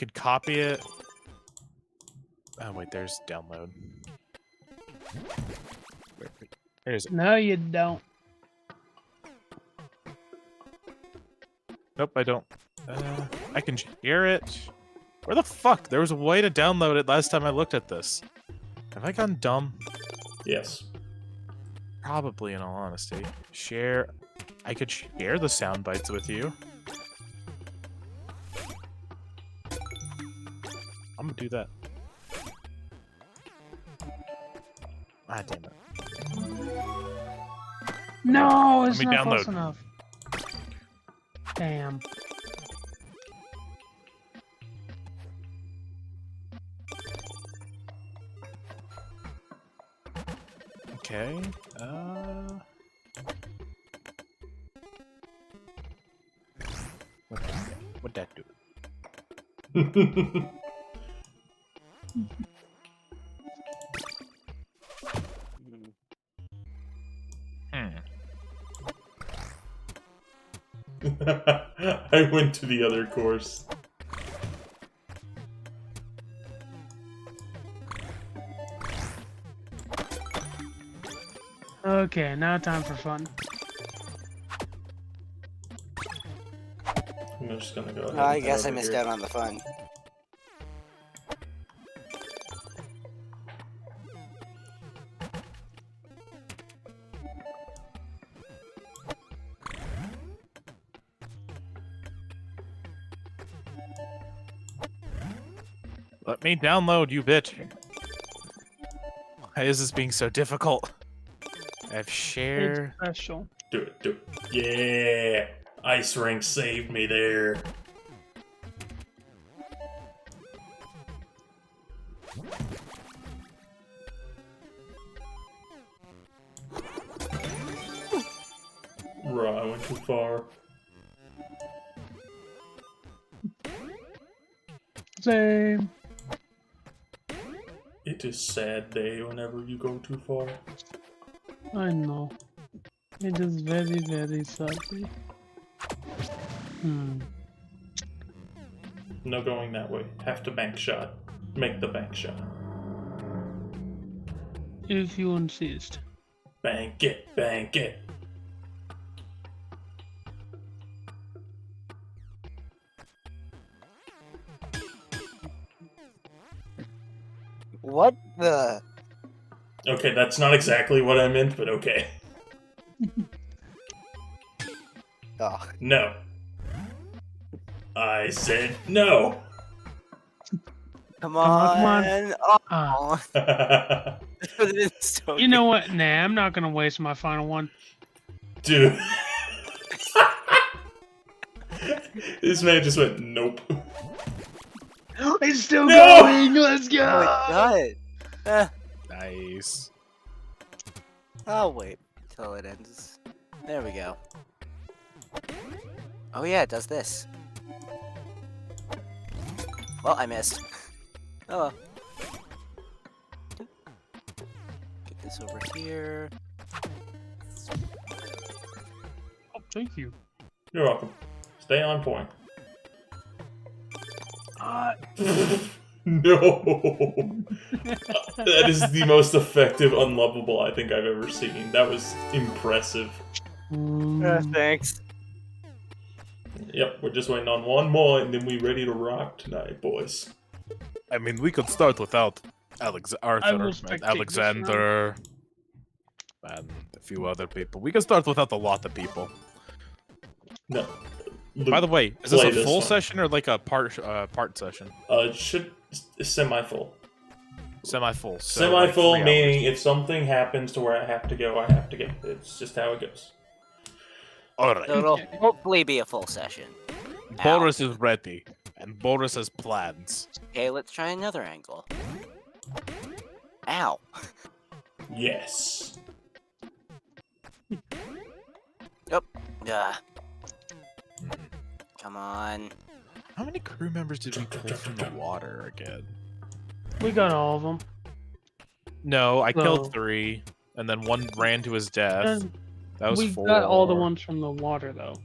could copy it. Oh wait, there's download. Where is it? No, you don't. Nope, I don't. I can share it. Where the fuck? There was a way to download it last time I looked at this. Have I gone dumb? Yes. Probably, in all honesty. Share. I could share the sound bites with you. I'm gonna do that. Ah, damn it. No, it's me not download. close enough. Damn. Okay. What'd that do? I went to the other course. Okay, now time for fun. I'm just gonna go ahead. I and guess head I over missed here. out on the fun. Let me download, you bitch. Why is this being so difficult? I have share. It's special. Do it, do it. Yeah! Ice Rink saved me there. Right, I went too far. Same. It is sad day whenever you go too far. I know. It is very, very sadly. No going that way. Have to bank shot. Make the bank shot. If you insist. Bank it, bank it. What the? Okay, that's not exactly what I meant, but okay. Oh, No. I said no. come Come on. on. Ah. Oh, it's so You know what? Nah, I'm not gonna waste my final one. Dude. This man just went, nope. It's still No! going. Let's go. Oh, it does. Nice. I'll wait till it ends. There we go. Oh yeah, it does this. Well, I missed. Oh well. Get this over here. Oh, thank you. You're welcome. Stay on point. No. That is the most effective unlovable I think I've ever seen. That was impressive. Thanks. Yep, we're just waiting on one more and then we ready to rock tonight, boys. I mean, we could start without Arthur, will and spectate this Alexander, and a few other people. We can start without a lot of people. No. By the way, is this Play a this full one. session or like a part session? It should semi-full. Semi-full. So Semi-full like 3 meaning if something happens to where I have to go, I have to go. It's just how it goes. Alright. So it'll hopefully be a full session. Boris is ready, and Boris has plans. Okay, let's try another angle. Ow. Yes. Come on. How many crew members did we pull from the water again? We got all of them. No, I So- killed 3, and then 1 ran to his death. And That was we 4. got all the ones from the water, though.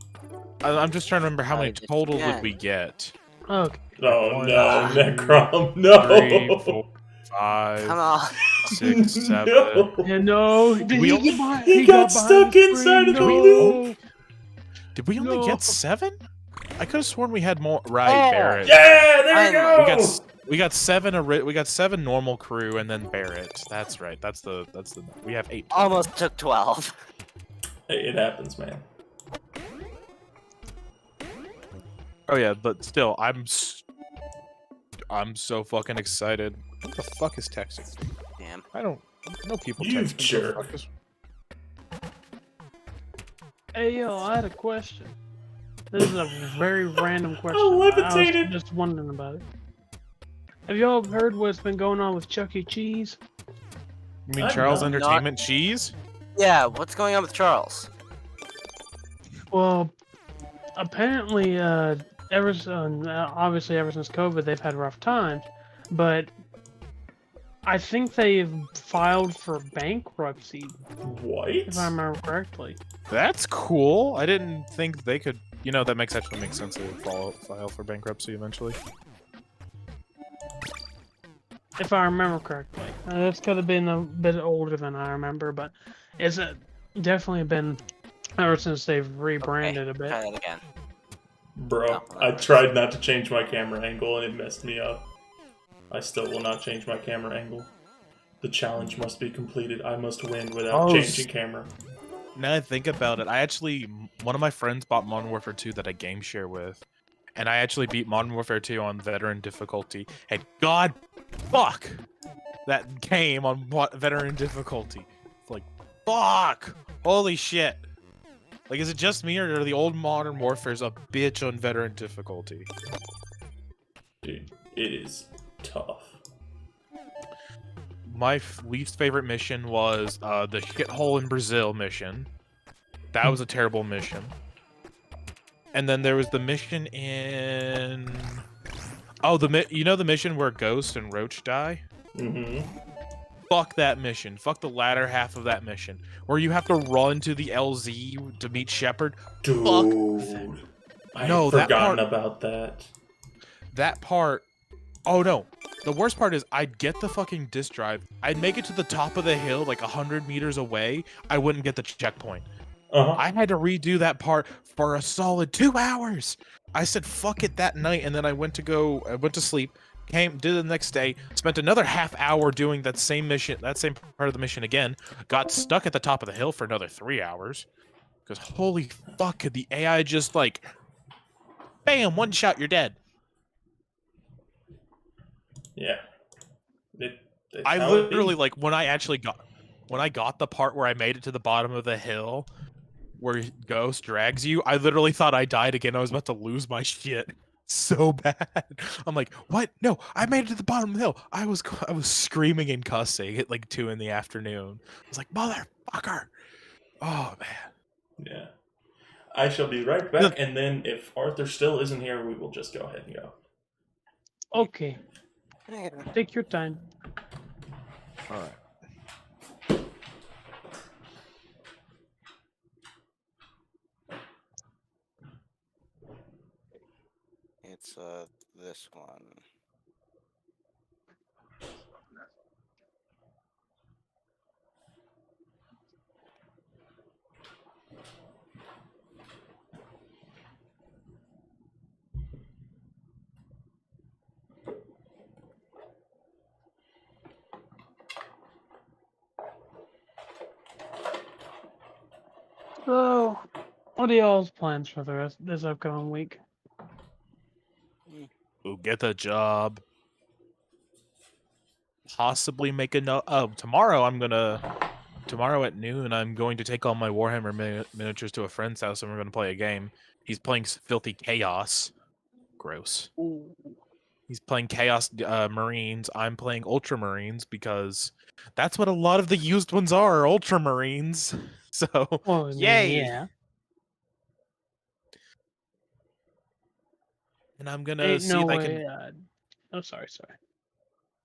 I'm just trying to remember how many just total again. would we get. Okay. Oh One, no, two, Necrom, no! 3, 4, 5, Come on. 6, 7. No. Yeah, no. Did We he only- get behind? He got got behind stuck the inside screen. of the No. Did we only No. get 7? I could have sworn we had more. Right, Oh. Barrett. Yeah, there you Finally. go! We got 7. We got 7 normal crew, and then Barrett. That's right. That's the. We have 8. Almost took 12. Hey, it happens, man. Oh yeah, but still, I'm so fucking excited. What the fuck is texting? Damn. I don't know people You texting. jerk. What the fuck is- Hey, yo, I had a question. This is a very random question. levitated. I was just wondering about it. Have y'all heard what's been going on with Chuck E. Cheese? You mean I'm Charles not- Entertainment Cheese? Yeah, what's going on with Charles? Well, apparently, obviously ever since COVID, they've had rough times, but I think they've filed for bankruptcy, What? if I remember correctly. That's cool. I didn't think they could. You know, that actually makes sense. They would file for bankruptcy eventually. If I remember correctly. This could have been a bit older than I remember, but it's definitely been ever since they've rebranded a bit. Try that again. Bro, No, I tried not to change my camera angle and it messed me up. I still will not change my camera angle. The challenge must be completed. I must win without Oh, changing camera. Now I think about it, one of my friends bought Modern Warfare 2 that I game share with, and I actually beat Modern Warfare 2 on veteran difficulty. And God, fuck, that game on veteran difficulty. It's like, fuck, holy shit. Like, is it just me, or are the old Modern Warfare's a bitch on veteran difficulty? Dude, it is tough. My least favorite mission was the shithole in Brazil mission. That was a terrible mission. And then there was the mission in... Oh, you know the mission where Ghost and Roach die? Mm-hmm. Fuck that mission. Fuck the latter half of that mission. Where you have to run to the LZ to meet Shepard. Dude. I No, had that forgotten part- about that. That part... Oh, no. The worst part is I'd get the fucking disk drive. I'd make it to the top of the hill, like 100 meters away. I wouldn't get the checkpoint. Uh-huh. I had to redo that part for a solid 2 hours. I said, fuck it that night. And then I went to sleep, did it the next day, spent another half hour doing that same mission, that same part of the mission again, got stuck at the top of the hill for another 3 hours. Because holy fuck, could the AI just like, bam, one shot, you're dead. Yeah. That's I how it literally, be. like, when I got the part where I made it to the bottom of the hill, where Ghost drags you, I literally thought I died again. I was about to lose my shit so bad. I'm like, what? No, I made it to the bottom of the hill. I was screaming and cussing at like 2 in the afternoon. I was like, motherfucker. Oh man. Yeah. I shall be right back, and then if Arthur still isn't here, we will just go ahead and go. Okay, take your time. All right. It's this one. So, what are y'all's plans for the rest this upcoming week? We'll get the job. Possibly make a no. Oh, tomorrow at noon, I'm going to take all my Warhammer miniatures to a friend's house, and we're going to play a game. He's playing Filthy Chaos. Gross. Ooh. He's playing Chaos Marines. I'm playing Ultramarines because that's what a lot of the used ones are, Ultramarines. So, Well, I mean, yay! yeah. And I'm gonna Ain't see no if I way. can. Oh, sorry.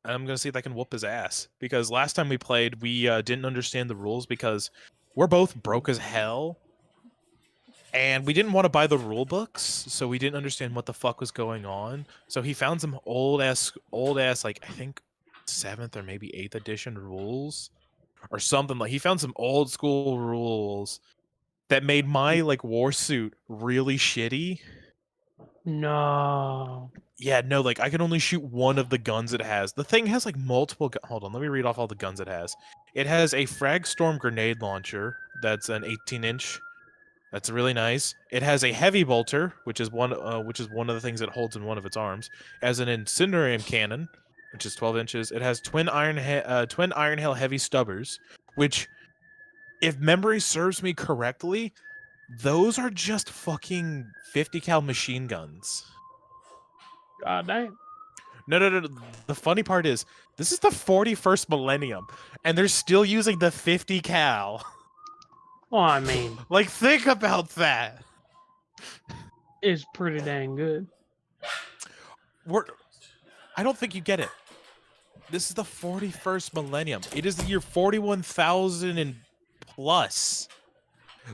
I'm gonna see if I can whoop his ass, because last time we played, we didn't understand the rules because we're both broke as hell. And we didn't want to buy the rule books, so we didn't understand what the fuck was going on. So he found some old ass, like I think 7th or maybe 8th edition rules or something. Like he found some old school rules that made my like war suit really shitty. No. Yeah, no, like I can only shoot one of the guns it has. The thing has like multiple. Hold on, let me read off all the guns it has. It has a Frag Storm grenade launcher that's an 18-inch. That's really nice. It has a heavy bolter, which is one of the things it holds in one of its arms. It has an incendiarium cannon, which is 12 inches. It has twin iron hail heavy stubbers, which, if memory serves me correctly, those are just fucking 50 cal machine guns. God damn. No. The funny part is, this is the 41st millennium, and they're still using the 50 cal. Well, I mean, Like, think about that. it's pretty dang good. I don't think you get it. This is the 41st millennium. It is the year 41,000 and plus.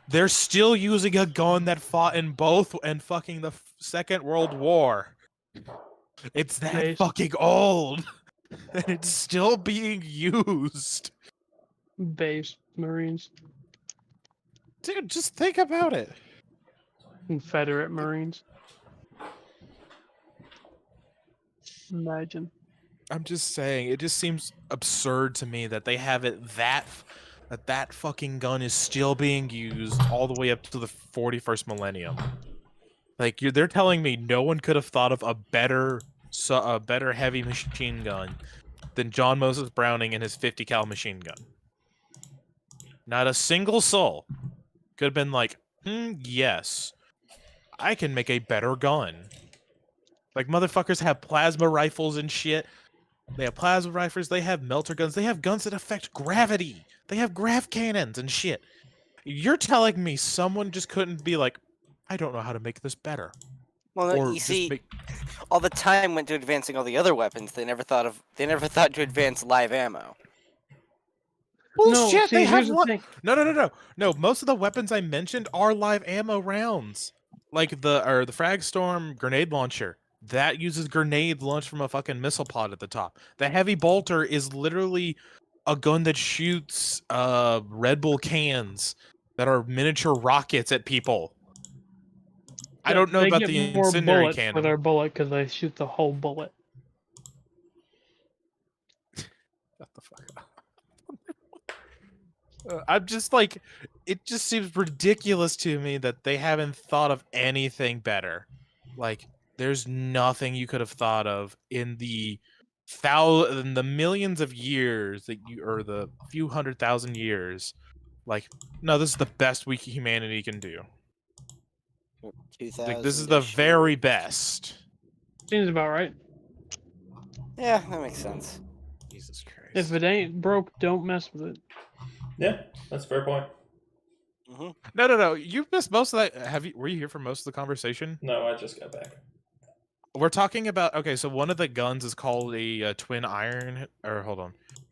They're still using a gun that fought in fucking the Second World War. It's that Base. fucking old. And it's still being used. Base Marines. Dude, just think about it. Confederate Marines. Imagine. I'm just saying, it just seems absurd to me that they have it that fucking gun is still being used all the way up to the 41st millennium. Like they're telling me no one could have thought of a better heavy machine gun than John Moses Browning and his 50 cal machine gun. Not a single soul could have been like, yes, I can make a better gun. Like motherfuckers have plasma rifles and shit. They have plasma rifles, they have melter guns, they have guns that affect gravity. They have grav cannons and shit. You're telling me someone just couldn't be like, I don't know how to make this better. Well, Or you just see, make- all the time went to advancing all the other weapons. They never thought to advance live ammo. Bullshit, no, see, they have here's the one. thing. No, most of the weapons I mentioned are live ammo rounds. Like the Frag Storm grenade launcher. That uses grenade launched from a fucking missile pod at the top. The heavy bolter is literally a gun that shoots Red Bull cans that are miniature rockets at people. I don't know They about get the more incendiary bullets for cannon. their bullet because they shoot the whole bullet. Shut the fuck up. I'm just like, it just seems ridiculous to me that they haven't thought of anything better. Like, there's nothing you could have thought of in the millions of years that or the few 100,000 years. Like, no, this is the best humanity can do. 2000. Like, this is the very best. Seems about right. Yeah, that makes sense. Jesus Christ. If it ain't broke, don't mess with it. Yeah, that's a fair point. No. You missed most of that. Were you here for most of the conversation? No, I just got back. We're talking about, okay, so one of the guns is called a twin iron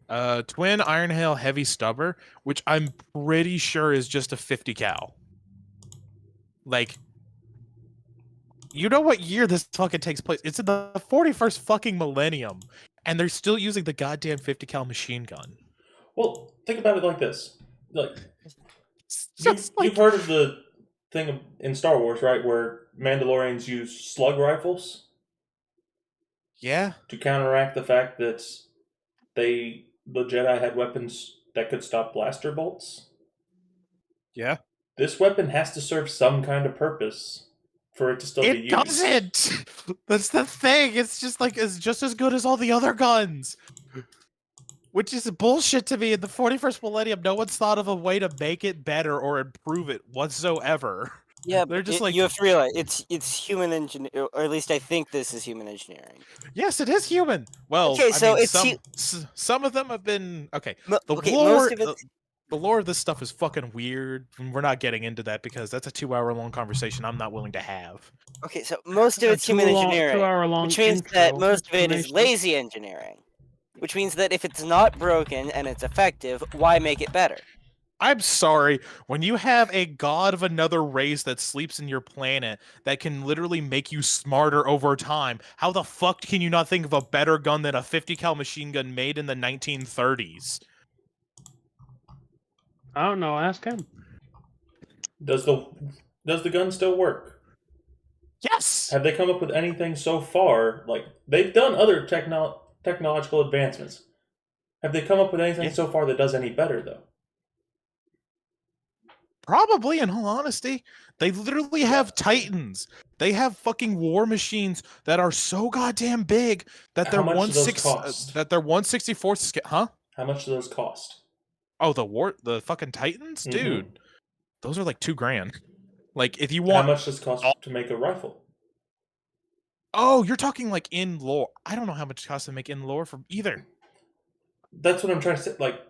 hail heavy stubber, which I'm pretty sure is just a 50 cal. Like, you know what year this fucking takes place? It's in the 41st fucking millennium, and they're still using the goddamn 50 cal machine gun. Well, think about it like this. Like, It's just you've heard of the thing in Star Wars, right, where Mandalorians use slug rifles yeah. to counteract the fact that the Jedi had weapons that could stop blaster bolts? Yeah. This weapon has to serve some kind of purpose for it to still be It used. doesn't! That's the thing. It's just like, it's just as good as all the other guns. Which is bullshit to me. In the 41st millennium, no one's thought of a way to make it better or improve it whatsoever. Yeah, They're just like, you have to realize it's human engineering, or at least I think this is human engineering. yes, it is human. Well, Okay, so I mean, it's some of them have been okay. Okay, lore, most of it. the lore of this stuff is fucking weird. We're not getting into that because that's a 2-hour-long conversation I'm not willing to have. Okay, so most of it's human engineering, 2-hour-long which means that intro most of it is information. lazy engineering. Which means that if it's not broken and it's effective, why make it better? I'm sorry. When you have a god of another race that sleeps in your planet that can literally make you smarter over time, how the fuck can you not think of a better gun than a 50 cal machine gun made in the 1930s? I don't know. Ask him. Does the gun still work? Yes. Have they come up with anything so far? Like they've done other technological advancements. Have they come up with anything Yeah. so far that does any better though? Probably, in all honesty. They literally have Titans. They have fucking war machines that are so goddamn big that they're How much do those 1/6 cost? that they're 1/64 scale. Huh? How much do those cost? Oh, the fucking Titans, Mhm. dude. Those are like $2,000. Like if you How want. much does it cost to make a rifle? Oh, you're talking like in lore. I don't know how much it costs to make in lore for either. That's what I'm trying to say. Like,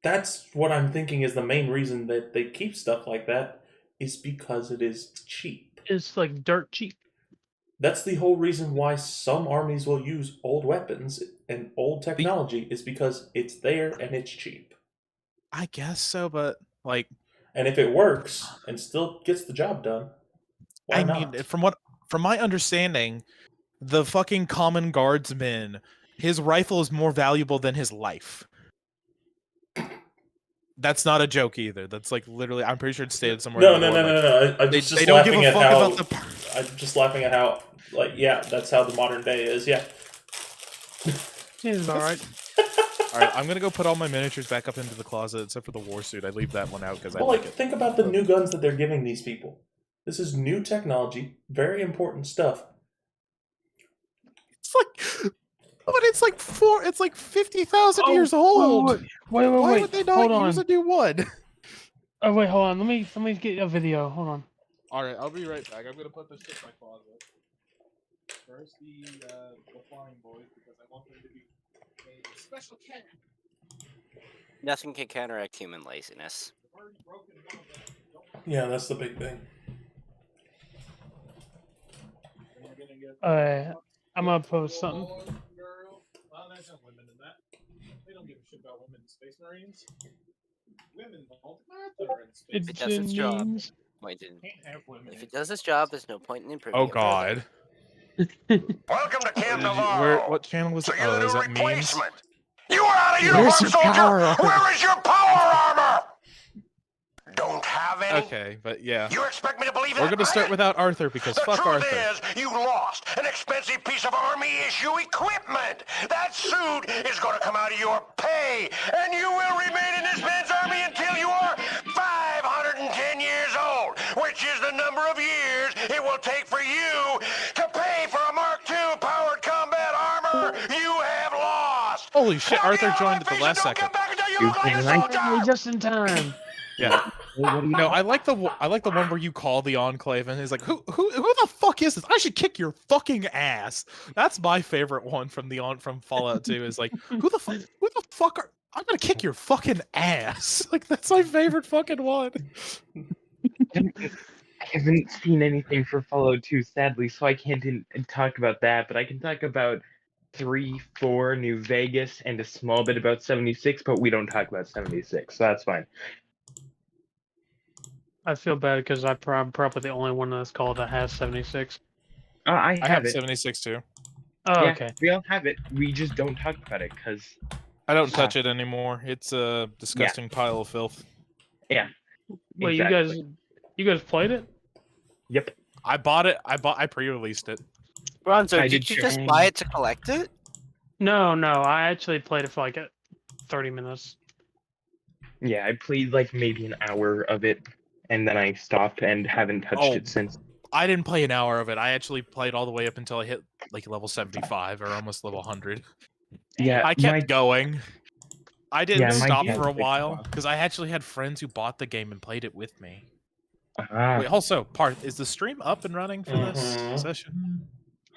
that's what I'm thinking is the main reason that they keep stuff like that is because it is cheap. It's like dirt cheap. That's the whole reason why some armies will use old weapons and old technology is because it's there and it's cheap. I guess so, but like, And if it works and still gets the job done, why I not? mean, from my understanding, the fucking common guardsman, his rifle is more valuable than his life. That's not a joke either. That's like literally, I'm pretty sure it's stated somewhere. No, in no, the no, lore, no, like, no. I'm They just don't give laughing a at fuck how. about the. I'm just laughing at how, like, yeah, that's how the modern day is. Yeah. Seems all right. All right, I'm gonna go put all my miniatures back up into the closet, except for the war suit. I leave that one out because I Well, like like, it. think about the new guns that they're giving these people. This is new technology, very important stuff. It's like, but it's like It's like 50,000 years old. Wait, Why would they not Hold use on. a new one? Oh wait, hold on. Let me get a video. Hold on. All right, I'll be right back. I'm gonna put this shit in my closet. First, the flying boys because I want them to be a special cat. Nothing can counteract human laziness. Yeah, that's the big thing. I'm gonna post something. Well, there's no women in that. They don't give a shit about women in Space Marines. Women don't matter in Space It does its job. Means- Point in. Can't have women. If it does its job, there's no point in improving. Oh it God. Welcome to Camp Where? Navarro. What channel was So it? you're the Oh, is new that memes? replacement. You are out of Where's uniform, your soldier. power armor? Where is your power armor? Don't have any. Okay, but yeah. You expect me to believe We're that? gonna start without Arthur because The fuck truth Arthur. is, you lost an expensive piece of Army issue equipment. That suit is going to come out of your pay, and you will remain in this man's army until you are 510 years old, which is the number of years it will take for you to pay for a Mark II powered combat armor you have lost. Holy shit, Now Arthur get out of joined my at the face last and don't second. come back until you look like a Hey, soldier. just in time. Yeah. What do you No, I like the one where you call the Enclave and he's like, who the fuck is this? I should kick your fucking ass. That's my favorite one from from Fallout 2. Is like, who the fuck are? I'm gonna kick your fucking ass. Like that's my favorite fucking one. I haven't seen anything for Fallout 2, sadly, so I can't talk about that, but I can talk about 3, 4, New Vegas, and a small bit about 76, but we don't talk about 76, so that's fine. I feel bad because I'm probably the only one that's called that has 76. I I have have it. 76 too. Oh, Yeah, okay. we all have it. We just don't talk about it, because... I don't touch it anymore. It's a disgusting pile of filth. Yeah. Wait, exactly. you guys played it? Yep. I bought it. I pre-released it. Bronzo, I did did you too. just buy it to collect it? No. I actually played it for like 30 minutes. Yeah, I played like maybe an hour of it, and then I stopped and haven't touched it since. I didn't play an hour of it. I actually played all the way up until I hit like level 75 or almost level 100. Yeah, I kept going. I didn't Yeah, my stop game for a was while off. because I actually had friends who bought the game and played it with me. Ah, Wait, also, Parth, is the stream up and running for this Mhm. session?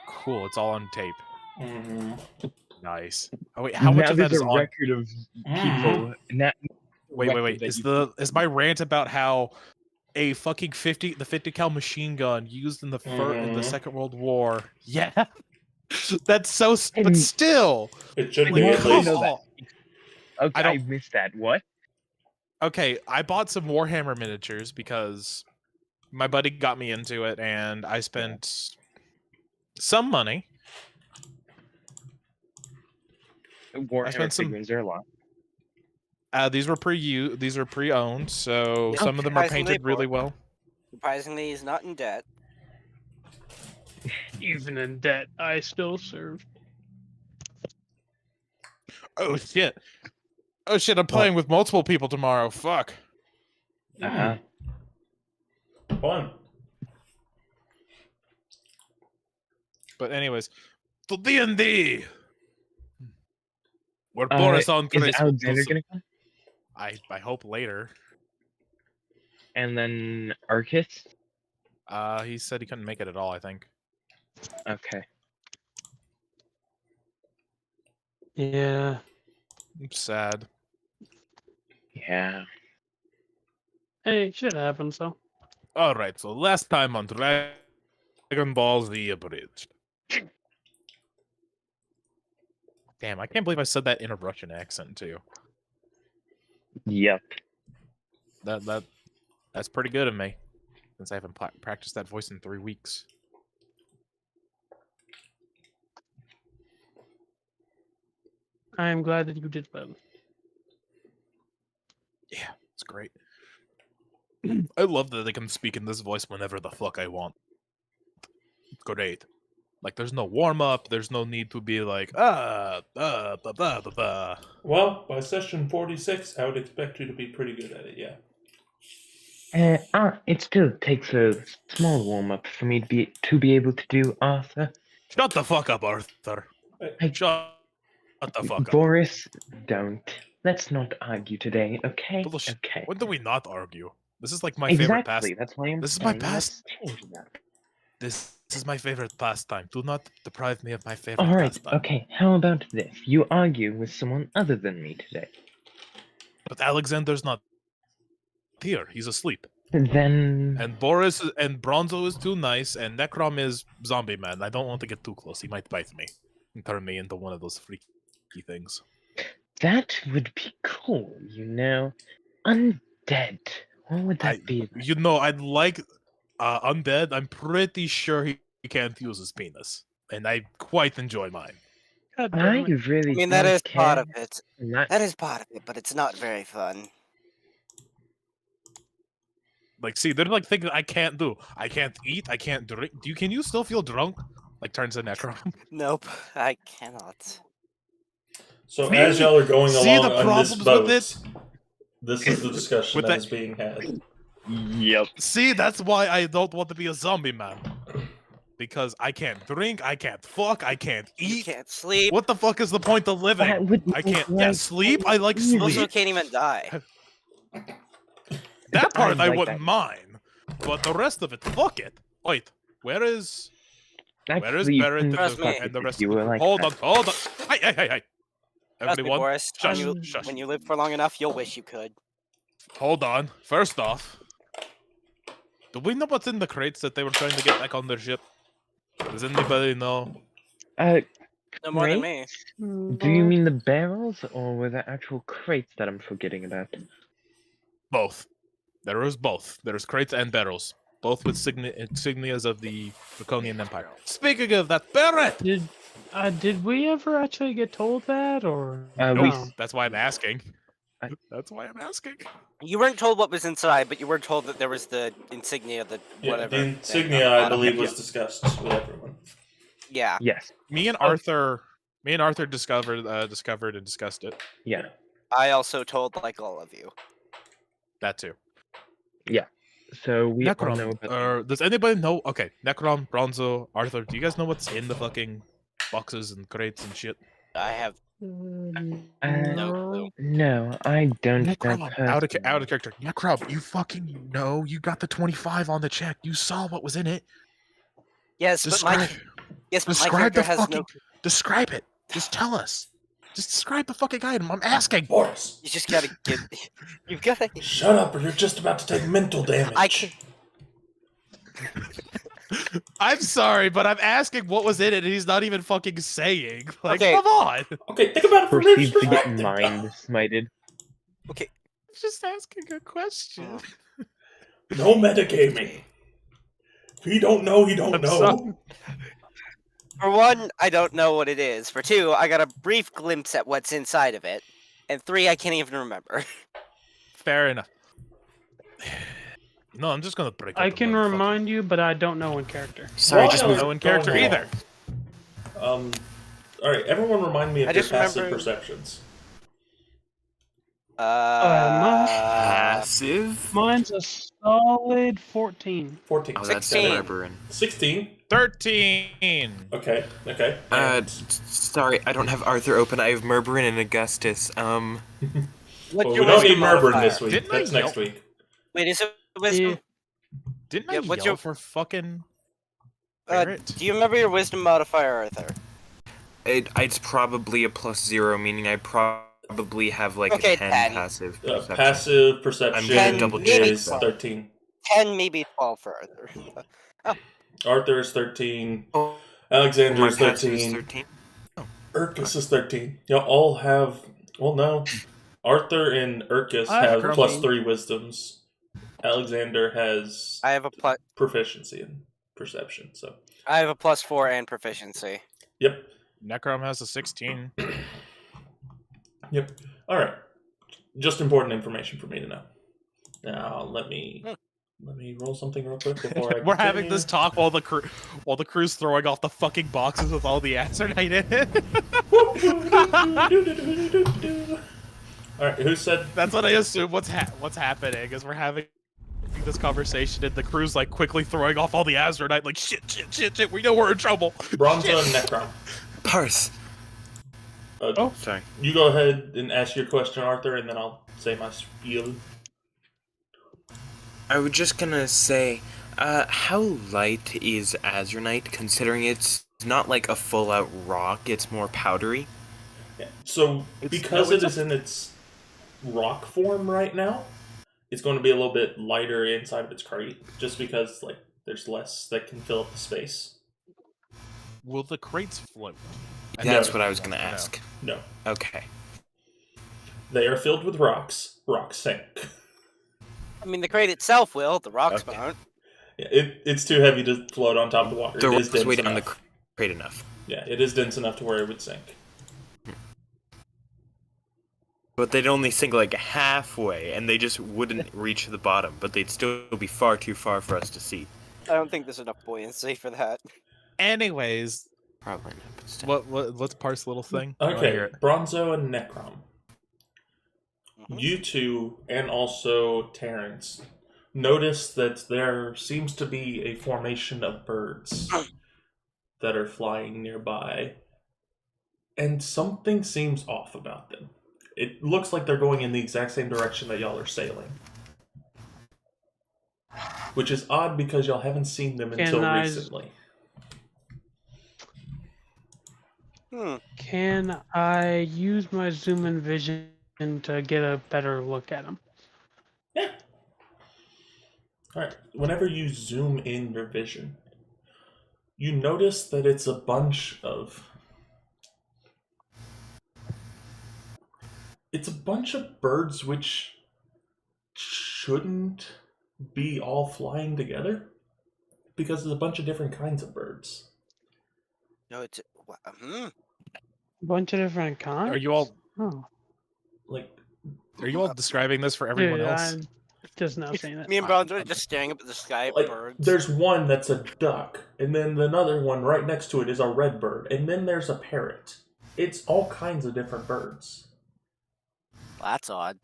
Cool, it's all on tape. Mm-hmm. Nice. Oh wait, how much now of that there's is a on? record of people. Wait. Is my rant about how a fucking 50 cal machine gun used in the in the Mhm. Second World War? Yeah, that's so. But And- still, It should like, be at Well, least. know that. oh, Okay, I I don't- missed that. What? Okay, I bought some Warhammer miniatures because my buddy got me into it, and I spent some money. Warhammer spent some- figurines are a lot. These were pre-owned, so Yep. some of them are Surprisingly painted really well. Surprisingly, he's not in debt. Even in debt, I still serve. Oh shit! Oh shit! I'm playing with multiple people tomorrow. Fuck. Uh-huh. Fun. But anyways, the D&D. Where Boris on Is Chris will do Alexander some- gonna come? I hope later. And then Arcus? He said he couldn't make it at all. I think. Okay. Yeah. I'm sad. Yeah. Hey, shit happens, though. All right. So last time on Dragon Ball Z Abridged. Damn, I can't believe I said that in a Russian accent too. Yep. That's pretty good of me, since I haven't practiced that voice in 3 weeks. I am glad that you did well. Yeah, it's great. I love that they can speak in this voice whenever the fuck I want. Great. Like, there's no warm up. There's no need to be like, blah, blah, blah, blah. Well, by session 46, I would expect you to be pretty good at it, yeah. It still takes a small warm up for me to be able to do Arthur. Shut the fuck up, Arthur. Hey. Shut the fuck up. Boris, don't. Let's not argue today, okay? Bullshit. Okay. When do we not argue? This is like my favorite Exactly. That's why I'm This is my saying let's past- change that. This is my favorite pastime. Do not deprive me of my favorite All right. pastime. Okay. How about this? You argue with someone other than me today. But Alexander's not here. He's asleep. Then And Boris and Bronzo is too nice, and Necrom is zombie man. I don't want to get too close. He might bite me and turn me into one of those freaky things. that would be cool, you know. Undead. What would that be? You know, I'd like undead. I'm pretty sure he can't use his penis, and I quite enjoy mine. God I damn it. really I mean, that don't is part care. of it. Not- That is part of it, but it's not very fun. Like, see, they're like things I can't do. I can't eat. I can't drink. Can you still feel drunk? Like turns to Necrom. Nope, I cannot. So See? as y'all are going See along the on this problems boat, with it? this is the discussion With that that- is being had. Yep. See, that's why I don't want to be a zombie man. Because I can't drink. I can't fuck. I can't You eat. can't sleep. What the fuck is the point of living? That would I make can't. Yeah, life sleep. I like easy. Also, sleep. can't even die. That part I like wouldn't that. mind. But the rest of it, fuck it. Wait, where is Actually, Barrett you and can Trust the, me. fuck and the if rest you of were the like Hold that. on, hold on. Hey. Trust me, Everyone, Boris. When shush, you, shush. when you live for long enough, you'll wish you could. Hold on. First off, do we know what's in the crates that they were trying to get back on their ship? Does anybody know? Uh, No more than Crates? me. do you mean the barrels or were the actual crates that I'm forgetting about? Both. There is both. There's crates and barrels. Both with insignias of the Draconian Empire. Speaking of that, Barrett! Did we ever actually get told that, or We Nope. no? That's why I'm asking. I- That's why I'm asking. You weren't told what was inside, but you were told that there was the insignia, the Yeah, whatever. the thing insignia, on I the bottom. believe, was discussed with everyone. Yeah. Yes. Me and Arthur discovered and discussed it. Yeah. I also told, like, all of you. That too. So we all know Necrom. about Does anybody know? Okay, Necrom, Bronzo, Arthur. Do you guys know what's in the fucking boxes and crates and shit? I have Mm, no clue. No, I don't know Necrom, out personally. of character. Necrom, you fucking know. You got the 25 on the check. You saw what was in it. Yes, but my Describe, yes, but my describe character the has fucking. no. Describe it. Just tell us. Just describe the fucking item. I'm asking. Boris, You just gotta get. You've gotta. shut up or you're just about to take mental damage. I can. I'm sorry, but I'm asking what was in it, and he's not even fucking saying. Like, Okay. come on. Okay, think about it from Proceeds his to get perspective. mind smited. Okay. just asking a question. No metagaming. If you don't know, you don't I'm know. sorry. For one, I don't know what it is. For two, I got a brief glimpse at what's inside of it. And three, I can't even remember. Fair enough. No, I'm just gonna break up I the can motherfucker. remind you, but I don't know in character. Sorry, While just y'all moved. are No in character going either. along, alright, everyone remind me of I their just passive remember- perceptions. Passive? Mine's a solid 14. 14. Oh, that's 16. Berberin. 16. 13. Okay, okay. Sorry, I don't have Arthur open. I have Merberin and Augustus. Well, What's we your don't need wisdom Merberin modifier? this week. Didn't I That's next yell- week. Wait, is it wisdom? Didn't Yeah, I what's yell your- for fucking Uh, Barrett? do you remember your wisdom modifier, Arthur? It's probably a +0, meaning I probably have like Okay, a 10 10. passive perception. Passive perception gonna double check is that. 13. 10, maybe 12 for Arthur. Arthur is 13. Oh, Alexander my is passive is 13. 13. Urkus is 13. Y'all all have. Well, no. Arthur and Urkus I have have 13. +3 wisdoms. Alexander has I have a plus. proficiency in perception. So, I have a +4 and proficiency. yep. Necrom has a 16. Yep. All right. Just important information for me to know. Now, let me roll something real quick before I. We're having continue. this talk while the crew's throwing off the fucking boxes with all the Azernite in it. All right. Who said? That's what I assume what's happening is we're having this conversation and the crew's like quickly throwing off all the Azernite like shit, we know we're in trouble. Bronzo and Necron. Parse. Oh. Sorry. You go ahead and ask your question, Arthur, and then I'll say my spiel. I was just gonna say, how light is Azernite, considering it's not like a full-out rock, it's more powdery? Yeah. So, because it's it is in its rock form right now, it's going to be a little bit lighter inside of its crate, just because like there's less that can fill up the space. Will the crates float? That's No. what I was gonna ask. No, Okay. they are filled with rocks. Rocks sink. I mean, the crate itself will, the rocks Okay. won't. Yeah, it's too heavy to float on top of the water. The It is rocks dense weigh down the enough. crate enough. Yeah, it is dense enough to where it would sink. But they'd only sink like halfway, and they just wouldn't reach the bottom, but they'd still be far too far for us to see. I don't think there's enough buoyancy for that. Anyways, Probably not, but still. let's parse a little thing. I wanna hear Okay, it. Bronzo and Necrom. Mhm. You two, and also Terrence, notice that there seems to be a formation of birds that are flying nearby, and something seems off about them. It looks like they're going in the exact same direction that y'all are sailing. Which is odd because y'all haven't seen them until I- recently. Can I use my zoom in vision to get a better look at them? Yeah. Alright, whenever you zoom in your vision, you notice that it's a bunch of. It's a bunch of birds which shouldn't be all flying together because there's a bunch of different kinds of birds. No, it's. A bunch of different kinds. Are you all Oh, Like, describing this for everyone dude, else? I'm just now seeing it. Me and Bronze are just staring up at the sky at like birds. there's one that's a duck, and then another one right next to it is a red bird, and then there's a parrot. It's all kinds of different birds. That's odd.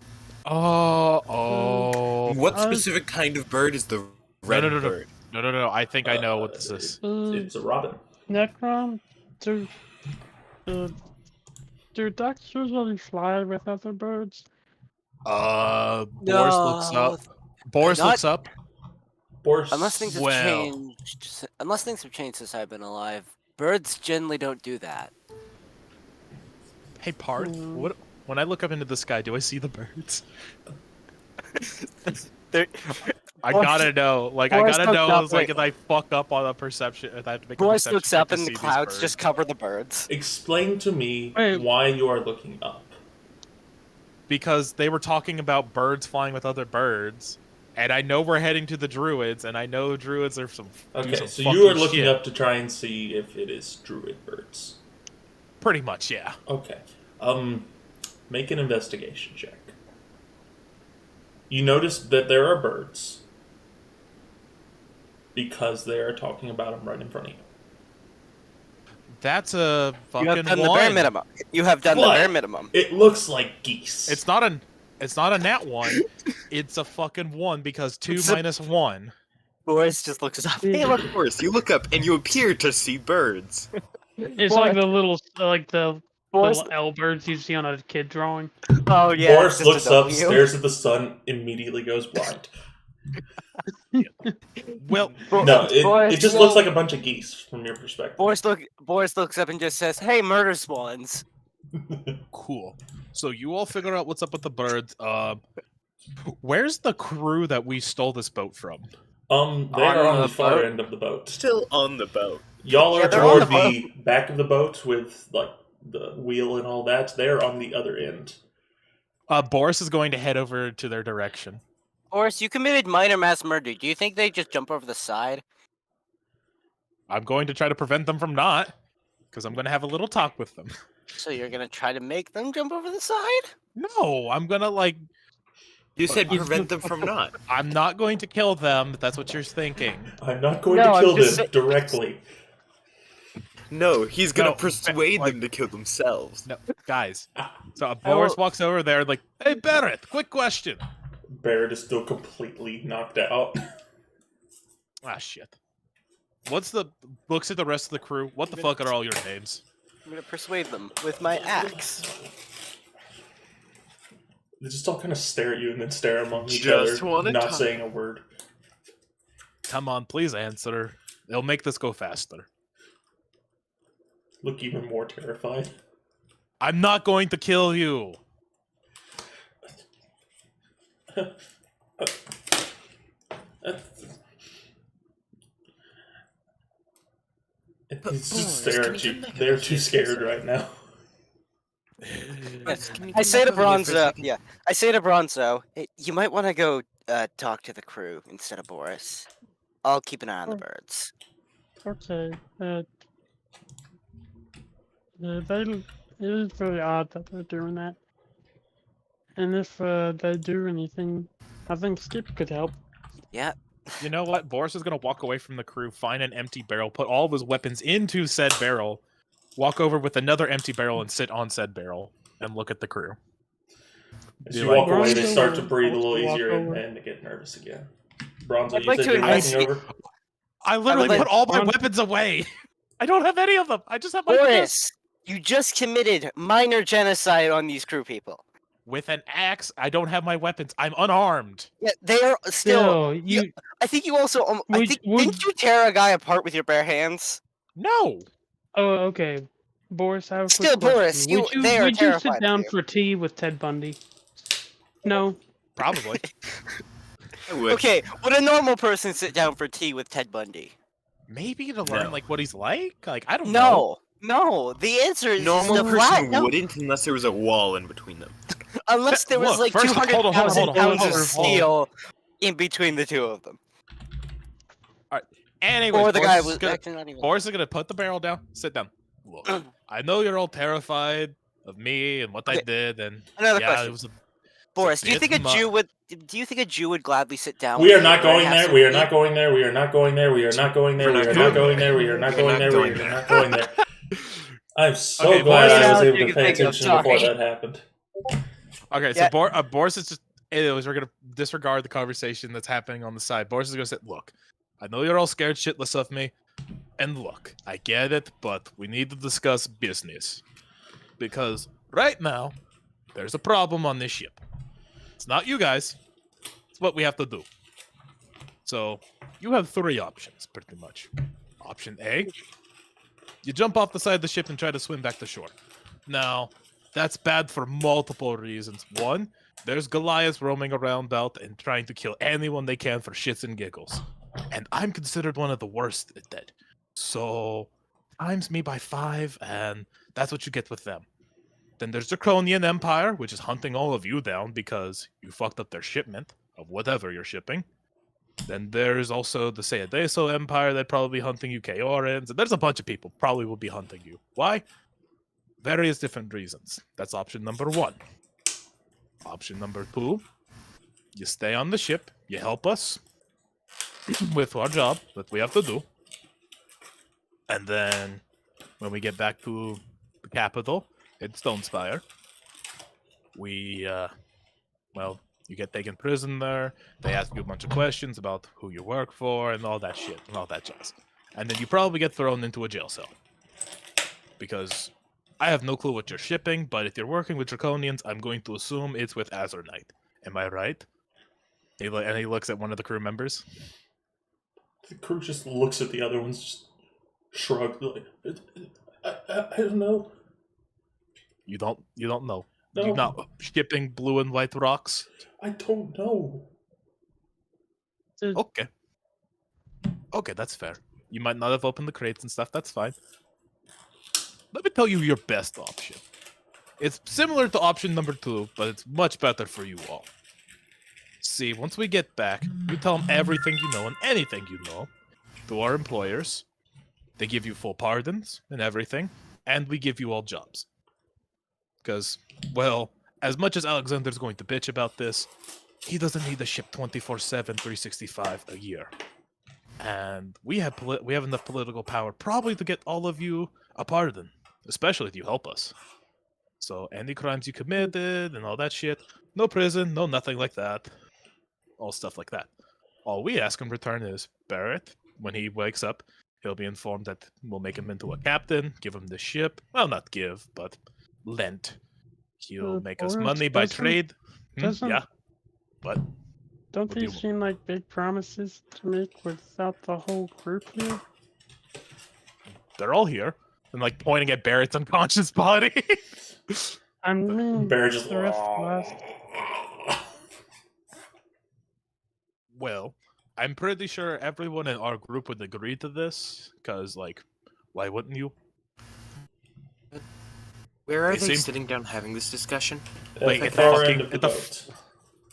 Oh. What Uh, specific kind of bird is the red no. bird? No. I think I know what this is. It's a robin. Necrom, do ducks usually fly with other birds? Boris looks up. Boris Not- looks up. Boris, Unless things have Well. changed. Unless things have changed since I've been alive, birds generally don't do that. Hey, Parth. What? When I look up into the sky, do I see the birds? They're- I Boris- gotta know. Like, Boris I gotta looks know. up It's like at- if I fuck up on a perception, if I have to make a Boris perception looks check up to and the see these clouds birds. just cover the birds. explain to me Wait. why you are looking up. because they were talking about birds flying with other birds, and I know we're heading to the druids, and I know druids are some do Okay, some so fucking you are looking shit. up to try and see if it is druid birds. Pretty much, yeah. Okay. Make an investigation check. You notice that there are birds because they are talking about them right in front of you. That's a You fucking have done the bare one. minimum. You have done the What? bare minimum. It looks like geese. It's not a nat one. It's a fucking one because 2 It's a- minus 1. Boris just looks up. Hey, look. Of course, you look up and you appear to see birds. It's like the little Boris. little L birds you see on a kid drawing. Oh yeah. Boris it's just looks a up, W. stares at the sun, immediately goes blind. Well, No, Boris, it just looks like a bunch of geese from your perspective. Boris looks up and just says, "Hey, murder swans." cool. So you all figure out what's up with the birds. Where's the crew that we stole this boat from? They are on the the far boat? end of the boat. Still on the boat. Y'all Yeah, are they're on toward the the back of the boat with like the wheel and all that. They're on the other end. Boris is going to head over to their direction. Boris, you committed minor mass murder. Do you think they just jump over the side? I'm going to try to prevent them from not, because I'm going to have a little talk with them. So you're gonna try to make them jump over the side? No, I'm going to, like, You said prevent them from not. I'm not going to kill them, if that's what you're thinking. I'm not going No, to I'm kill just them directly. No, he's gonna No, persuade like- them to kill themselves. No, guys. So Boris walks over there, like, hey, Barrett, quick question. Barrett is still completely knocked out. Ah, shit. Looks at the rest of the crew. What the fuck are all your names? I'm gonna persuade them with my axe. They just all kind of stare at you and then stare among each Just other, wanna not talk. saying a word. Come on, please answer. It'll make this go faster. Look even more terrified. I'm not going to kill you. It's just stare at you. They're too scared right now. I say to Bronzo, I say to Bronzo, "Hey, you might want to go talk to the crew instead of Boris. I'll keep an eye on the birds." Okay. It is very odd that they're doing that. And if they do anything, I think Skip could help. Yeah. You know what? Boris is going to walk away from the crew, find an empty barrel, put all of his weapons into said barrel, walk over with another empty barrel and sit on said barrel, and look at the crew. As Be you like, walk away, they Bronzo start to will breathe a also little walk easier over. and they get nervous again. Bronzo, I'd you like said to you're walking investigate- over? I literally like put all my Bron- weapons away. I don't have any of them. I just have my Boris, you just committed minor genocide on these crew people. With an axe, I don't have my weapons. I'm unarmed. Yeah, they are still. You I think you also. Would- Didn't you tear a guy apart with your bare hands? No. Oh, okay. Boris, I have a quick Still, question. Boris, they are would you sit terrified of down you. for tea with Ted Bundy? No. Probably. I would. Okay, would a normal person sit down for tea with Ted Bundy? Maybe to learn No. like what he's like. Like I don't know. No. The answer is Normal just a flat person no. wouldn't unless there was a wall in between them. Unless there was Look, like first- hold on, hold on, 200,000 hold on, pounds hold of on, hold on. steel in between the two of them. Anyways, Or the Boris guy is was gonna, actually not even. Boris is gonna put the barrel down. Sit down. Look, I know you're all terrified of me and what I Okay, did, and Another yeah, question. it was. Boris, do you think a bit Jew would? Do you think a Jew would gladly sit down? We with are you not and going have there. some We are tea? not going there. We are not going there. We are not going there. We are not going there. We are not going there. We are not going there. I'm so Okay, glad Boris, I was now able you to can pay think of attention before sorry. that happened. Okay, so Yeah. Boris is just. Anyways, we're gonna disregard the conversation that's happening on the side. Boris is gonna say, "Look, I know you're all scared shitless of me, and look, I get it, but we need to discuss business because right now there's a problem on this ship. It's not you guys. It's what we have to do. So you have 3 options, pretty much. Option A, you jump off the side of the ship and try to swim back to shore. Now, that's bad for multiple reasons. One, there's Goliaths roaming around out and trying to kill anyone they can for shits and giggles. And I'm considered one of the worst at that. So, times me by 5, and that's what you get with them. Then there's the Cronian Empire, which is hunting all of you down because you fucked up their shipment of whatever you're shipping. Then there's also the Seadeso Empire that probably hunting you Chaorans, and there's a bunch of people probably will be hunting you. Why? Various different reasons. That's option number 1. Option number 2, you stay on the ship, you help us with our job that we have to do. And then when we get back to the capital in Stonespire, we, you get taken prison there. They ask you a bunch of questions about who you work for and all that shit and all that jazz. And then you probably get thrown into a jail cell. Because I have no clue what you're shipping, but if you're working with Draconians, I'm going to assume it's with Azurnite. Am I right? And he looks at one of the crew members. The crew just looks at the other ones, just shrugged, like, I don't know. You don't know. No. You're not shipping blue and white rocks? I don't know. Okay. Okay, that's fair. You might not have opened the crates and stuff, that's fine. Let me tell you your best option. It's similar to option number 2, but it's much better for you all. See, once we get back, you tell them everything you know and anything you know to our employers. They give you full pardons and everything, and we give you all jobs. Because, well, as much as Alexander's going to bitch about this, he doesn't need a ship 24/7, 365 a year. And we have enough political power probably to get all of you a pardon, especially if you help us. So any crimes you committed and all that shit, no prison, no nothing like that. All stuff like that. All we ask in return is Barrett, when he wakes up, he'll be informed that we'll make him into a captain, give him the ship. Well, not give, but lend. He'll make us money by trade. Yeah. But don't what do these you- seem like big promises to make without the whole group here? they're all here. And like pointing at Barrett's unconscious body. I mean, Bear just the rest of us. Well, I'm pretty sure everyone in our group would agree to this, because, like, why wouldn't you? Where are They they seem- sitting down having this discussion? Like, at at the the far fucking- end of the at the boat.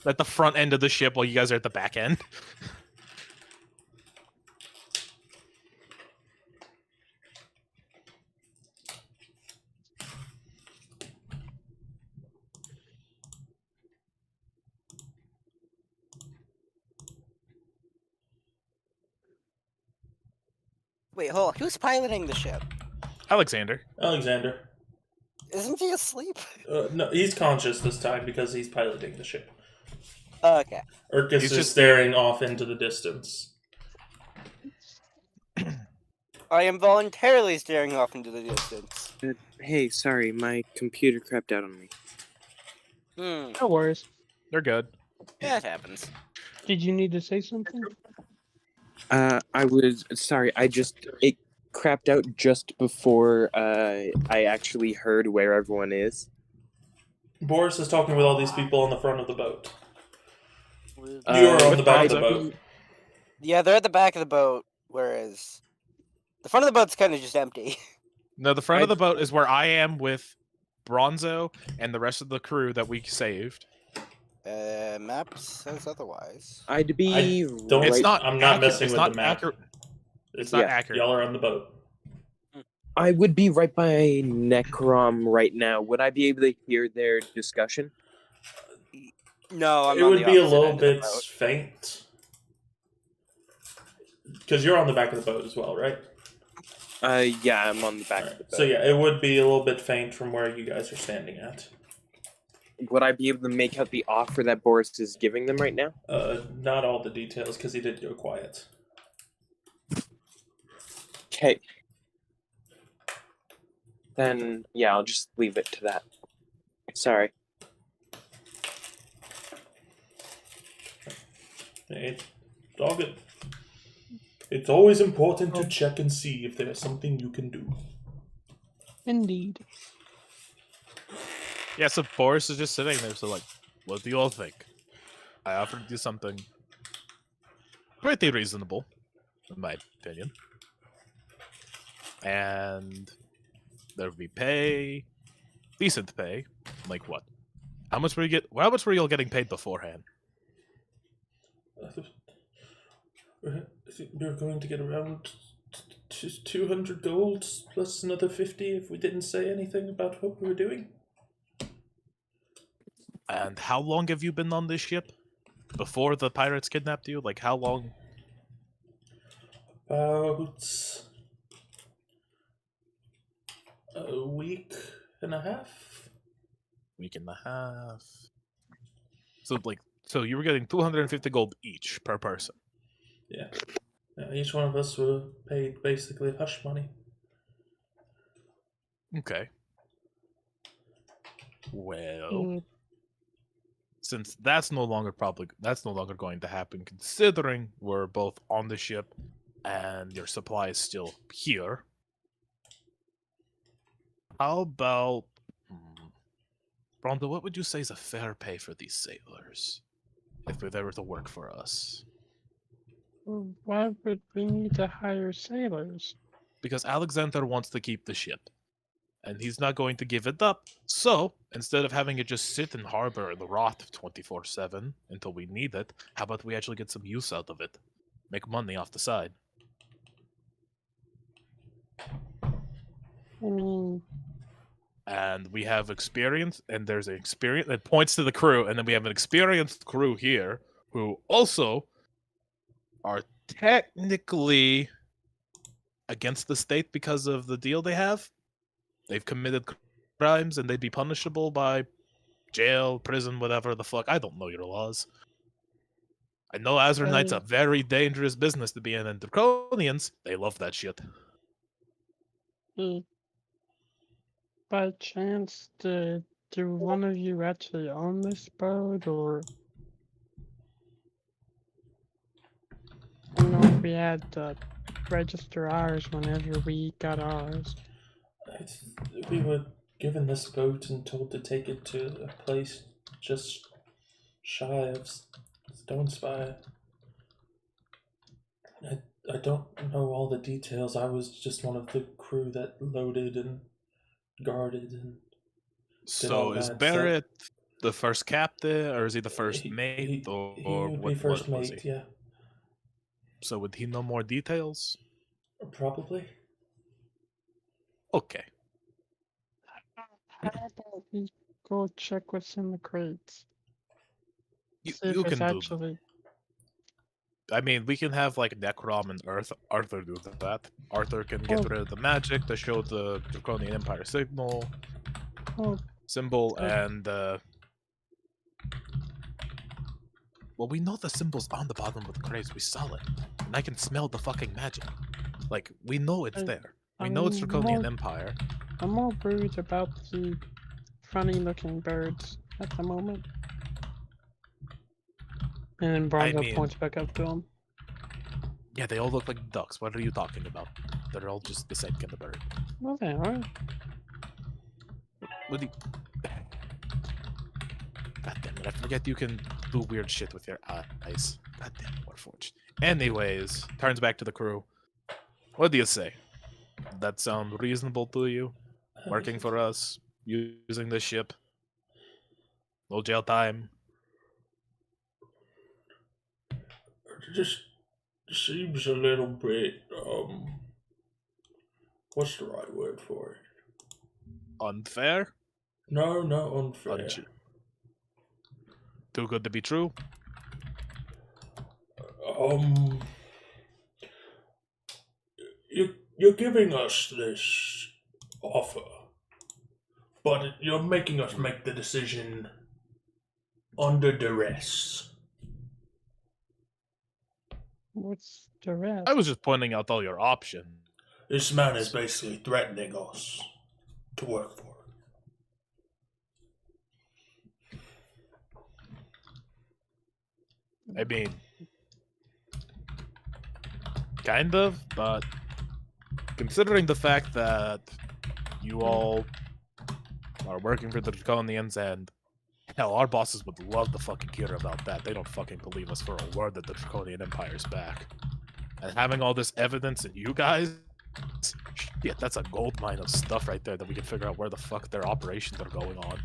At the front end of the ship while you guys are at the back end. Wait, hold on. Who's piloting the ship? Alexander. Alexander. Isn't he asleep? No, he's conscious this time because he's piloting the ship. Okay. Urkus He's is just- staring off into the distance. I am voluntarily staring off into the distance. Hey, sorry, my computer crapped out on me. No worries. They're good. Yeah, it happens. Did you need to say something? I was sorry. It crapped out just before I actually heard where everyone is. Boris is talking with all these people on the front of the boat. You Uh, are on with the back of the Bronzo. boat. Yeah, they're at the back of the boat, whereas the front of the boat's kind of just empty. No, the front of the boat is where I am with Bronzo and the rest of the crew that we saved. Map says otherwise. I'd be I don't- It's right- not. I'm not accurate. messing It's with not the map. accurate. It's not Yeah. accurate. Y'all are on the boat. I would be right by Necrom right now. Would I be able to hear their discussion? No, I'm It on would the be a opposite little end of the bit boat. faint. Because you're on the back of the boat as well, right? Yeah, I'm on the back of the Alright. boat. So yeah, it would be a little bit faint from where you guys are standing at. Would I be able to make out the offer that Boris is giving them right now? Not all the details because he did go quiet. Okay. Then, yeah, I'll just leave it to that. Sorry. Hey, dog it. It's always important to check and see if there's something you can do. Indeed. Yeah, so Boris is just sitting there, so like, what do you all think? I offered you something pretty reasonable, in my opinion. And there would be pay, decent pay. Like what? How much were you all getting paid beforehand? I think we're going to get around 200 gold plus another 50 if we didn't say anything about what we were doing. And how long have you been on this ship? Before the pirates kidnapped you? Like, how long? About a week and a half. Week and a half. So you were getting 250 gold each per person. Yeah. Each one of us were paid basically hush money. Okay. Well, Mm, since that's no longer going to happen, considering we're both on the ship and your supply is still here. How about Bronto, what would you say is a fair pay for these sailors if they were to work for us? Why would we need to hire sailors? Because Alexander wants to keep the ship, and he's not going to give it up. So, instead of having it just sit in harbor in the rot 24/7 until we need it, how about we actually get some use out of it? Make money off the side. I mean, And we have experience, and there's an experience that points to the crew, and then we have an experienced crew here who also are technically against the state because of the deal they have. They've committed crimes, and they'd be punishable by jail, prison, whatever the fuck. I don't know your laws. I know Azernite's a very dangerous business to be in, and Draconians, they love that shit. by chance, do one of you actually own this boat, or? I know we had to register ours whenever we got ours. We were given this boat and told to take it to a place just shy of Stone Spire. I don't know all the details. I was just one of the crew that loaded and guarded and So is that Barrett the first captain, or is he the first mate, he or would what, be first what was mate, he? yeah. So would he know more details? Probably. Okay. How about we go check what's in the crates? You See if it's can do that. actually. I mean, we can have like Necrom and Arthur do that. Arthur can get rid of the magic to show the Draconian Empire symbol, and well, we know the symbol's on the bottom of the crates. We saw it, and I can smell the fucking magic. Like, we know it's there. We know it's Draconian Empire. I'm more worried about the funny-looking birds at the moment. And then Bronzo points back up to him. Yeah, they all look like ducks. What are you talking about? They're all just the same kind of bird. Well, they are. What do you... God damn it, I forget you can do weird shit with your eyes. God damn it, Warforged. Anyways, turns back to the crew. What do you say? Does that sound reasonable to you? Working for us? Using this ship? No jail time? It just seems a little bit, what's the right word for it? Unfair? No, not unfair. Too good to be true? You're giving us this offer, but you're making us make the decision under duress. What's the rest? I was just pointing out all your options. This man is basically threatening us to work for him. I mean, kind of, but considering the fact that you all are working for the Draconians, and hell, our bosses would love to fucking hear about that. They don't fucking believe us for a word that the Draconian Empire's back. And having all this evidence and you guys Yeah, that's a gold mine of stuff right there that we can figure out where the fuck their operations are going on.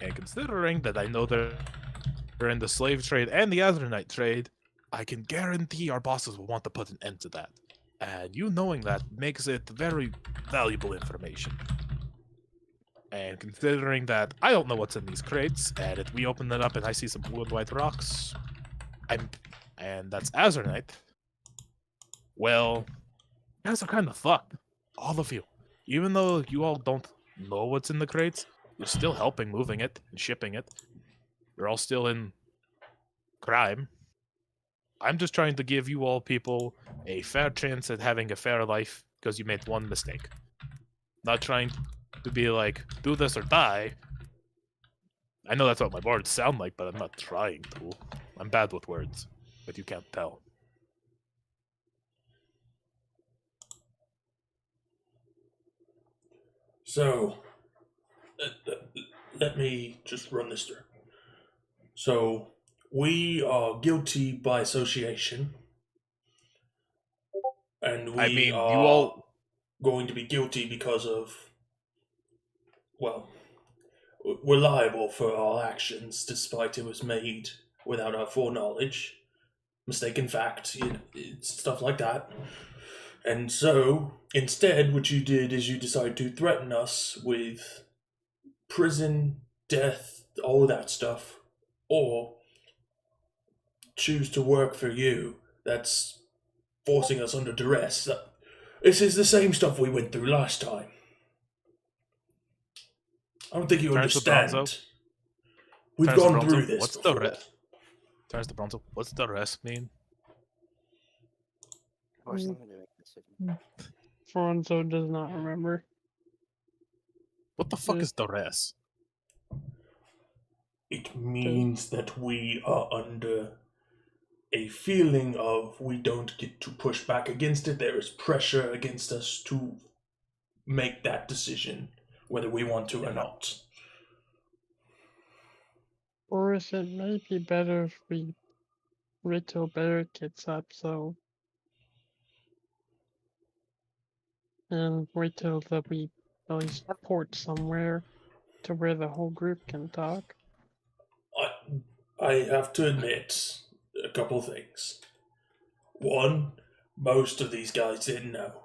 And considering that I know they're in the slave trade and the Azernite trade, I can guarantee our bosses will want to put an end to that. And you knowing that makes it very valuable information. And considering that I don't know what's in these crates, and if we open it up and I see some blue and white rocks, and that's Azernite, well, you guys are kind of fucked. All of you. Even though you all don't know what's in the crates, you're still helping moving it and shipping it. You're all still in crime. I'm just trying to give you all people a fair chance at having a fair life because you made one mistake. Not trying to be like, do this or die. I know that's what my words sound like, but I'm not trying to. I'm bad with words, but you can't tell. So, let me just run this through. So, we are guilty by association, and we I mean, are you all. going to be guilty because of, well, we're liable for our actions, despite it was made without our foreknowledge, mistaken fact, stuff like that. And so, instead, what you did is you decided to threaten us with prison, death, all that stuff, or choose to work for you. That's forcing us under duress. This is the same stuff we went through last time. I don't think you Turns to understand. Bronzo. We've Turns to gone Bronzo. through this What's before. the rest? Turns to Bronzo. What's the rest mean? Of course, I'm doing this. Foronzo does not remember. What the fuck is the rest? It means that we are under a feeling of we don't get to push back against it. There is pressure against us to make that decision, whether we want to or not. Boris, it may be better if we wait till Barrett gets up, so. And wait till that we at least port somewhere to where the whole group can talk. I have to admit a couple things. One, most of these guys didn't know.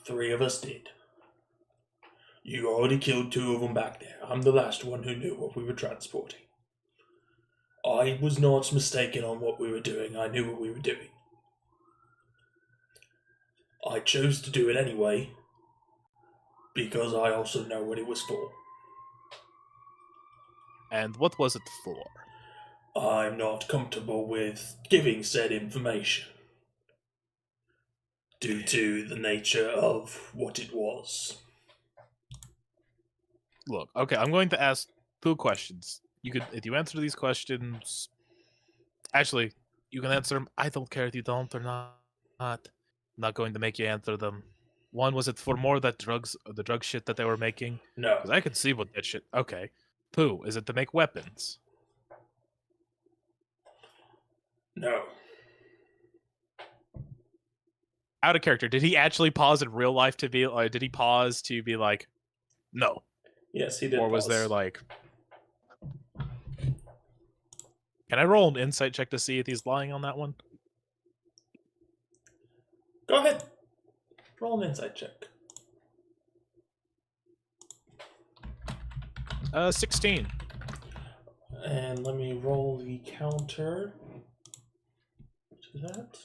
3 of us did. You already killed 2 of them back there. I'm the last one who knew what we were transporting. I was not mistaken on what we were doing. I knew what we were doing. I chose to do it anyway, because I also know what it was for. And what was it for? I'm not comfortable with giving said information, due to the nature of what it was. Look, okay, I'm going to ask 2 questions. You could, if you answer these questions, actually, you can answer them. I don't care if you don't or not. I'm not going to make you answer them. One, was it for more that the drug shit that they were making? No. Because I could see what that shit. Okay. 2, is it to make weapons? No. Out of character, did he actually pause in real life to be? Did he pause to be like, no? Yes, he did. Or was pause. there like? Can I roll an insight check to see if he's lying on that one? Go ahead. Roll an insight check. 16. And let me roll the counter to that.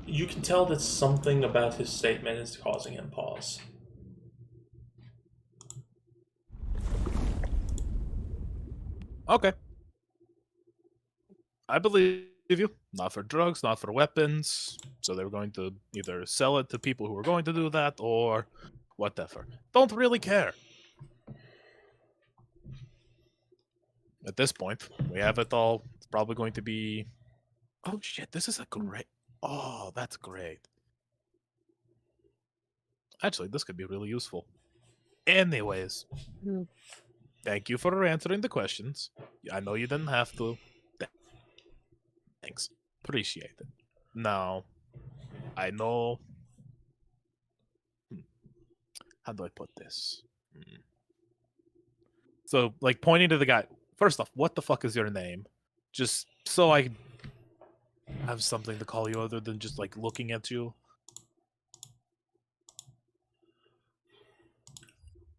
You can tell that something about his statement is causing him pause. Okay. I believe you. Not for drugs, not for weapons. So they were going to either sell it to people who were going to do that or whatever. Don't really care. At this point, we have it all. It's probably going to be... Oh shit, this is a great... Oh, that's great. Actually, this could be really useful. Anyways. Thank you for answering the questions. I know you didn't have to. Thanks. Appreciate it. Now, I know. How do I put this? So, like, pointing to the guy. First off, what the fuck is your name? Just so I have something to call you other than just, like, looking at you.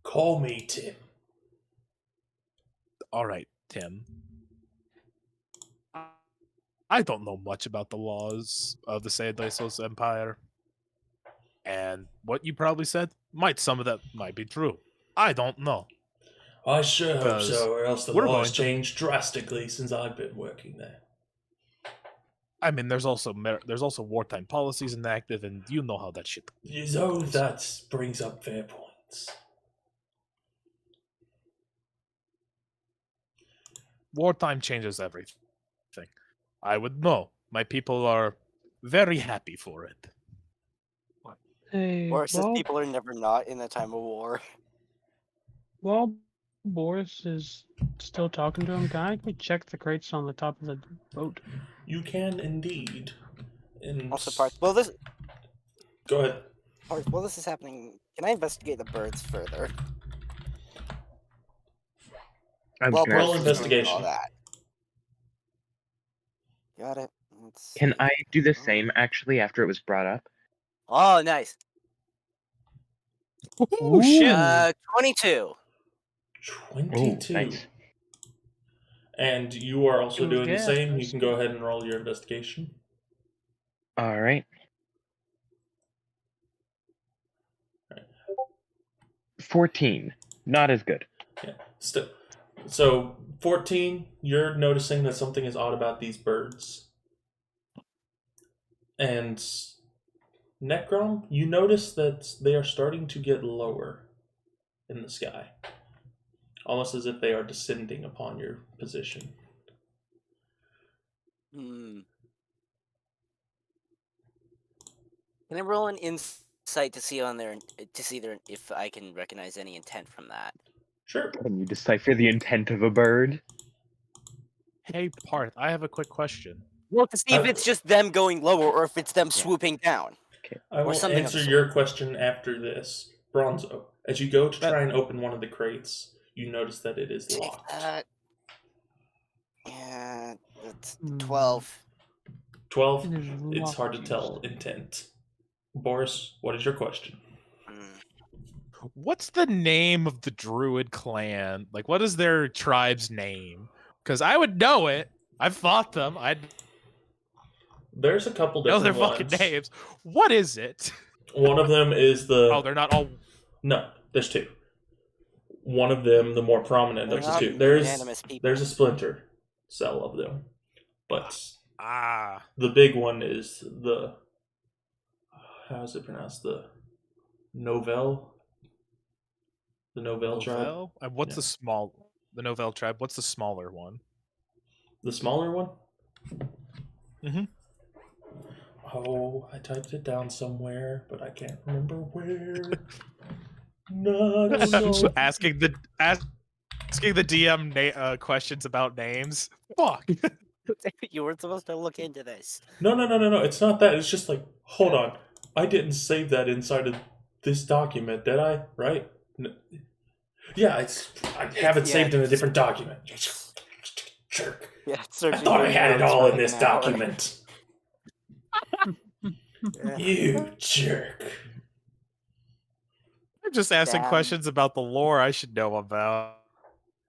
Call me Tim. All right, Tim. I don't know much about the laws of the Seidesos Empire. And what you probably said, some of that might be true. I don't know. I sure hope Because so, or else the we're law going has to- changed drastically since I've been working there. I mean, there's also wartime policies enacted, and you know how that shit. So that brings up fair points. Wartime changes everything. I would know. My people are very happy for it. Hey, Or it says Bob, people are never not in a time of war. while Boris is still talking to him, can I actually check the crates on the top of the boat? You can indeed. And Also, parts. Well, this Go ahead. while this is happening, can I investigate the birds further? I'm Well, gonna roll Boris is doing investigation. all that. Got it. Let's Can see. I do the same actually after it was brought up? Oh, nice. Oh shit! 22. 22. nice. And you are also It was doing the gas, same. You that's can go ahead and roll your investigation. All right. 14. Not as good. Yeah. So 14, you're noticing that something is odd about these birds. And Necrom, you notice that they are starting to get lower in the sky. Almost as if they are descending upon your position. Hmm. Can I roll an insight to see if I can recognize any intent from that? Sure. Can you decipher the intent of a bird? Hey, Parth, I have a quick question. Well, to see if it's just them going lower or if it's them swooping down. I will something of the answer sort. your question after this. Bronzo, as you go to try and open one of the crates, you notice that it is Take locked. that. Yeah, that's Hmm. 12. 12, It is it's hard to locked, tell intent. Boris, what is your question? What's the name of the Druid clan? Like, what is their tribe's name? Because I would know it. I've fought them. I There's a couple know different their ones. fucking names. What is it? One of them is the... Oh, they're not all. No, there's two. One of them, the more prominent They're of the not two. unanimous people. There's a splinter cell of them. But Ah. the big one is the... How is it pronounced? The Novell? The Novell tribe? Novell? And what's the Novell tribe? What's the smaller one? The smaller one? Mhm. Oh, I typed it down somewhere, but I can't remember where. No, I don't know. asking the DM questions about names. Fuck. You weren't supposed to look into this. No. It's not that. It's just like, hold on. I didn't save that inside of this document, did I? Right? No. Yeah, I have it saved in a different document. Jerk. Yeah, I thought I had it all in this document. Yeah. You jerk. I'm just asking Damn. questions about the lore I should know about.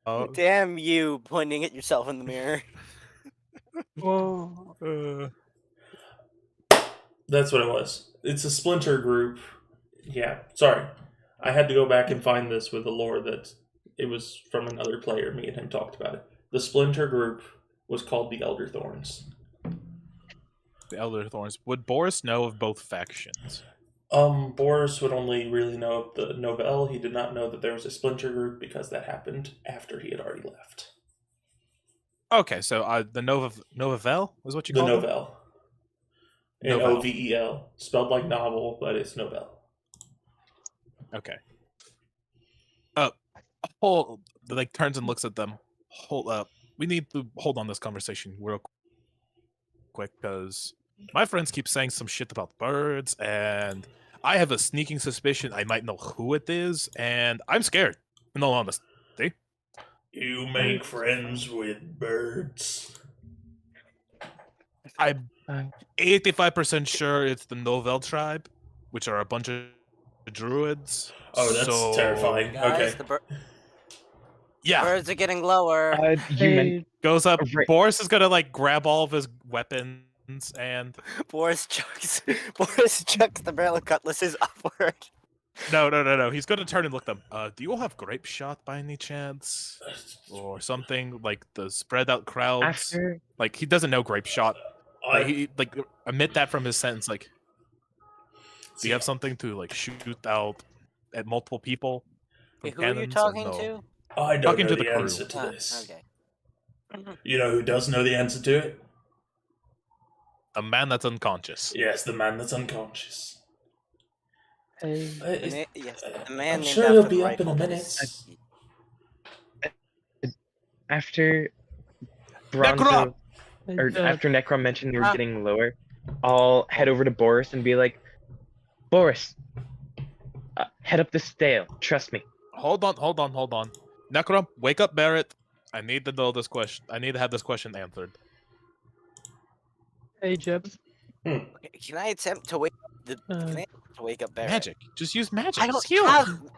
Oh. Damn you, pointing at yourself in the mirror. Well, That's what it was. It's a splinter group. Yeah, sorry. I had to go back and find this with the lore that it was from another player. Me and him talked about it. The splinter group was called the Elder Thorns. The Elder Thorns. Would Boris know of both factions? Boris would only really know of the Novell. He did not know that there was a splinter group because that happened after he had already left. Okay, so the Novavel was what you The called them? Novell. Novel. Novel. Spelled like novel, but it's Novell. Okay. like turns and looks at them. Hold up. We need to hold on this conversation real quick because my friends keep saying some shit about birds, and I have a sneaking suspicion I might know who it is, and I'm scared. In all honesty. You make friends with birds. I'm Uh, 85% sure it's the Novel tribe, which are a bunch of druids. Oh, that's So, terrifying. Guys, Okay. the Yeah, birds are getting lower. you meant Hey, goes up. Right. Boris is gonna like grab all of his weapons and Boris chucks the barrel of cutlasses upward. no. He's gonna turn and look at them. Do you all have grape shot by any chance, or something like the spread out crowds? after Like he doesn't know grape shot. Like I he like omit that from his sentence. Like, do you have something to like shoot out at multiple people from Wait, who are you cannons? talking No. to? I don't Talking know to the the crew. answer to Ah, this. okay. You know who does know the answer to it? A man that's unconscious. Yes, the man that's unconscious. hey, Yes, the man I'm named sure after he'll the be up in rifle a that minute. is- after Necrom! Bronzo hey, or uh, after Necron mentioned they were Ah. getting lower, I'll head over to Boris and be like, Boris, head up the stale. Trust me. Hold on. Necrom, wake up, Barrett. I need to know this question. I need to have this question answered. hey, Jeb. Okay, can I attempt to wake Uh, up Barrett? Magic. Just use magic. I Just don't heal have. him.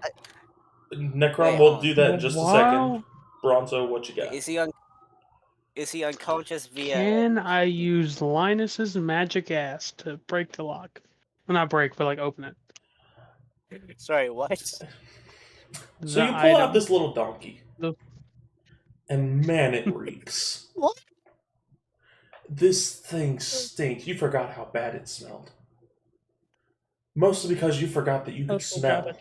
Necrom Wait, will hold do on. that in just a Wow. second. Bronzo, what you got? Is he unconscious via? Can I use Linus's magic ass to break the lock? Well, not break, but like open it. Sorry, what? So The you pull out item. this little donkey. The- And man, it reeks. What? This thing stinks. You forgot how bad it smelled. Mostly because you forgot that you could Oh, got smell.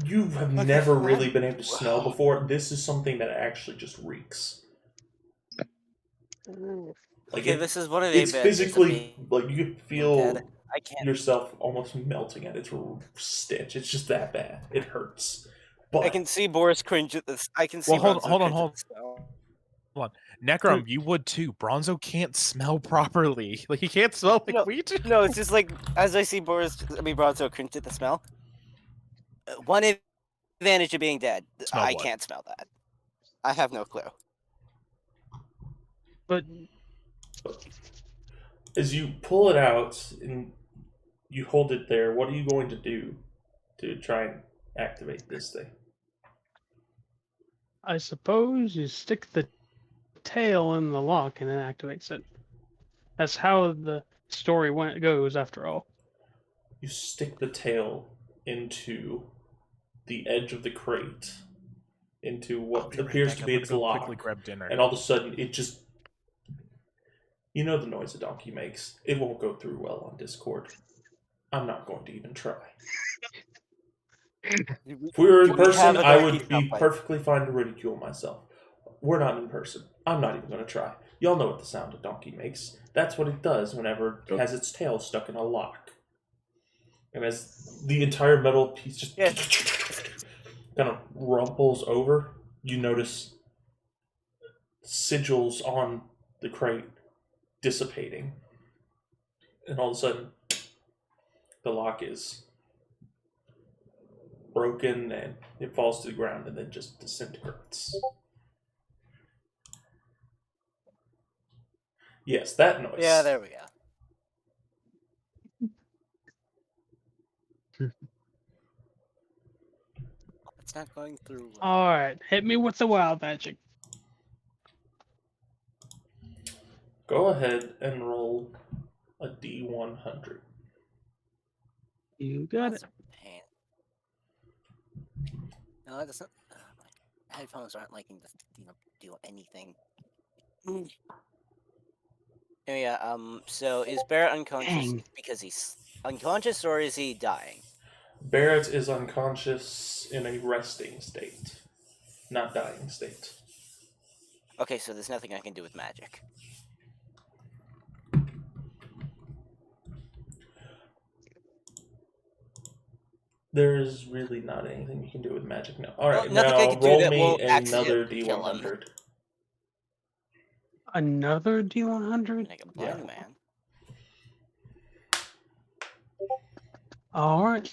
You have Okay, never well, really been able to smell wow. before. This is something that actually just reeks. Like Okay, it- this is one of the it's advantages of physically like you could being feel dead. I can't. yourself almost melting at its stench. It's just that bad. It hurts. But I can see Boris cringe at this. I can see. Well, hold Bronzo on. cringe at the smell. Necrom, you would too. Bronzo can't smell properly. Like he can't smell like No. we do. No, it's just like as I see Bronzo cringe at the smell. One advantage of being dead, Smell I what? can't smell that. I have no clue. But as you pull it out and you hold it there, what are you going to do to try and activate this thing? I suppose you stick the tail in the lock and it activates it. That's how the story goes, after all. You stick the tail into the edge of the crate, into I'll what be right appears back. to I'm be gonna its go lock, quickly grab dinner. and all of a sudden it just. You know the noise a donkey makes. It won't go through well on Discord. I'm not going to even try. If we were in We have person, a I donkey would be soundbite. perfectly fine to ridicule myself. We're not in person. I'm not even going to try. Y'all know what the sound a donkey makes. That's what it does whenever it has its tail stuck in a lock. And as the entire metal piece just kind of rumples over, you notice sigils on the crate dissipating. And all of a sudden, the lock is broken and it falls to the ground and then just disintegrates. Yes, that noise. Yeah, there we go. It's not going through. Alright, hit me with the wild magic. Go ahead and roll a D100. You got That's it. a pain. No, it doesn't. My headphones aren't liking this. Do anything. Oh, yeah. So is Barrett unconscious Dang. because he's unconscious, or is he dying? Barrett is unconscious in a resting state, not dying state. Okay, so there's nothing I can do with magic. There's really not anything you can do with magic now. All right, nothing I now can do roll that me won't another accidentally kill him. D100. Another D100? Like a Yeah. blind man. All right.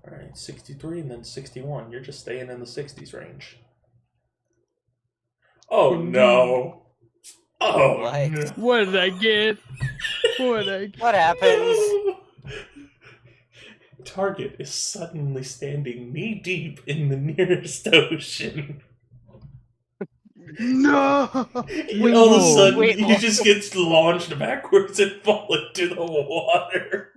All right, 63 and then 61. You're just staying in the 60s range. Oh Indeed. no! Oh What? no! What did I get? What did I get? What happens? Target is suddenly standing knee deep in the nearest ocean. No! All of a Whoa. sudden, Wait, he just gets launched backwards and fall into the water.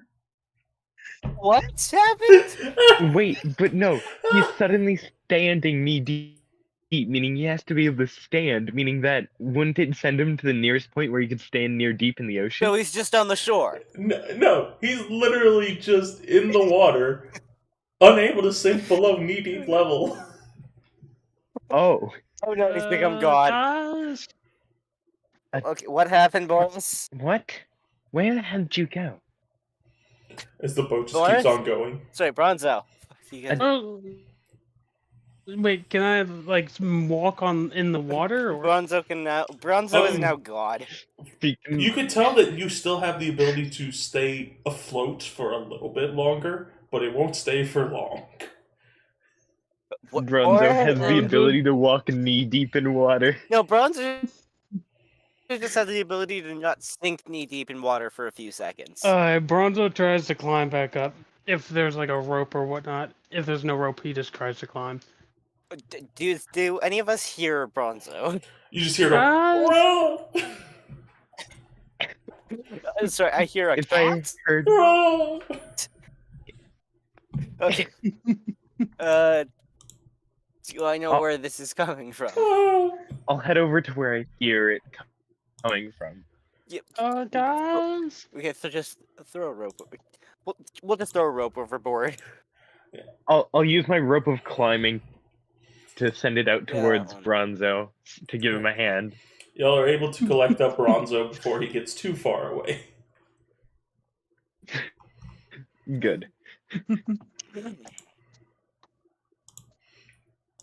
What happened? Wait, but no, he's suddenly standing knee deep, meaning he has to be able to stand, meaning that wouldn't it send him to the nearest point where he could stand near deep in the ocean? No, he's just on the shore. No, he's literally just in the water, unable to sink below knee deep level. Oh, Oh no, he's become God. Guys, Okay, what happened, Boris? what? Where the hell did you go? As the boat just Boris? keeps on going. Sorry, Bronzo. You guys- oh, wait, can I like walk on in the water? Or? Bronzo can now. Bronzo is now God. You can tell that you still have the ability to stay afloat for a little bit longer, but it won't stay for long. Bronzo has the Bronzo- ability to walk knee deep in water. No, Bronzo just has the ability to not sink knee deep in water for a few seconds. Bronzo tries to climb back up. If there's like a rope or whatnot. If there's no rope, he just tries to climb. Do any of us hear Bronzo? You just hear the Guys, row, Sorry, I hear a If I cat. heard, row. Okay. Do I know Oh. where this is coming from? I'll head over to where I hear it coming from. guys. Okay, so just throw a rope. We'll just throw a rope overboard. I'll use my rope of climbing to send it out Yeah, towards that Bronzo to give him a hand. Y'all are able to collect up Bronzo before he gets too far away. Good.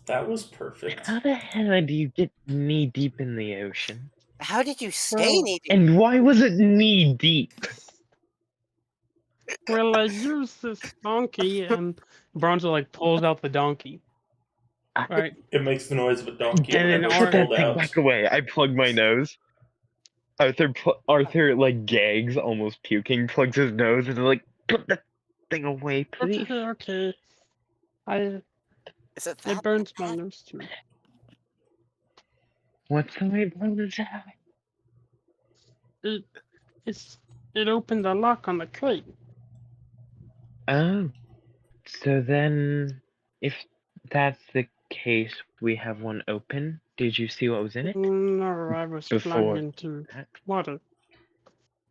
That was perfect. How the hell do you get knee deep in the ocean? How did you stay Well, knee deep? And why was it knee deep? Well, I used this donkey, and Bronzo like pulls out the donkey. Right. It makes the noise of a donkey And whenever then it's Put that pulled thing out. back away. I plug my nose. Arthur like gags, almost puking, plugs his nose and is like, put that thing away, please. Okay. Is it It that burns my bad? nose too. What's the way Bronzo's out? It opened the lock on the crate. Oh. So then, if that's the case, we have one open. Did you see what was in it? No, I was Before flying into that? water.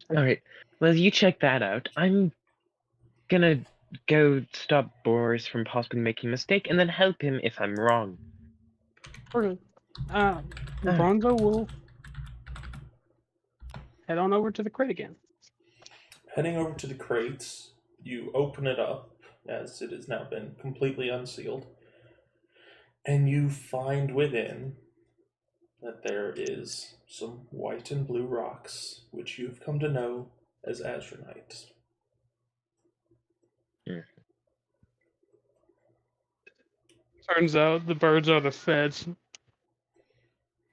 Alright, well, you check that out. I'm gonna go stop Boris from possibly making a mistake and then help him if I'm wrong. Okay. Bronzo will head on over to the crate again. Heading over to the crates, you open it up, as it has now been completely unsealed, and you find within that there is some white and blue rocks, which you've come to know as azurite. Turns out the birds are the feds.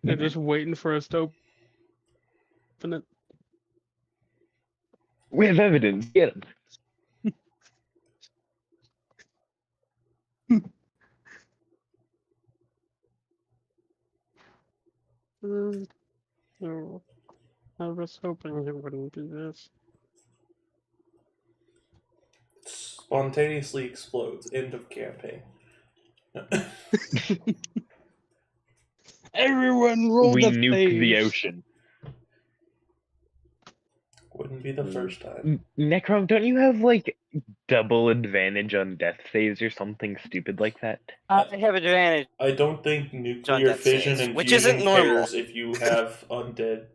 They're just waiting for us to open it. We have evidence. Get him. So, I was hoping it wouldn't be this. Spontaneously explodes. End of campaign. Everyone roll We the nuke the saves. ocean. Wouldn't be the first time. Necrom, don't you have like double advantage on death saves or something stupid like that? I have advantage. I don't think nuclear death fission saves, and which fusion isn't normal. cares if you have undead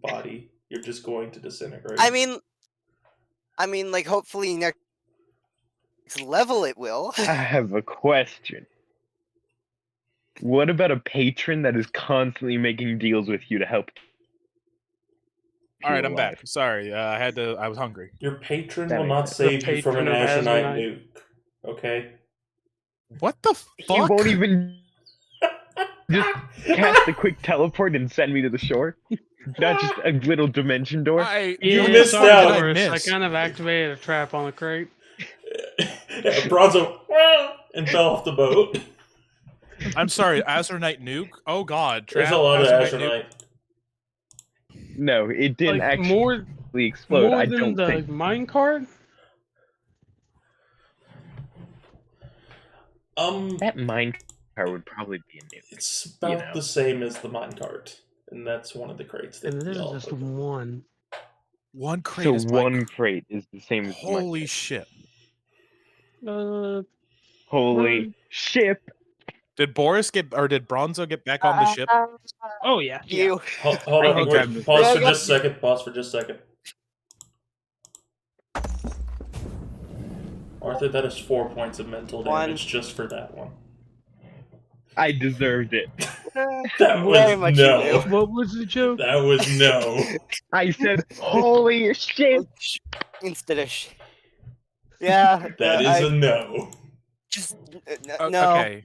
body. You're just going to disintegrate. I mean, like hopefully Level it will. I have a question. What about a patron that is constantly making deals with you to help? All right, you I'm alive? back. Sorry, I was hungry. Your patron That will makes not sense. save you from an patron of Azurite Azurite. nuke. Okay? What the He fuck? won't even just cast a quick teleport and send me to the shore. Not just a little dimension door. You Yeah, missed sorry, out. Boris, I miss? kind of activated a trap on the crate. Yeah, Bronzo and fell off the boat. I'm sorry, Azurnite nuke. Oh god, There's trap. a lot of Azurnite nuke. Azurite. No, it didn't Like actually explode. more I than don't the think. minecart. That minecart would probably be a nuke. It's about know. the same as the minecart, and that's one of the crates that And this is y'all just opened. one. One crate So is my one crate is the same as the holy minecart. shit. Holy ship! Did Boris get or did Bronzo get back on the ship? Oh yeah. You. Hold I on, think wait, I'm- pause Yeah, for yeah. just a second. Pause for just a second. Arthur, that is 4 points of mental One. damage just for that one. I deserved it. That Very was much no. you What was the joke? That was no. I said, holy shit! Instead of. Yeah. That is a no. just no. Okay.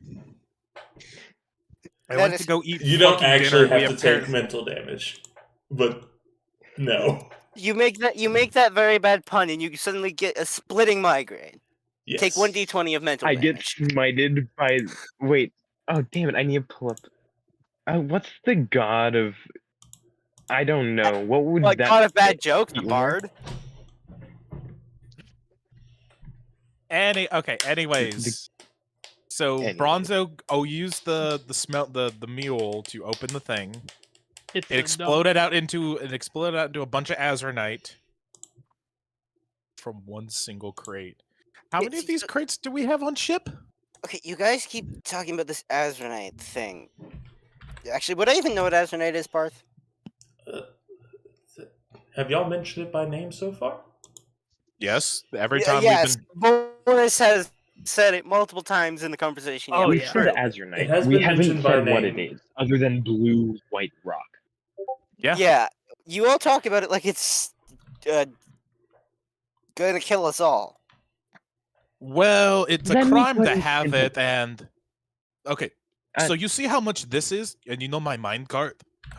I That went is- to go eat You don't fucking actually dinner. have to take mental damage, but no. You make that very bad pun, and you suddenly get a splitting migraine. Yes. Take 1d20 of mental I get damage. smited by. Wait. Oh, damn it. I need to pull up. What's the god of. I don't know. What would Like, that. not a bad joke, the humor? bard. Anyways. So Anyways. Bronzo used the mule to open the thing. It's It exploded out into a bunch of Azurnite from one single crate. How many of these crates do we have on ship? Okay, you guys keep talking about this Azurnite thing. Actually, would I even know what Azurnite is, Parth? Have y'all mentioned it by name so far? Yes, every Yeah, time yes, we've been. Boris has said it multiple times in the conversation. Oh, We yeah. said It Azurnite. has We been haven't mentioned by said what it name. is, other than blue white rock. Yeah. Yeah, you all talk about it like it's gonna kill us all. Well, it's a Let me crime put to it have simple. it, and okay. So you see how much this is, and you know my minecart.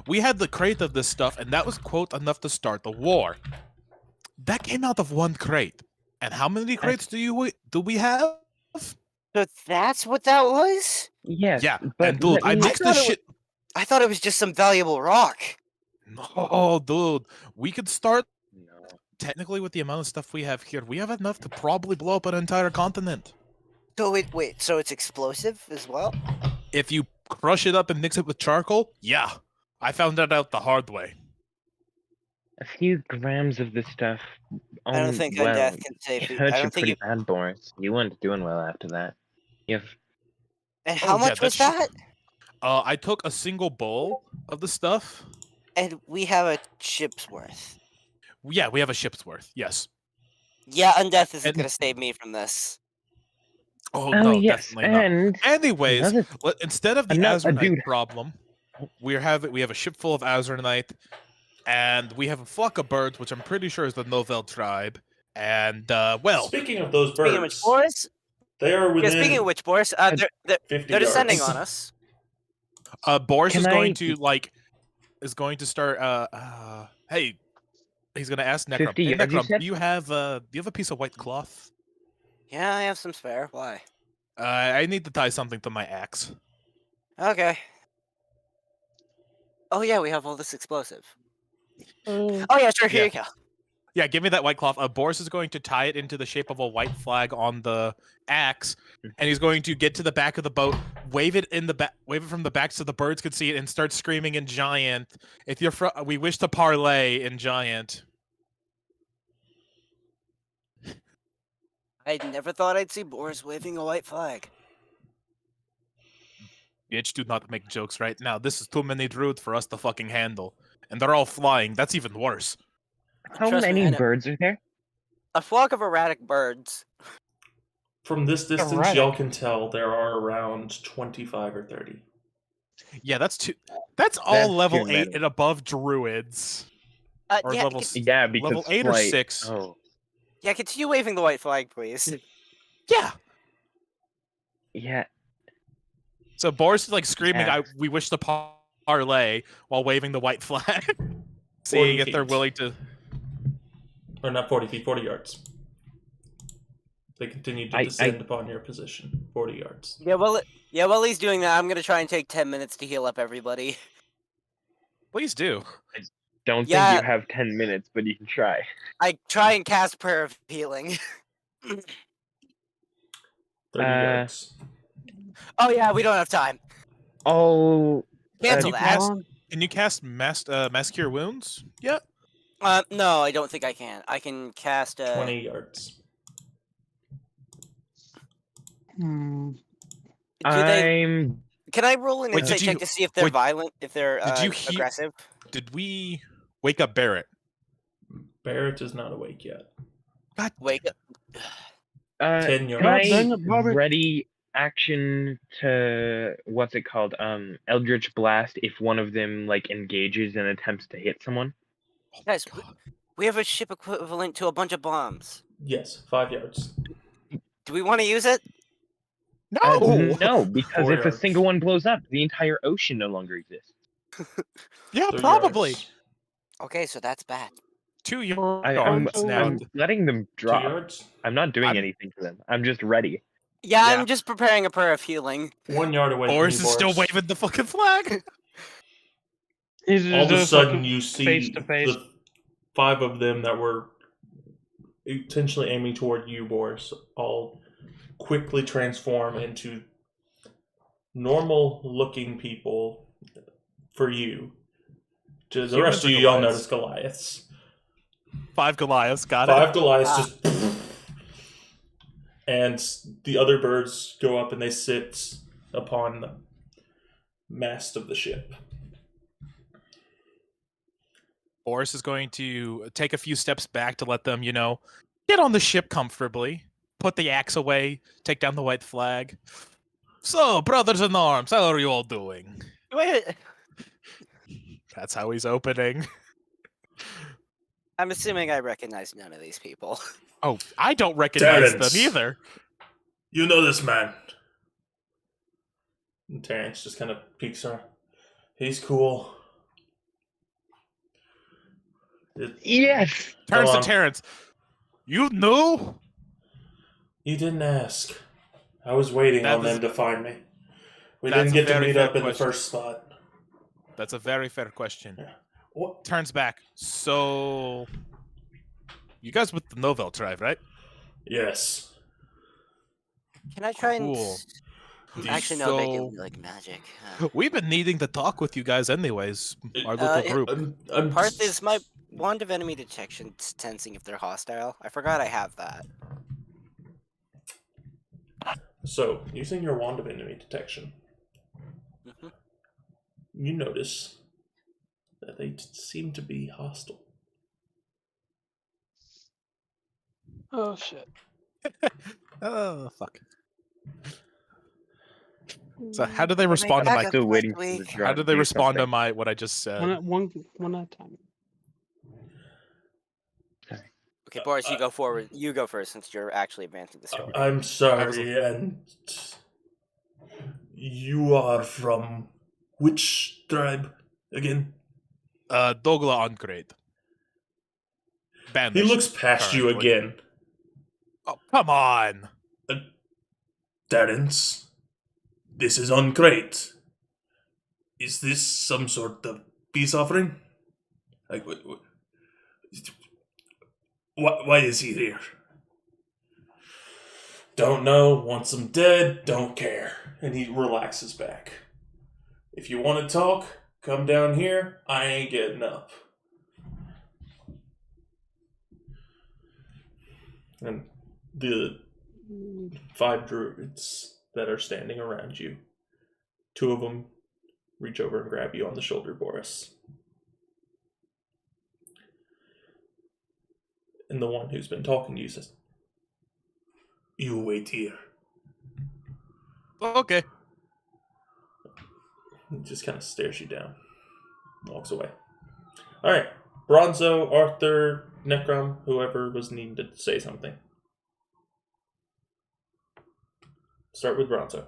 We had the crate of this stuff, and that was quote enough to start the war. That came out of one crate. And how many crates do we have? So that's what that was? Yes, Yeah, but and dude, let I me- mixed thought this it shit. I thought it was just some valuable rock. No, dude, we could start No. technically with the amount of stuff we have here. We have enough to probably blow up an entire continent. So wait, so it's explosive as well? If you crush it up and mix it with charcoal, yeah. I found that out the hard way. A few grams of this stuff. I don't think well, Undeath can save it you. hurt I you don't think pretty you. bad, Boris. You weren't doing well after that. You have And how much was that's that? I took a single bowl of the stuff. And we have a ship's worth. Yeah, we have a ship's worth. Yes. Yeah, Undeath isn't And- gonna save me from this. Oh, Oh no, yes, definitely not. and Anyways, another- instead of the another- Azurnite dude. problem, we have a ship full of Azurnite, and we have a flock of birds, which I'm pretty sure is the Novel tribe. And well, Speaking of those Speaking of which, birds, Boris. they are Yeah, within speaking of which, Boris, they're 50 they're descending yards. on us. Boris Can is going I- to start. Hey, he's gonna ask Necrum. 50 Hey, yards, you Necrum, said? do you have a piece of white cloth? Yeah, I have some spare. Why? I need to tie something to my axe. Okay. Oh yeah, we have all this explosive. Oh, Oh yeah, sure. Here Yeah. you go. Yeah, give me that white cloth. Boris is going to tie it into the shape of a white flag on the axe, and he's going to get to the back of the boat, wave it from the back so the birds can see it, and start screaming in giant. If you're we wish to parlay in giant. I never thought I'd see Boris waving a white flag. Bitch, do not make jokes right now. This is too many druids for us to fucking handle, and they're all flying. That's even worse. How Trust me, I many know. birds are there? A flock of erratic birds. From this distance, Erratic. y'all can tell there are around 25 or 30. Yeah, that's two. That's all That's level too 8 many. and above druids. Or Yeah, level Yeah, because level 8 or flight. 6. Oh, yeah. Continue waving the white flag, please. Yeah. yeah. So Boris is like screaming, Yeah. we wish to parlay while waving the white flag. 40 Seeing if they're feet. willing to. Or not 40 feet, 40 yards. They continue to descend upon your position. 40 yards. Yeah, while he's doing that, I'm gonna try and take 10 minutes to heal up everybody. Please do. Don't think Yeah. you have 10 minutes, but you can try. I try and cast Prayer of Healing. 30 yards. Oh yeah, we don't have time. Oh, Cancel you that. cast- Can you cast Mass Cure Wounds? Yeah. No, I don't think I can. I can cast 20 yards. Hmm. Do they? I'm. Can I roll an Wait, insight did check you- to see if they're wait, violent, if they're did you heal- aggressive? Did we wake up Barrett? Barrett is not awake yet. God. Wake up. 10 Can yards. God I dang it, Bobby. ready action to what's it called? Eldritch Blast if one of them like engages and attempts to hit someone. Guys, we have a ship equivalent to a bunch of bombs. Yes, 5 yards. Do we want to use it? No. No, because 4 if a yards. single one blows up, the entire ocean no longer exists. Yeah, 30 probably. yards. Okay, so that's bad. 2 I'm yards now. letting them 2 drop. yards. I'm not doing I'm- anything to them. I'm just ready. Yeah, Yeah. I'm just preparing a Prayer of Healing. 1 yard away Boris from is you, still Boris. waving the fucking flag. He's All of a just sudden, fucking you see face to face. the 5 of them that were intentionally aiming toward you, Boris, all quickly transform into normal-looking people for you. To the rest of you, y'all notice Goliaths. 5 Goliaths, got 5 it. Goliaths just... And the other birds go up and they sit upon the mast of the ship. Boris is going to take a few steps back to let them, get on the ship comfortably, put the axe away, take down the white flag. So, brothers in arms, how are you all doing? Wait, That's how he's opening. I'm assuming I recognize none of these people. Oh, I don't recognize Terrence. them either. You know this man. And Terrence just kind of peeks her. He's cool. Yes. Turns Go to on. Terrence. You knew? You didn't ask. I was waiting That on was- them to find me. We That's didn't a get to very meet fair up in the question. first spot. That's a very fair question. Yeah. What? Turns back. So, you guys with the Novel tribe, right? Yes. Can I try and? Cool. Actually, no. They do So- like magic. We've been needing to talk with you guys anyways, our little group. Parth, is my wand of enemy detection sensing if they're hostile? I forgot I have that. So, using your wand of enemy detection, Mhm. you notice that they seem to be hostile. Oh shit. Oh, fuck. So how do they respond to back my... up Still waiting for quickly. the drop. How did they do respond to something. what I just said? One at a time. Okay, Boris, you go forward. You go first since you're actually advancing the story. I'm sorry, and you are from which tribe again? Dogla Uncrate. He Banished, looks past you currently. again. Oh, come on! Terrence, this is Uncrate. Is this some sort of peace offering? Like, why is he here? Don't know, wants him dead, don't care. And he relaxes back. If you want to talk, come down here, I ain't getting up. And the 5 druids that are standing around you, 2 of them reach over and grab you on the shoulder, Boris. And the one who's been talking to you says, You wait here. Okay. He just kind of stares you down. Walks away. Alright. Bronzo, Arthur, Necrom, whoever was needing to say something. Start with Bronzo.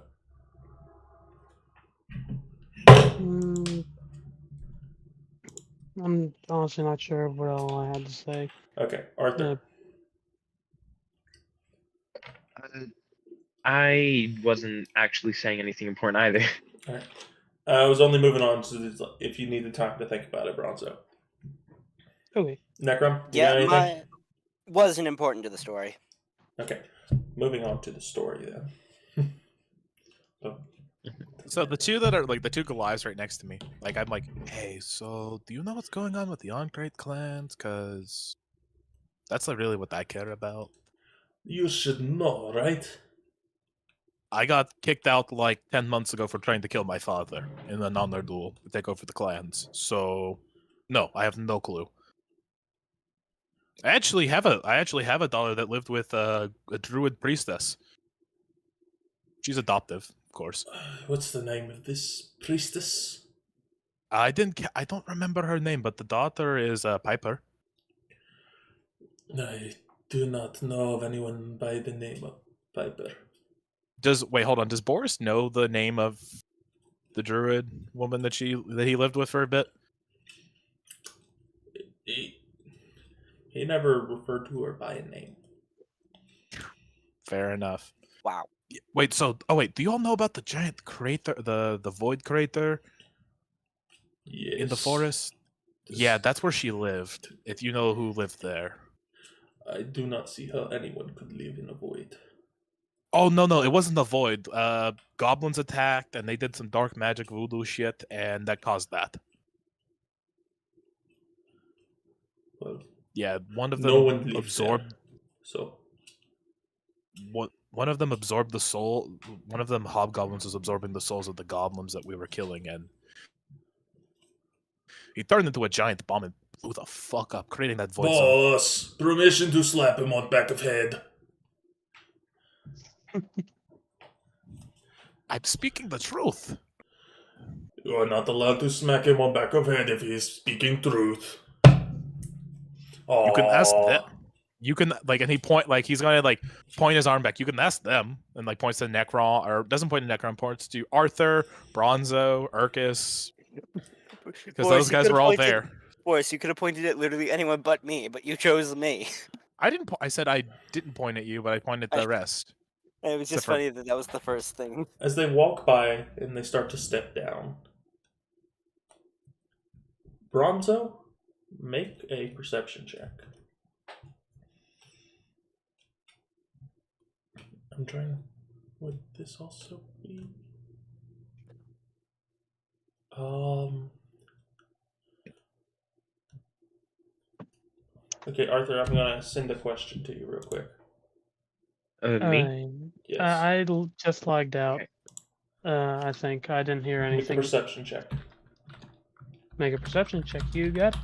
I'm honestly not sure what all I had to say. Okay, Arthur. I wasn't actually saying anything important either. Alright. I was only moving on to if you needed time to think about it, Bronzo. Okay. Necrom, you Yeah, got anything? my wasn't important to the story. Okay. Moving on to the story then. So the two that are like the two Goliaths right next to me, like I'm like, hey, so do you know what's going on with the On-Crate clans? Cause that's like really what I care about. You should know, right? I got kicked out like 10 months ago for trying to kill my father in an honor duel to take over the clans. So no, I have no clue. I actually have a daughter that lived with a druid priestess. She's adoptive, of course. What's the name of this priestess? I don't remember her name, but the daughter is Piper. I do not know of anyone by the name of Piper. Wait, hold on. Does Boris know the name of the druid woman that he lived with for a bit? He never referred to her by a name. Fair enough. Wow. Wait, do you all know about the giant crater, the void crater Yes. in the forest? Yeah, that's where she lived. If you know who lived there. I do not see how anyone could live in a void. Oh no, it wasn't the void. Goblins attacked and they did some dark magic voodoo shit, and that caused that. Well, Yeah, one of no them one lives absorbed. there, so One of them absorbed the soul. One of them hobgoblins was absorbing the souls of the goblins that we were killing, and he turned into a giant bomb and blew the fuck up, creating that void zone. boss, permission to slap him on back of head. I'm speaking the truth. You are not allowed to smack him on back of head if he is speaking truth. You can ask Aw. them. You can and he he's gonna point his arm back. You can ask them, and points to Necron, or doesn't point to Necron, points to Arthur, Bronzo, Urkus, because those guys were all there. Boris, you could have pointed at literally anyone but me, but you chose me. I didn't. I said I didn't point at you, but I pointed at the rest. It was just funny that was the first thing. As they walk by and they start to step down, Bronzo, make a perception check. I'm trying. Would this also be? Okay, Arthur, I'm gonna send a question to you real quick. Me? Yes. Just logged out. Okay. I think I didn't hear Make a anything. perception check. Make a perception check. You got it.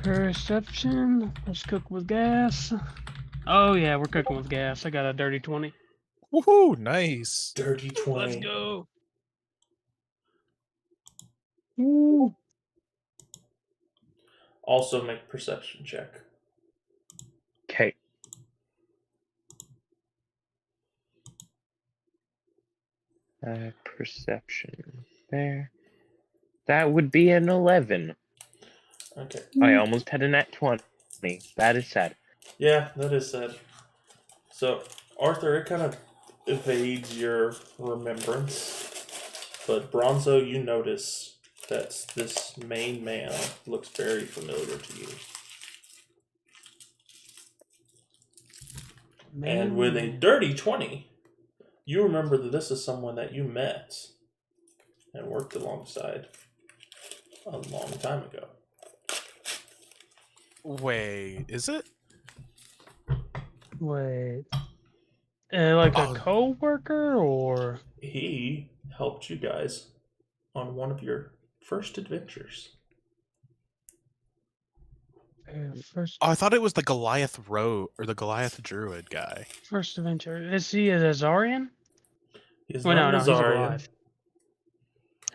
Perception. Let's cook with gas. Oh yeah, we're cooking with gas. I got a dirty 20. Woohoo! Nice. Dirty 20. Let's go. Woo. Also make perception check. Okay. Perception there. That would be an 11. Okay. I almost had a nat 20. That is sad. Yeah, that is sad. So, Arthur, it kind of evades your remembrance. But Bronzo, you notice that this main man looks very familiar to you. And with a dirty 20, you remember that this is someone that you met and worked alongside a long time ago. Wait, is it? Wait. Like a co-worker or? He helped you guys on one of your first adventures. First, Oh, I thought it was the Goliath or the Goliath Druid guy. first adventure. Is he a Azarian? He's Well, not no, an he's a Azarian. Goliath.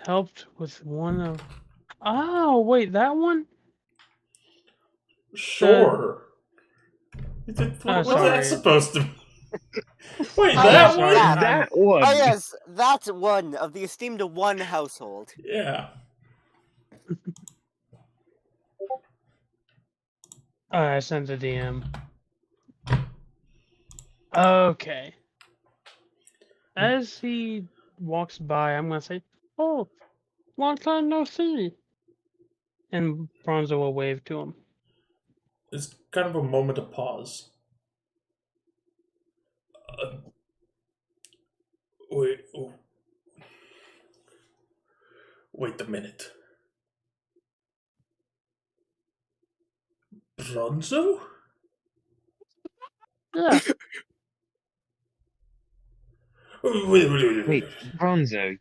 Helped with one of. Oh wait, that one. Sure. What's that sorry. supposed to be? Wait, Oh, that yes, one? that. That one. Oh yes, that's one of the esteemed one household. Yeah. I sent a DM. Okay. As he walks by, I'm gonna say, "Oh, long time no see," and Bronzo will wave to him. It's kind of a moment of pause. Wait. Oh. Wait a minute. Bronzo? Yeah, Wait, Bronzo.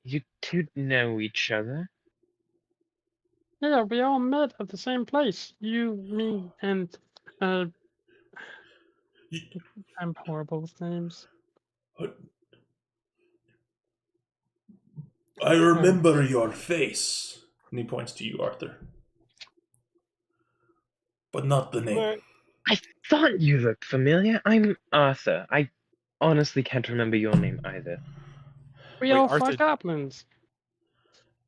You two know each other? yeah, we all met at the same place. You, me, and uh, You- I'm horrible with names. I remember your face. And he points to you, Arthur. But not the name. I thought you looked familiar. I'm Arthur. I honestly can't remember your name either. We Wait, all Arthur- fought goblins.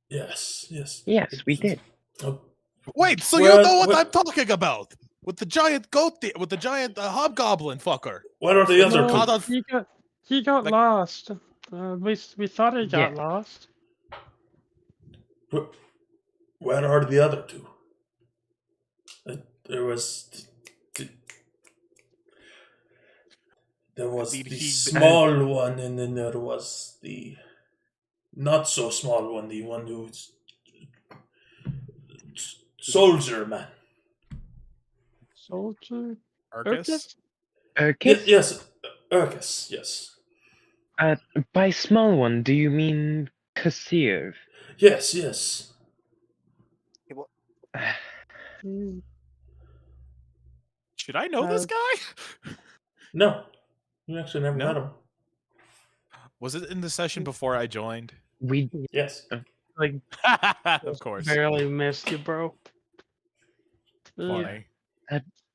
Yes. Yes, we did. Oh, Wait, so Well, you know what well- I'm talking about? With the giant with the giant hobgoblin fucker. what are the other No, caught two? on- he got like- lost. We thought he got Yeah. lost. Where are the other two? There was Did the he- small one, and then there was the not so small one, the one who's soldier man. Soldier. Arcus? Urkis? Yes, Urkus. Yes, By small one, do you mean Kassir? yes. Hmm. Should I know this guy? No, you actually never No? met him. Was it in the session before I joined? We Yes. Like Of course. barely missed you, bro. Funny.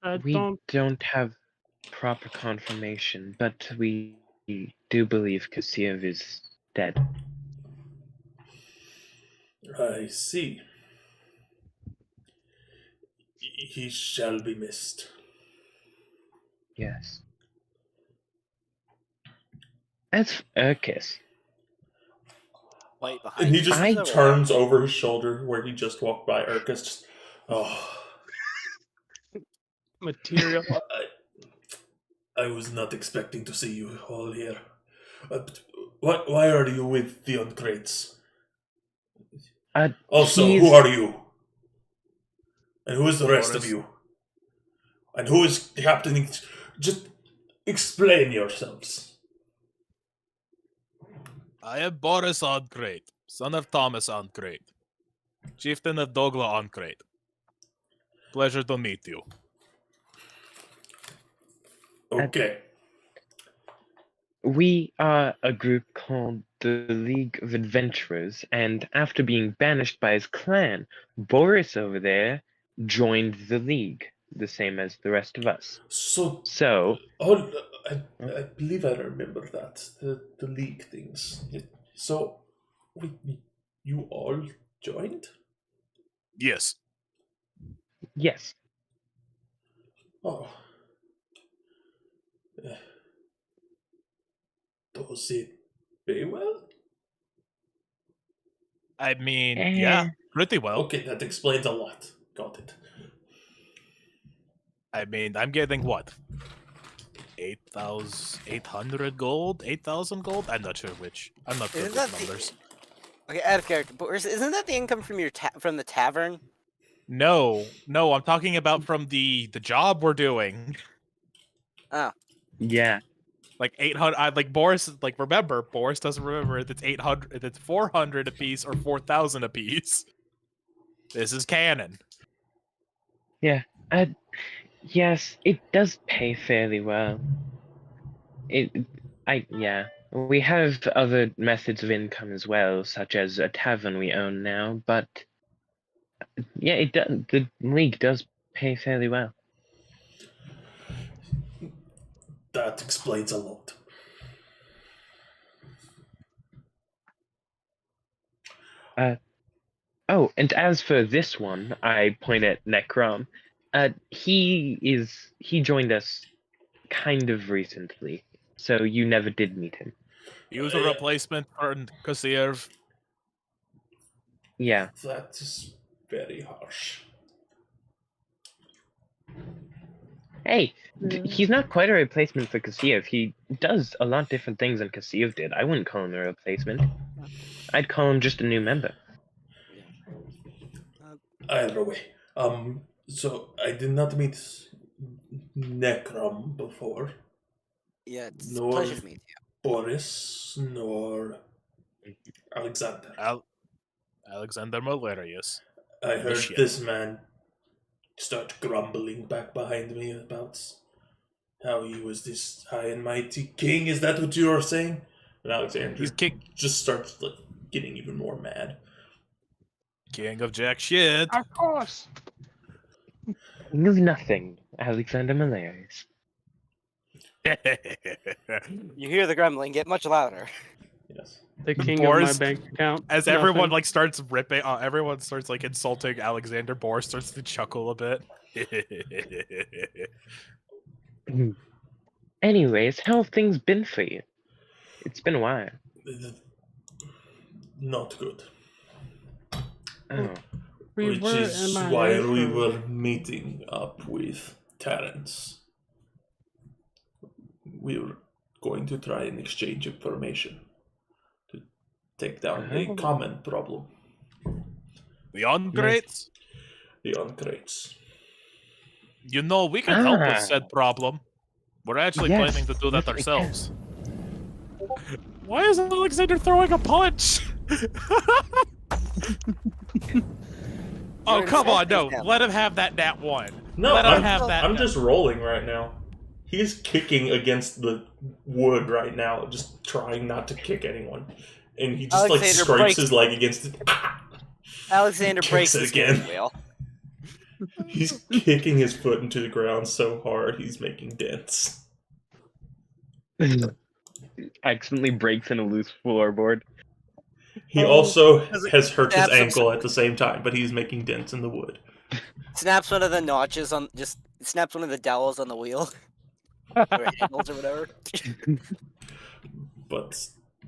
I we don't. don't have proper confirmation, but we do believe Kassir is dead. I see. He shall be missed. Yes. As for Urkis, Right behind And he you. just I- turns over his shoulder where he just walked by Urkus. Just, Material. I was not expecting to see you all here. But why are you with the Uncrates? Also, who he's- are you? And who is the rest of Boris. you? And who is Captain? Just explain yourselves. I am Boris Oncrate, son of Thomas Oncrate, chieftain of Dogla Oncrate. Pleasure to meet you. Okay. We are a group called the League of Adventurers, and after being banished by his clan, Boris over there joined the League, the same as the rest of us. So, So, I believe I remember that the league things. So, you all joined? Yes. yes, Oh. Does it very well? I mean, yeah, pretty well. Okay, that explains a lot. Got it. I mean, I'm getting what? 8,800 gold? 8,000 gold? I'm not sure which. I'm not good Isn't with that the- numbers. Okay, out of character. But isn't that the income from your from the tavern? No, I'm talking about from the job we're doing. yeah. Like 800, like Boris, like remember, Boris doesn't remember if it's 800, if it's 400 apiece or 4,000 apiece. This is canon. Yeah. Yes, it does pay fairly well. Yeah. We have other methods of income as well, such as a tavern we own now, but yeah, the league does pay fairly well. That explains a lot. Oh, and as for this one, I point at Necrom. He joined us kind of recently, so you never did meet him. He was a replacement for Kasiev. Yeah. That is very harsh. Hey, he's not quite a replacement for Kasiev. He does a lot different things than Kasiev did. I wouldn't call him a replacement. I'd call him just a new member. Either way, so I did not meet Necrom before, Yeah, it's a nor pleasure to meet you. Boris, nor Alexander. Alexander Malarius. I heard shit. this man start grumbling back behind me about how he was this high and mighty king. Is that what you are saying? And Alexander He's king just starts like getting even more mad. of jack shit. Of course. King of nothing, Alexander Malarius. You hear the grumbling get much louder. Yes. The king Boris, of my bank account. As everyone Nothing. like starts ripping, everyone starts like insulting Alexander. Boris starts to chuckle a bit. Anyways, how have things been for you? It's been a while. Not good. Oh. Which were is MIA why we for- were meeting up with Terrence. We were going to try and exchange information to take down a common problem. The Ungreats? The Uncrates. You know, we can help with Ah. said problem. We're actually Yes, planning to do that yes, we ourselves. Why is Alexander throwing a punch? Oh, come on, no. Let him have that nat one. No, Let him have that. I'm nat- just rolling right now. He's kicking against the wood right now, just trying not to kick anyone. And he just like Alexander scrapes breaks- his leg against it. Alexander Kicks breaks it the again. steering wheel. He's kicking his foot into the ground so hard he's making dents. Accidentally breaks in a loose floorboard. He also Does it- has hurt his Snaps up ankle at the same time, but he's making dents in the wood. Snaps one of the notches on, just snaps one of the dowels on the wheel. Or handles or whatever. But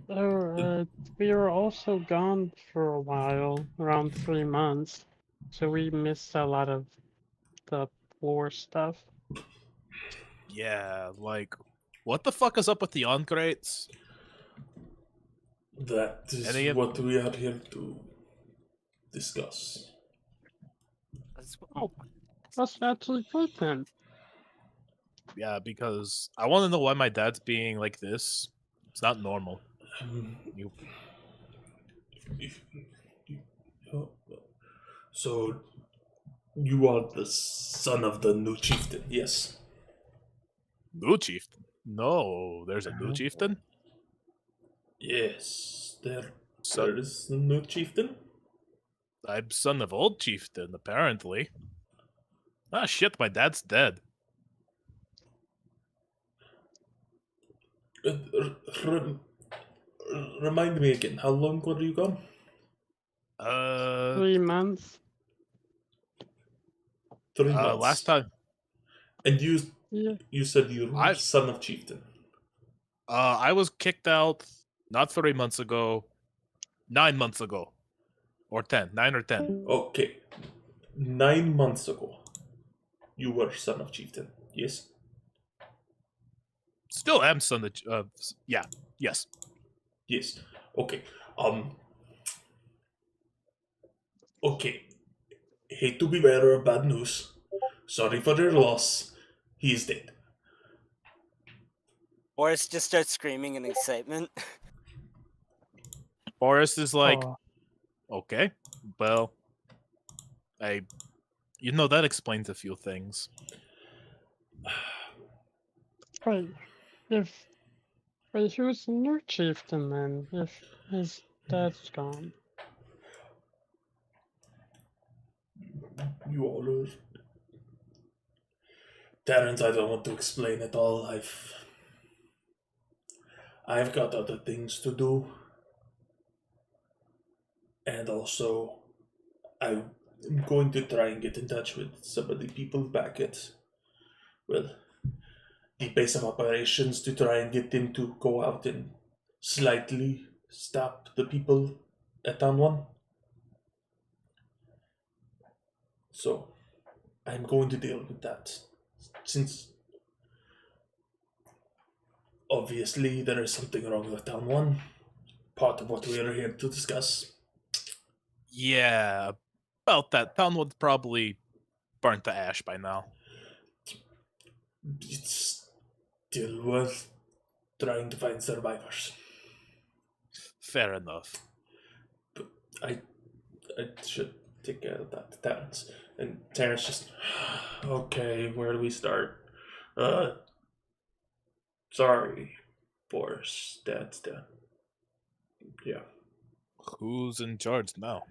So, we were also gone for a while, around 3 months. So we missed a lot of the war stuff. Yeah, like, what the fuck is up with the Ungreats? that is Any of- what we are here to discuss. Oh, that's actually good then. Yeah, because I want to know why my dad's being like this. It's not normal. You- So, you are the son of the new chieftain, yes? New chieftain? No, there's a new chieftain? Yes, there So, is the new chieftain. I'm son of old chieftain, apparently. Ah, shit, my dad's dead. Remind me again, how long were you gone? 3 months. 3 months. Last time, And Yeah. you said you were son of chieftain. I was kicked out not 3 months ago, 9 months ago. Or 10, 9 or 10. Okay. 9 months ago, you were son of chieftain, yes? Still am son of, yeah, yes. Yes. Okay. Okay. Hate to be bearer of bad news. Sorry for your loss. He is dead. Boris just starts screaming in excitement. Boris is like, Oh, okay, well, I You know, that explains a few things. Wait, if wait, who's the new chieftain then? If his dad's gone. You all are. Terrence, I don't want to explain it all. I've got other things to do. And also, I'm going to try and get in touch with some of the people back at, well, the base of operations to try and get them to go out and slightly stop the people at Town 1. So, I'm going to deal with that. Since, obviously, there is something wrong with Town 1. Part of what we are here to discuss. Yeah, about that. Town would probably burnt to ash by now. It's still worth trying to find survivors. Fair enough. But I should take care of that, Terrence. And Terrence just, okay, where do we start? Sorry, Boris, Dad's dead. Yeah. Who's in charge now?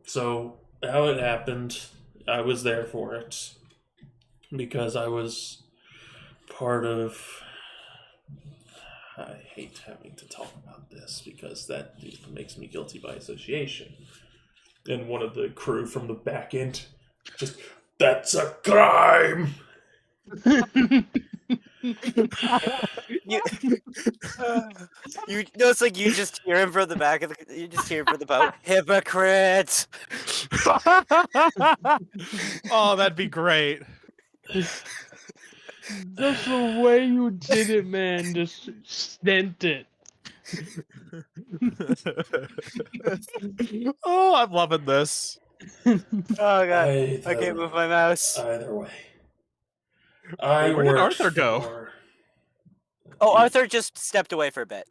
So how it happened, I was there for it because I was part of. I hate having to talk about this because that makes me guilty by association. And one of the crew from the back end just, that's a crime! You know, it's like you just hear him from the back of the. You just hear him from the boat. Hypocrite. Oh, that'd be great. Just the way you did it, man, just sent it. Oh, I'm loving this. Oh god, I Either- can't move my mouse. Either way. Wait, where did worked Arthur go? for- Oh, Arthur just stepped away for a bit.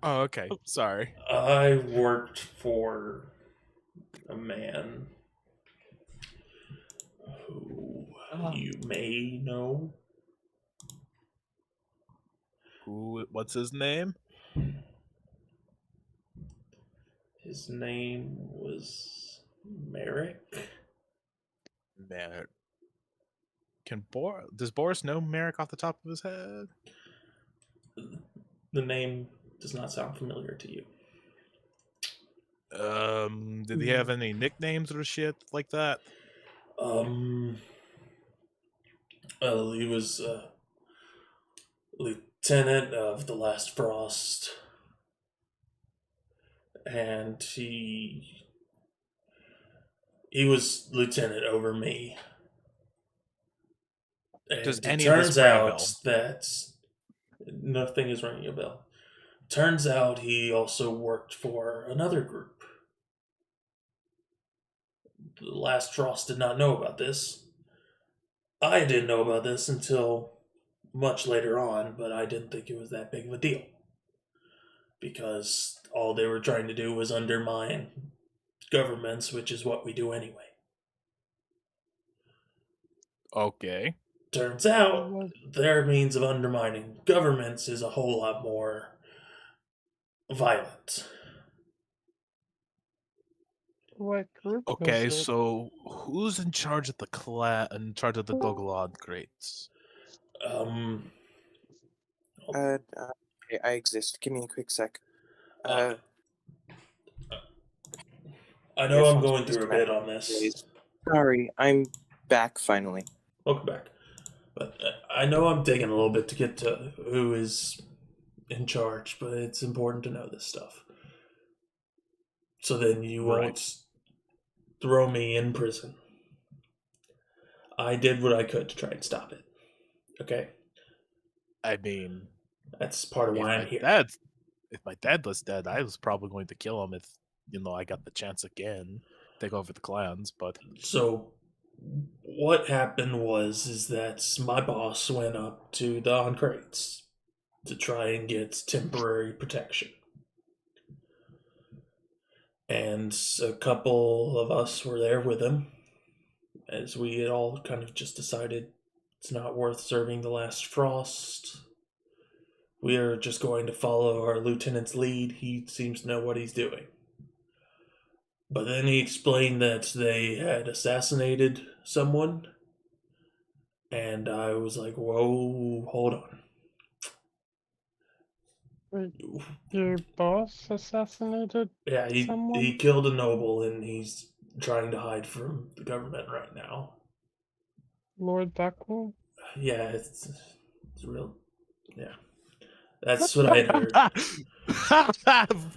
Oh, okay. Sorry. I worked for a man who you may know. What's his name? His name was Merrick. Merrick. Does Boris know Merrick off the top of his head? The name does not sound familiar to you. Did he have any nicknames or shit like that? Well, he was lieutenant of the Last Frost, and he was lieutenant over me. And Does it any of this turns ring a out bell? that nothing is ringing a bell. Turns out he also worked for another group. The Last Frost did not know about this. I didn't know about this until much later on, but I didn't think it was that big of a deal. Because all they were trying to do was undermine governments, which is what we do anyway. Okay. Turns out their means of undermining governments is a whole lot more violent. What group was Okay, it? so who's in charge of the Doglod crates? Okay, I exist. Give me a quick sec. I know Your I'm phone's going through a bit disconnected, on this. please. Sorry, I'm back finally. Welcome back. But I know I'm taking a little bit to get to who is in charge, but it's important to know this stuff. So then you won't throw me in prison. I did what I could to try and stop it. Okay? I mean, That's part of why I'm here. If my dad was dead, I was probably going to kill him if, I got the chance again. Take over the clans, but... So what happened is that my boss went up to the on-crates to try and get temporary protection. And a couple of us were there with him. as we had all kind of just decided it's not worth serving the last frost. We are just going to follow our lieutenant's lead. He seems to know what he's doing. But then he explained that they had assassinated someone. And I was like, whoa, hold on. Wait, your boss assassinated Yeah, someone? he killed a noble and he's trying to hide from the government right now. Lord Buckwell? Yeah, it's real. Yeah. That's what I had heard.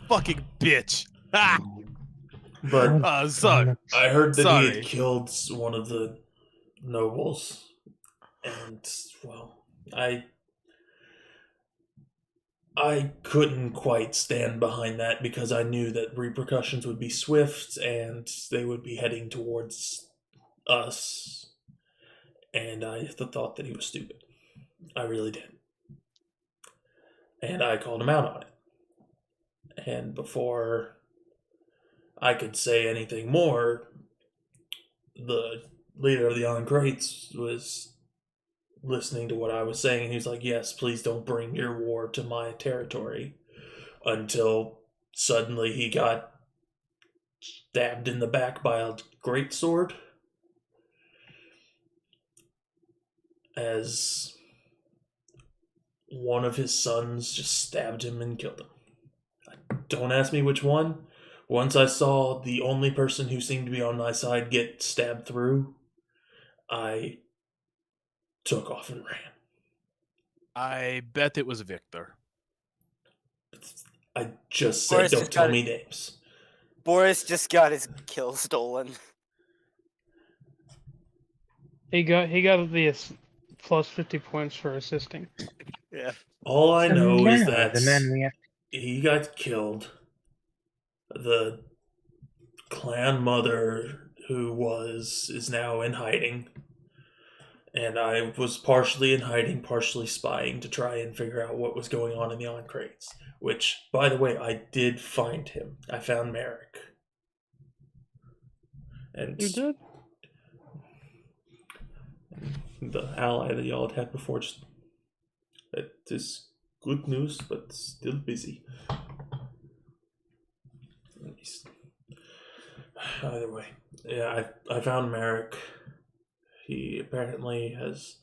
Fucking bitch. But Sorry. I heard that he Sorry. had killed one of the nobles. And, well, I couldn't quite stand behind that because I knew that repercussions would be swift and they would be heading towards us. And I thought that he was stupid. I really did. And I called him out on it. And before I could say anything more, the leader of the Uncrates was listening to what I was saying, and he was like, yes, please don't bring your war to my territory, until suddenly he got stabbed in the back by a greatsword as one of his sons just stabbed him and killed him. Don't ask me which one. Once I saw the only person who seemed to be on my side get stabbed through, I took off and ran. I bet it was Victor. I just said, Boris don't just tell got me names. Boris just got his kill stolen. He got the plus 50 points for assisting. Yeah. All I So know is now, that the man we have he got killed. The clan mother is now in hiding. And I was partially in hiding, partially spying to try and figure out what was going on in the Uncrates. Which, by the way, I did find him. I found Merrick. And You did? the ally that y'all had before, just that is good news, but still busy. Either way, yeah, I found Merrick. He apparently has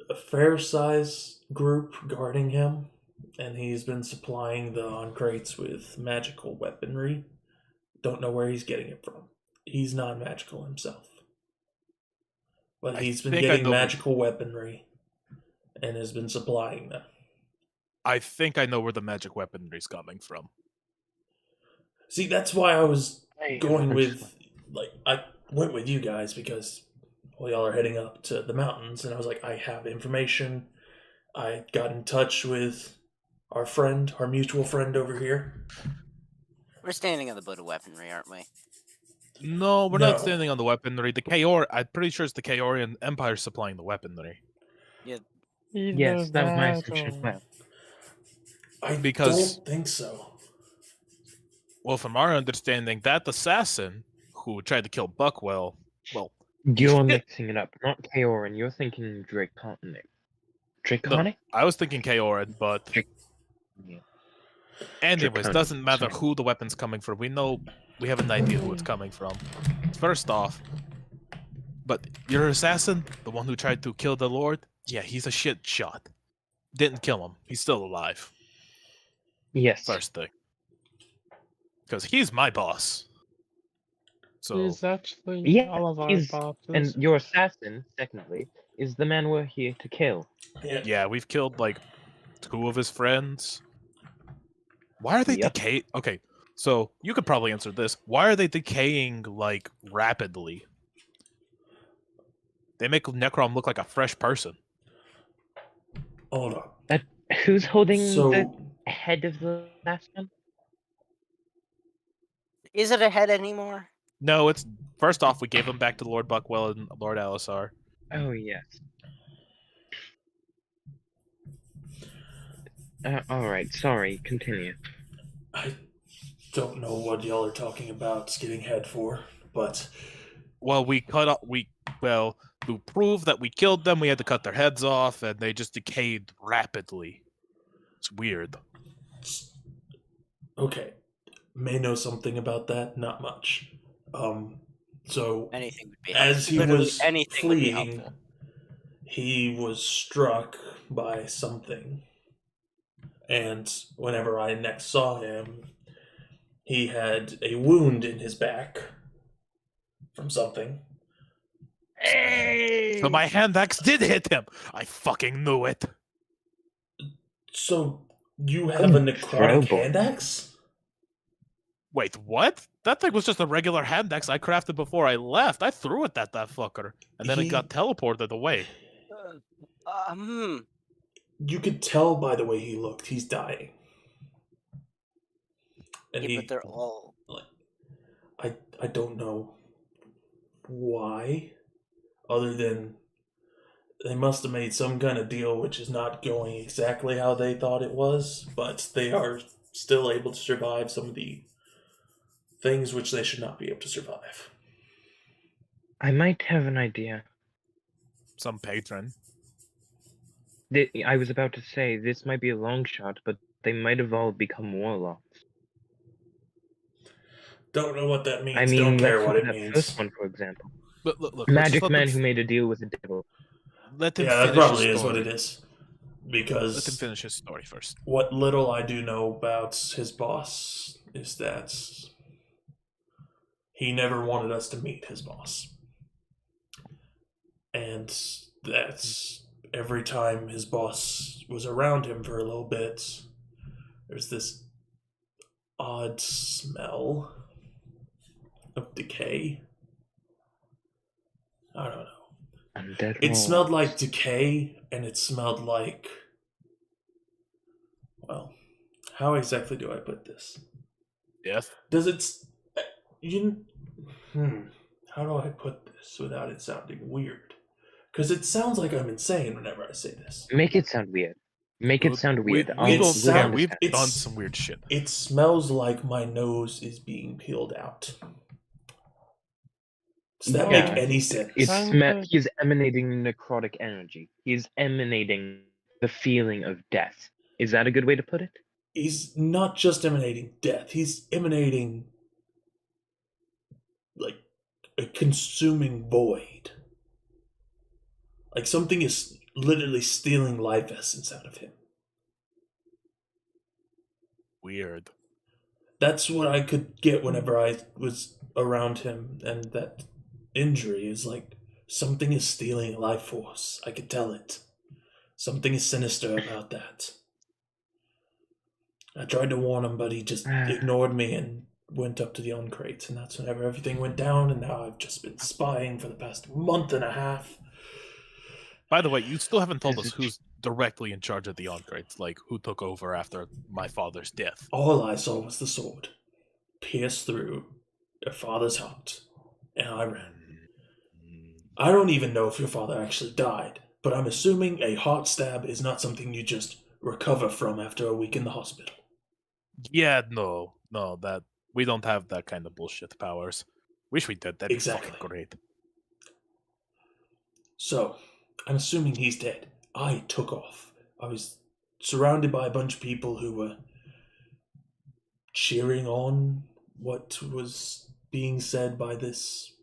a fair size group guarding him, and he's been supplying the Uncrates with magical weaponry. Don't know where he's getting it from. He's not magical himself. But he's been getting magical weaponry and has been supplying them. I think I know where the magic weaponry is coming from. See, that's why I was going haven't with, I went with you guys because, well, y'all are heading up to the mountains, and I was like, I have information. I got in touch with our mutual friend over here. We're standing on the boat of weaponry, aren't we? No, we're No. not standing on the weaponry. I'm pretty sure it's the Kaorian Empire supplying the weaponry. Yes, Either that was my that assumption as or- well. I Because- don't think so. Well, from our understanding, that assassin who tried to kill Buckwell, well, You're shit. mixing it up. Not Kaoran, you're thinking Draconic. Draconic? I was thinking Kaoran, but Yeah. anyways, Draconic, doesn't matter sorry. who the weapon's coming from. We have an idea who it's coming from. First off, but your assassin, the one who tried to kill the Lord, yeah, he's a shit shot. Didn't kill him. He's still alive. Yes. First thing. Because he's my boss. So, He's actually Yeah, all of our he's- bosses. And your assassin, secondly, is the man we're here to kill. yeah, we've killed, like, 2 of his friends. Why are they Yep. decaying? Okay, so you could probably answer this. Why are they decaying, like, rapidly? They make Necrom look like a fresh person. Hold on. Who's holding the So, head of the last one? Is it a head anymore? No, it's... First off, we gave him back to Lord Buckwell and Lord Alisar. Oh, yes. Alright, sorry, continue. I don't know what y'all are talking about getting head for, but Well, to prove that we killed them, we had to cut their heads off, and they just decayed rapidly. It's weird. Okay, may know something about that, not much. So Anything would be as he literally was anything would be fleeing, helpful. he was struck by something. And whenever I next saw him, he had a wound in his back from something. So my hand axe did hit him. I fucking knew it. So you have a necrotic Trouble. hand axe? Wait, what? That thing was just a regular hand axe I crafted before I left. I threw it at that fucker, and then it got teleported away. You could tell by the way he looked, he's dying. And Yeah, but they're all. I don't know why, other than they must have made some kind of deal which is not going exactly how they thought it was, but they are still able to survive some of the things which they should not be able to survive. I might have an idea. Some patron. I was about to say this might be a long shot, but they might have all become warlocks. Don't know what that means. I mean, don't care let's what look it at that means. first one, for example. Look, let's just Magic let man them who made a deal with the devil. Let him Yeah, that finish his probably is what story. it is. Because Let him finish his story first. what little I do know about his boss is that he never wanted us to meet his boss. And that's every time his boss was around him for a little bit, there's this odd smell of decay. I don't know. Undead It walls. smelled like decay, and it smelled like... Well, how exactly do I put this? Yes. Does it... How do I put this without it sounding weird? Because it sounds like I'm insane whenever I say this. Make it sound weird. Make it sound weird. We don't sound- sound. We've it's- done some weird shit. It smells like my nose is being peeled out. Does that Yeah. make any sense? He's emanating necrotic energy. He's emanating the feeling of death. Is that a good way to put it? He's not just emanating death. He's emanating like a consuming void. Like something is literally stealing life essence out of him. Weird. That's what I could get whenever I was around him, and that injury is like something is stealing life force. I could tell it. Something is sinister about that. I tried to warn him, but he just ignored me and went up to the on-crates, and that's whenever everything went down, and now I've just been spying for the past month and a half. By the way, you still haven't told us who's directly in charge of the on-crates, like who took over after my father's death. All I saw was the sword pierce through your father's heart, and I ran. I don't even know if your father actually died, but I'm assuming a heart stab is not something you just recover from after a week in the hospital. Yeah, no, that we don't have that kind of bullshit powers. Wish we did. That'd Exactly. be fucking great. So, I'm assuming he's dead. I took off. I was surrounded by a bunch of people who were cheering on what was being said by this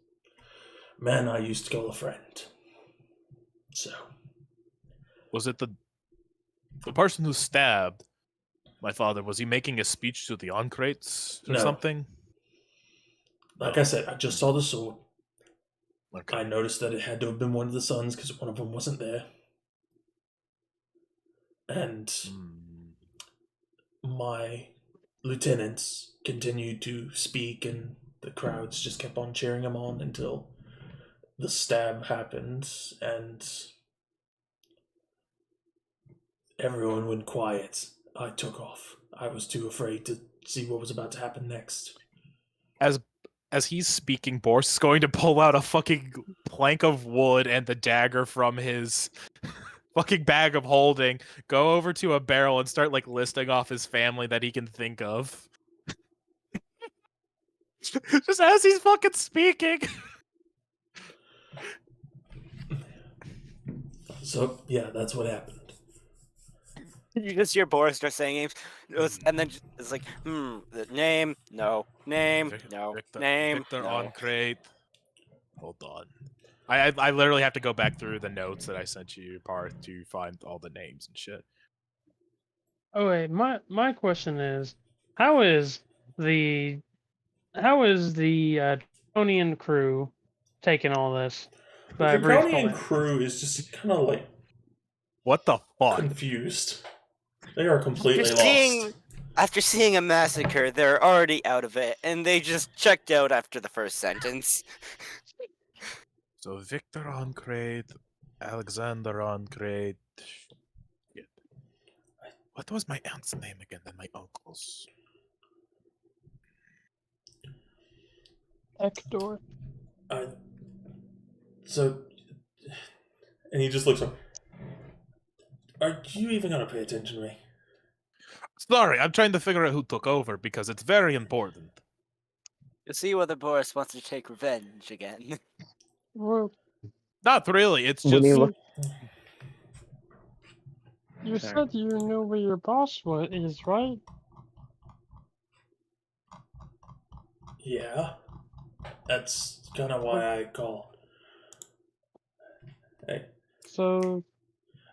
man I used to call a friend. So, Was it the person who stabbed my father? Was he making a speech to the on-crates or No. something? like I said, I just saw the sword. Okay. I noticed that it had to have been one of the sons because one of them wasn't there. And my lieutenants continued to speak, and the crowds just kept on cheering him on until the stab happened, and everyone went quiet. I took off. I was too afraid to see what was about to happen next. As he's speaking, Boris is going to pull out a fucking plank of wood and the dagger from his fucking bag of holding, go over to a barrel and start like listing off his family that he can think of. Just as he's fucking speaking. So yeah, that's what happened. You just hear Boris start saying names, and then it's like, the name, no, name, no, name, Victor no. on crate. Hold on. I literally have to go back through the notes that I sent you, Parth, to find all the names and shit. Oh wait, my question is, how is the Draconian crew taking all this? The By Draconian respawn? crew is just kind of like What the fuck? confused. They are completely lost. After seeing a massacre, they're already out of it, and they just checked out after the first sentence. So Victor on crate, Alexander on crate. Shit. What was my aunt's name again? Then my uncle's. Hector. So, and he just looks up. Are you even gonna pay attention to me? Sorry, I'm trying to figure out who took over because it's very important. You'll see whether Boris wants to take revenge again. Well, Not really. It's When just you look, you Sorry. said you know where your boss is, right? Yeah, that's kind of why I called. Hey, So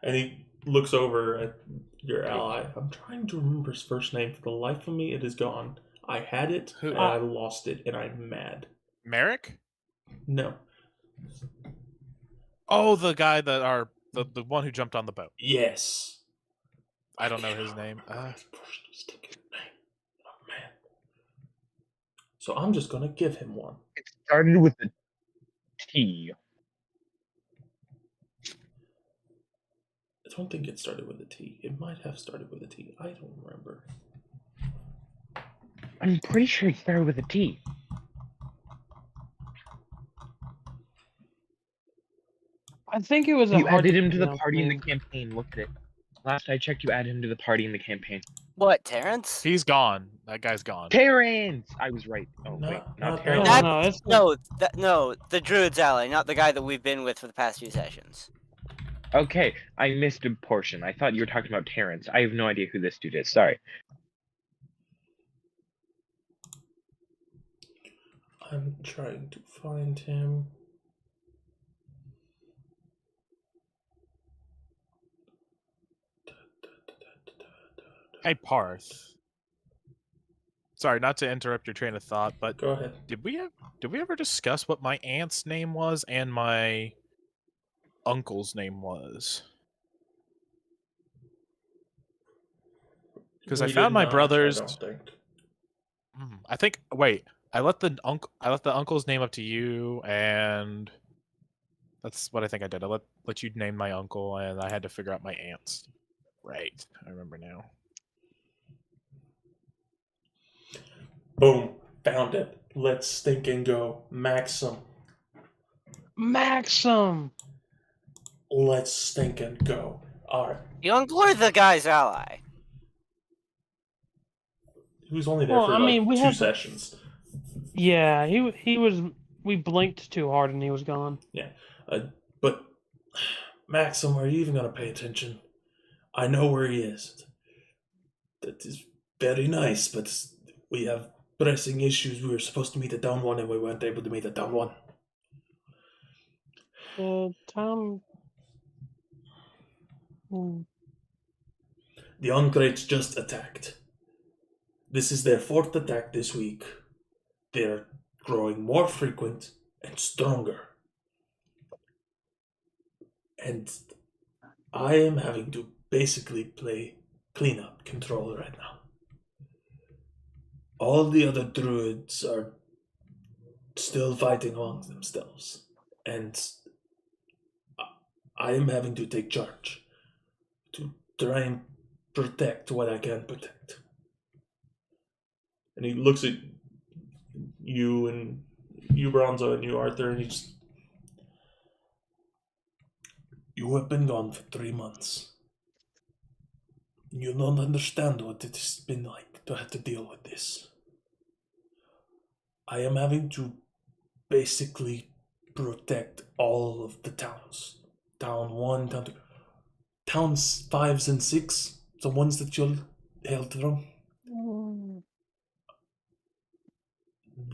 and he looks over at your ally. I'm trying to remember his first name. For the life of me, it is gone. I had it, Who- and I lost it, and I'm mad. Merrick? No. Oh, the guy that the one who jumped on the boat. Yes. I don't know his name. His person's taking a name. Oh man. So I'm just gonna give him one. it started with a T. I don't think it started with a T. It might have started with a T. I don't remember. I'm pretty sure it started with a T. I think it was a You hard added him to the jump party in the thing. campaign. Look at it. Last I checked, you added him to the party in the campaign. What, Terrence? He's gone. That guy's gone. Terrence! I was right. Oh, No, wait. not Not Terrence. No, That's, no, it's no, the Druid's ally, not the guy that we've been with for the past few sessions. Okay, I missed a portion. I thought you were talking about Terrence. I have no idea who this dude is. Sorry. I'm trying to find him. Hey, Parth. Sorry, not to interrupt your train of thought, but Go ahead. did we ever discuss what my aunt's name was and my uncle's name was? Because I We found did my not, brothers. I don't think. I think. Wait, I left the uncle's name up to you, and that's what I think I did. I let you name my uncle, and I had to figure out my aunt's. Right, I remember now. Boom. Found it. Let's stink and go. Maxim. Maxim. Let's stink and go. Alright. The uncle or the guy's ally? He was only there Well, for I like mean, we 2 have- sessions. Yeah, he was. We blinked too hard and he was gone. But Maxim, are you even gonna pay attention? I know where he is. That is very nice, but we have pressing issues. We were supposed to meet at down one and we weren't able to meet at down one. Tom. The Uncrates just attacked. This is their 4th attack this week. They're growing more frequent and stronger. And I am having to basically play cleanup control right now. All the other druids are still fighting among themselves. And I am having to take charge to try and protect what I can protect. And he looks at you and you, Bronzo, and you, Arthur, and he just... You have been gone for 3 months. You don't understand what it has been like to have to deal with this. I am having to basically protect all of the towns. Town 1, Town 2. Towns 5 and 6, the ones that you're hailed from,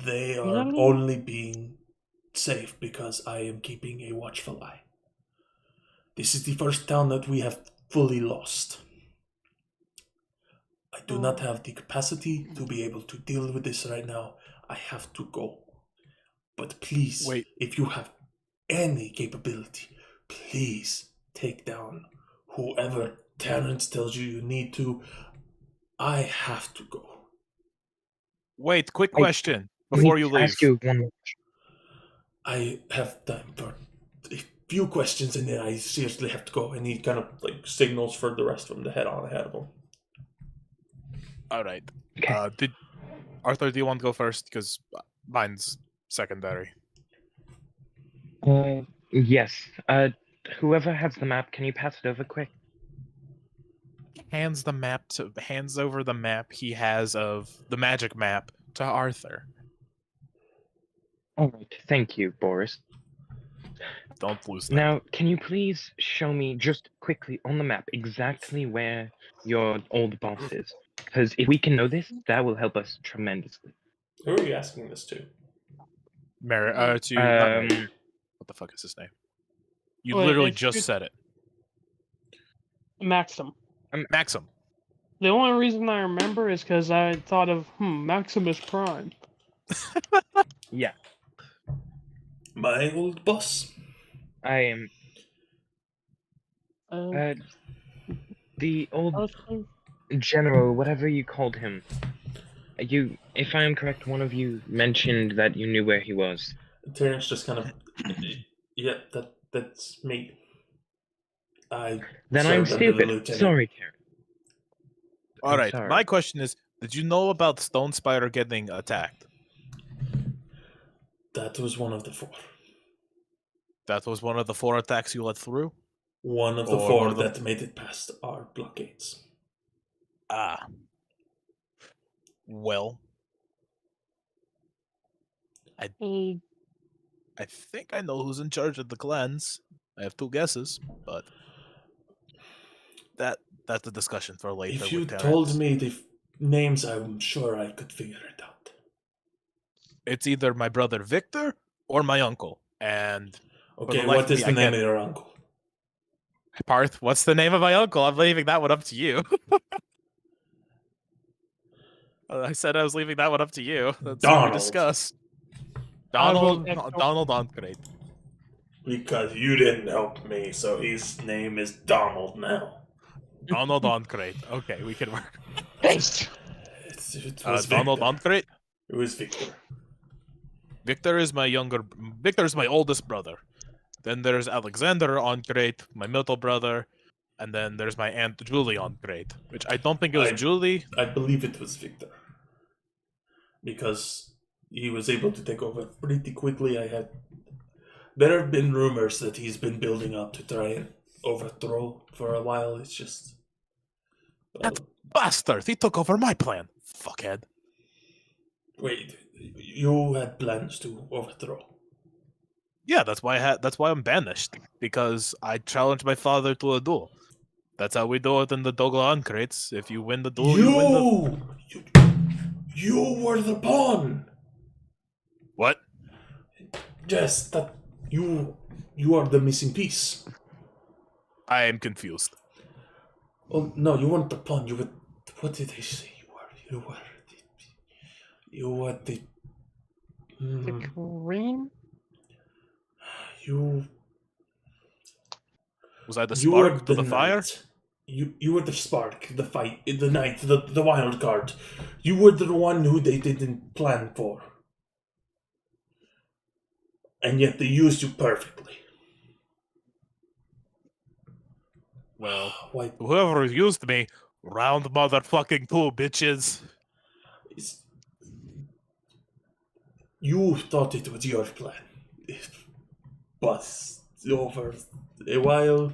they are only being safe because I am keeping a watchful eye. This is the first town that we have fully lost. I do not have the capacity to be able to deal with this right now. I have to go. But please, Wait. if you have any capability, please take down whoever Terrence tells you need to. I have to go. Wait, quick question Let before me you leave. ask you one more. I have time for a few questions and then I seriously have to go. And he kind of like signals for the rest of them to head on ahead of him. All right. Okay. Did Arthur? Do you want to go first? Because mine's secondary. Yes. Whoever has the map, can you pass it over quick? Hands over the map he has of the magic map to Arthur. All right. Thank you, Boris. Don't lose that. Now, can you please show me just quickly on the map exactly where your old boss is? Because if we can know this, that will help us tremendously. Who are you asking this to? Not Mary. What the fuck is his name? You Wait, literally it's- just it's- said it. Maxim. Maxim. The only reason I remember is because I thought of Maximus Prime. Yeah, My old boss. I am. The old Arthur? general, whatever you called him. You, if I am correct, one of you mentioned that you knew where he was. Terrence just kind of, yeah, that's me. Then I'm served under the stupid. lieutenant. Sorry, Karen. All right. sorry. My question is: did you know about Stone Spider getting attacked? That was one of the 4. That was one of the 4 attacks you let through. One of the Or 4 one of the- that made it past our blockades. Ah. Well, I think I know who's in charge of the clans. I have 2 guesses, but that's a discussion for later. If you with Terrence. told me the names, I'm sure I could figure it out. It's either my brother Victor or my uncle. And Okay, the life what of is me, the I name can't- of your uncle? Parth, what's the name of my uncle? I'm leaving that one up to you. I said I was leaving that one up to you. That's what we Donald. discussed. I will Donald Ongrade. Because you didn't help me, so his name is Donald now. Donald Ongrade. Okay, we can work. It was Donald Victor. Ongrade. It was Victor. Victor's my oldest brother. Then there's Alexander Ongrade, my middle brother, and then there's my aunt Julie Ongrade, which I don't think it was Julie. I believe it was Victor. Because he was able to take over pretty quickly. There have been rumors that he's been building up to try and overthrow for a while. It's just... That bastard! He took over my plan. Fuckhead. Wait, you had plans to overthrow? Yeah, that's why I'm banished, because I challenged my father to a duel. That's how we do it in the Dogla crates. If you win the duel, you win the... You were the pawn! What? Yes, that... You are the missing piece. I am confused. Oh, no, you weren't the pawn. You were... What did they say you were the... The Queen? Was I the You were spark to the fire? knight. You were the spark, the fight, the knight, the wild card. You were the one who they didn't plan for. And yet they used you perfectly. Well, Why? whoever used me, round motherfucking 2, bitches. You thought it was your plan. But over a while,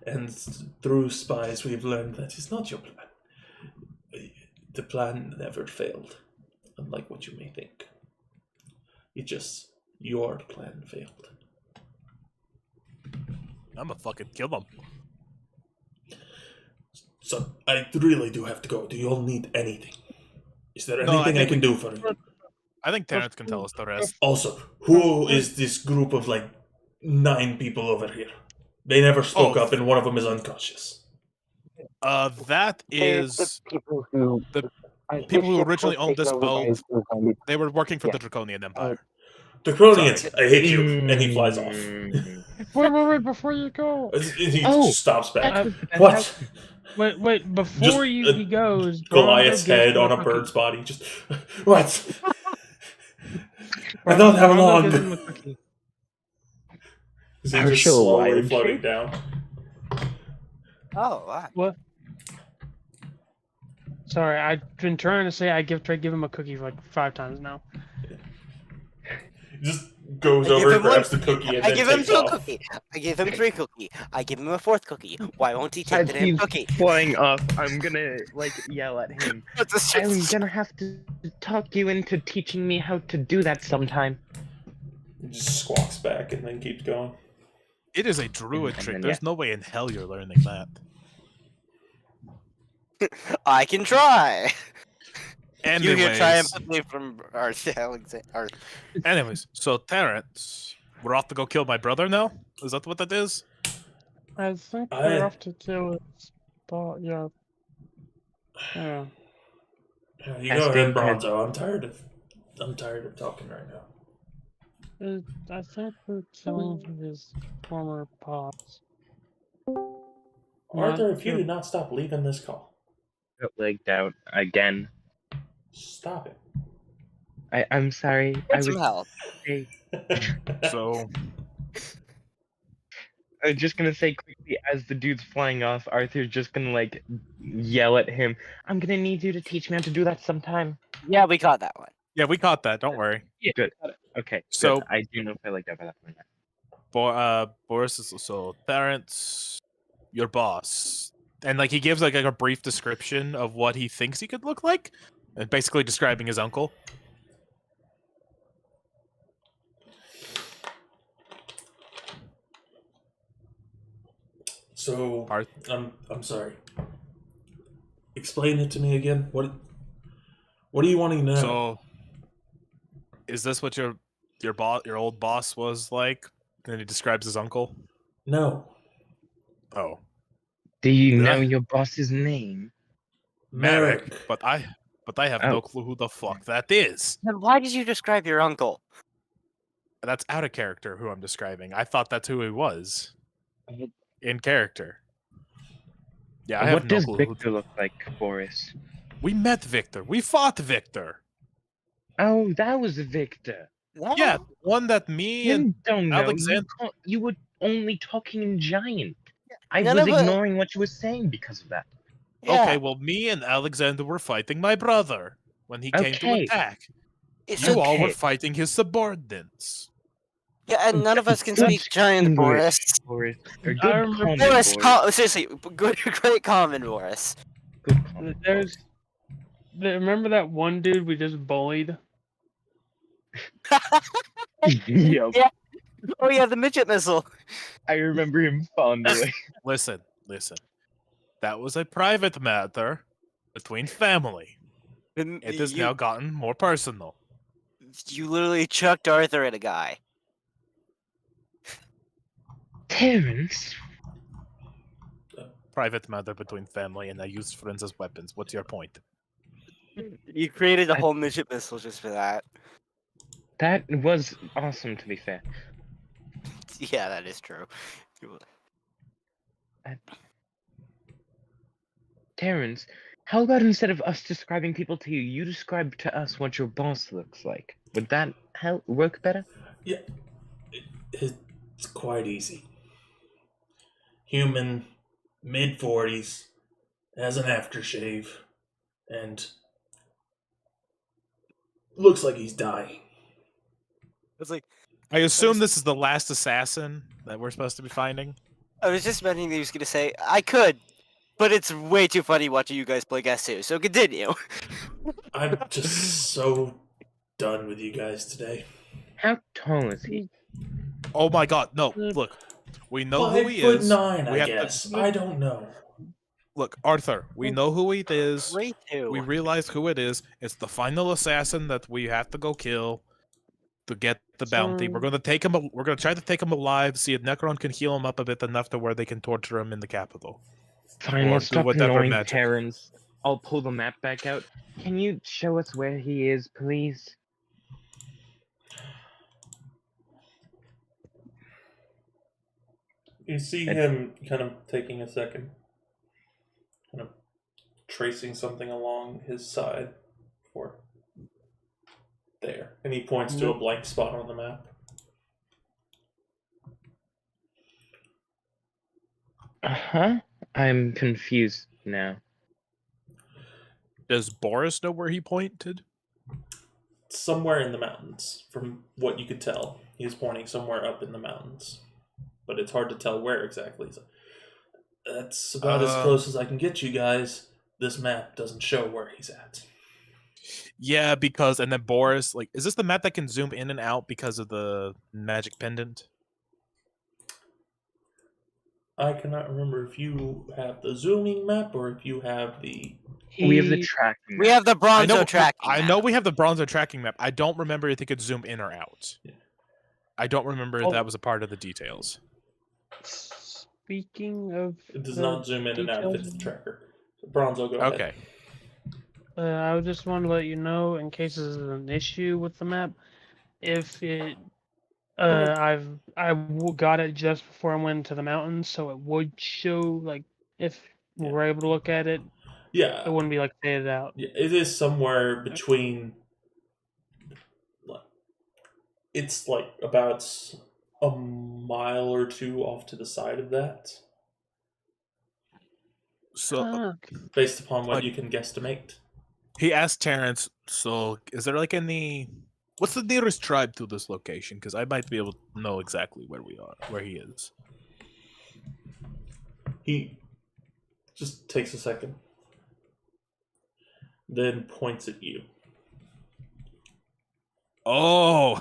and through spies, we've learned that it's not your plan. The plan never failed, unlike what you may think. It just, your plan failed. I'm gonna fucking kill them. So I really do have to go. Do you all need anything? Is there No, I anything I think can do for you? I think Terrence can tell us the rest. Also, who is this group of like 9 people over here? They never spoke Oh. up, and one of them is unconscious. That is people who the people who originally owned this boat. They were working for the Draconian Empire. Draconians, I hate you. And he flies off. Wait, before you go. He Oh, stops back. Uh, What? Wait, before he goes, Goliath's Bronzo gives head him on a cookie. bird's body. Just what? I don't have Bronzo gives him long. a cookie. Is he Are just you slowly alive? floating down? Oh, wow. What? Sorry, I've been trying to say try to give him a cookie for like 5 times now. He just goes I give over and him one grabs the cookie and I then give him takes 2 off. cookie. I give him 3 cookie. I give him a 4th cookie. Why won't he take As the damn he's cookie? flying off, I'm gonna yell at him. I'm gonna have to talk you into teaching me how to do that sometime. He just squawks back and then keeps going. It is a druid And trick. then, There's no way in hell you're learning that. I can try. You hear Anyways, triumphantly from Alexander. so Terrence, we're off to go kill my brother now? Is that what that is? I think I- we're off to kill it. But yeah. Yeah. You As go ahead, being head- Bronzo. I'm tired of talking right now. I think we're killing his former boss. Arthur, if you sure. do not stop leaving this call, Got legged out again. stop it. I'm sorry. I Get was some help. So I was just gonna say quickly as the dude's flying off, Arthur's just gonna yell at him. I'm gonna need you to teach me how to do that sometime. Yeah, we caught that one. yeah, we caught that. Don't worry. Good. Okay. So- good. I do know if I like that by that point. Boris is so Terrence, your boss, and he gives a brief description of what he thinks he could look like, and basically describing his uncle. So Arth- I'm sorry. Explain it to me again. What are you wanting to know? So, is this what your old boss was like? And he describes his uncle. No. Oh, Do you Did know I? your boss's name? Merrick. But I have no Oh. clue who the fuck that is. Then why did you describe your uncle? That's out of character. Who I'm describing. I thought that's who he was. In character. Yeah, I have What no does clue. Victor look like, Boris? We met Victor. We fought Victor. Oh, that was Victor. Yeah, one that me and You don't know. Alexander- You were only talking in giant. I none was of us- ignoring what you were saying because of that. Yeah. Okay, well, me and Alexander were fighting my brother when he came to Okay. attack. It's You all were okay. fighting his subordinates. Yeah, and none of us can Good speak giant, Boris. Boris. Or I good remember- common, Boris, Boris. seriously, great comment, Boris. Good common, There's. Remember that one dude we just bullied? Yup. Yeah. Oh yeah, the midget missile. I remember him fondly. Listen. That was a private matter between family. And It has you, now gotten more personal. you literally chucked Arthur at a guy. Terrence? Private matter between family, and I used friends as weapons. What's your point? You created a whole midget missile just for that. That was awesome, to be fair. Yeah, that is true. Terrence, how about instead of us describing people to you, you describe to us what your boss looks like? Would that work better? Yeah. It's quite easy. Human, mid-40s, has an aftershave, and looks like he's dying. It's like I assume this is the last assassin that we're supposed to be finding. I was just imagining that he was gonna say I could, but it's way too funny watching you guys play Guess Who. So continue. I'm just so done with you guys today. How tall is he? Oh my god, no, look. We know who he is. 5'9", We I have guess. I don't know. Look, Arthur. We know who he is. 3-2. We realize who it is. It's the final assassin that we have to go kill to get the bounty. We're gonna take him. We're gonna try to take him alive. See if Necron can heal him up a bit enough to where they can torture him in the capital. Fine, Or we'll do stop whatever annoying magic. Terrence. I'll pull the map back out. Can you show us where he is, please? You see him kind of taking a second, kind of tracing something along his side for there. And he points to a blank spot on the map. Uh-huh. I'm confused now. Does Boris know where he pointed? Somewhere in the mountains, from what you could tell. He's pointing somewhere up in the mountains. But it's hard to tell where exactly. So that's about as close as I can get you guys. This map doesn't show where he's at. Yeah, because and then Boris, like, is this the map that can zoom in and out because of the magic pendant? I cannot remember if you have the zooming map or if you have the... We have the tracking We map. have the Bronzo tracking I map. know we have the Bronzo tracking map. I don't remember if it could zoom in or out. Yeah. I don't remember if that was a part of the details. Speaking of, It does not zoom in and out if it's the tracker. So Bronzo, go ahead. Okay. I just want to let you know, in case there's an issue with the map, if it, I got it just before I went to the mountains, so it would show like if we were able to look at it, Yeah. it wouldn't be like faded out. Yeah, it is somewhere between... It's like about a mile or two off to the side of that, So based upon what Like- you can guesstimate. he asked Terrence, so is there like any... What's the nearest tribe to this location? Because I might be able to know exactly where we are, where he is. He just takes a second, then points at you. Oh!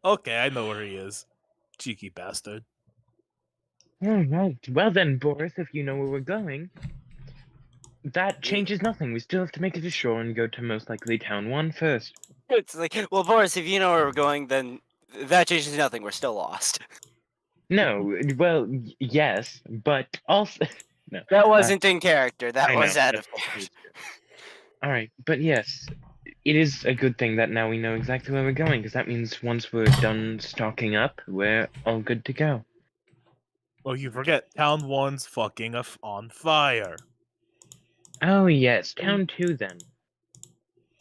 Okay, I know where he is. Cheeky bastard. Alright, well then, Boris, if you know where we're going, that changes nothing. We still have to make it to shore and go to most likely Town 1 first. It's like, well, Boris, if you know where we're going, then that changes nothing. We're still lost. No, well, yes, but also... no. That wasn't in character. That I was know, out of that's character. Alright, but yes, it is a good thing that now we know exactly where we're going, because that means once we're done stocking up, we're all good to go. Well, you forget, Town 1's fucking on fire. Oh yes, Town 2 then.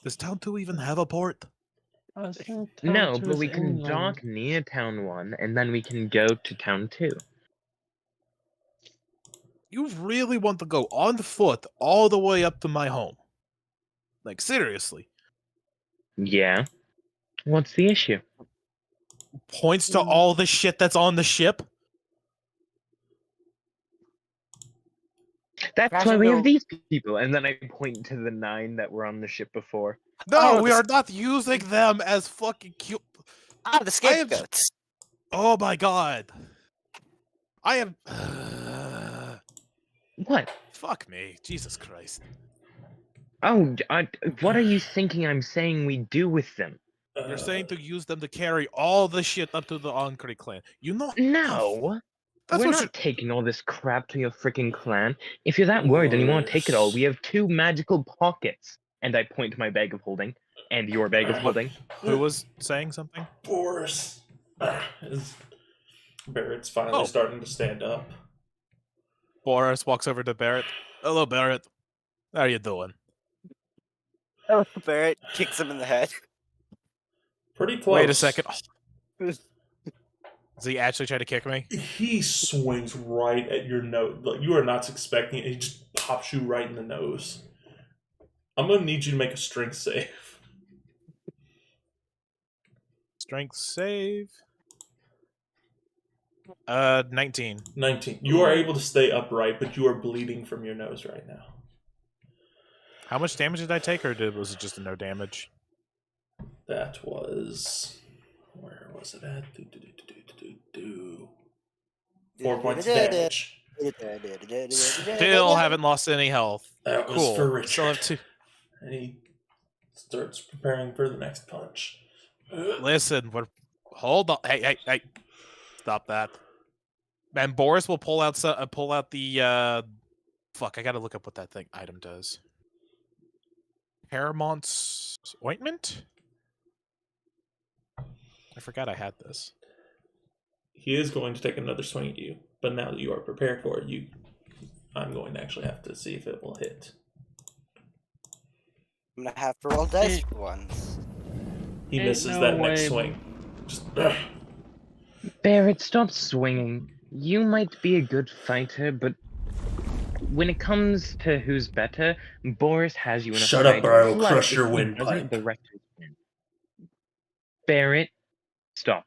Does Town 2 even have a port? No, but we can dock near Town 1, and then we can go to Town 2. You really want to go on foot all the way up to my home? Like, seriously. Yeah. What's the issue? Points to all the shit that's on the ship? That's why we have these people, and then I point to the 9 that were on the ship before. No, Oh, we the- are not using them as fucking cute. Ah, the I am- scapegoats. Oh my god. I am... What? Fuck me. Jesus Christ. Oh, what are you thinking I'm saying we do with them? You're saying to use them to carry all the shit up to the Ankri clan. You know... No! That's We're what not you... taking all this crap to your freaking clan. If you're that worried and you want to take it all, we have 2 magical pockets. And I point to my bag of holding, and your bag of holding. Who was saying something? Boris. Barrett's finally starting to stand up. Boris walks over to Barrett. Hello, Barrett. How are you doing? Oh, Barrett kicks him in the head. Pretty close. Wait a second. Does he actually try to kick me? He swings right at your nose. Like, you are not expecting it. He just pops you right in the nose. I'm going to need you to make a strength save. Strength save. 19. 19. You are able to stay upright, but you are bleeding from your nose right now. How much damage did I take, or was it just a no damage? That was... Where was it at? 4 points of damage. Still haven't lost any health. That was Cool. for Richard. Still have 2. And he starts preparing for the next punch. Listen, hold on. Hey. Stop that. And Boris will pull out the fuck, I gotta look up what that item does. Paramont's ointment? I forgot I had this. He is going to take another swing at you, but now that you are prepared for it, I'm going to actually have to see if it will hit. I'm gonna have to roll dice for once. He Ain't misses no that way. next swing. Just Barrett, stop swinging. You might be a good fighter, but when it comes to who's better, Boris has you in a Shut fight. up or I will Plus, crush if your he windpipe. doesn't, the rest is win. Barrett, stop.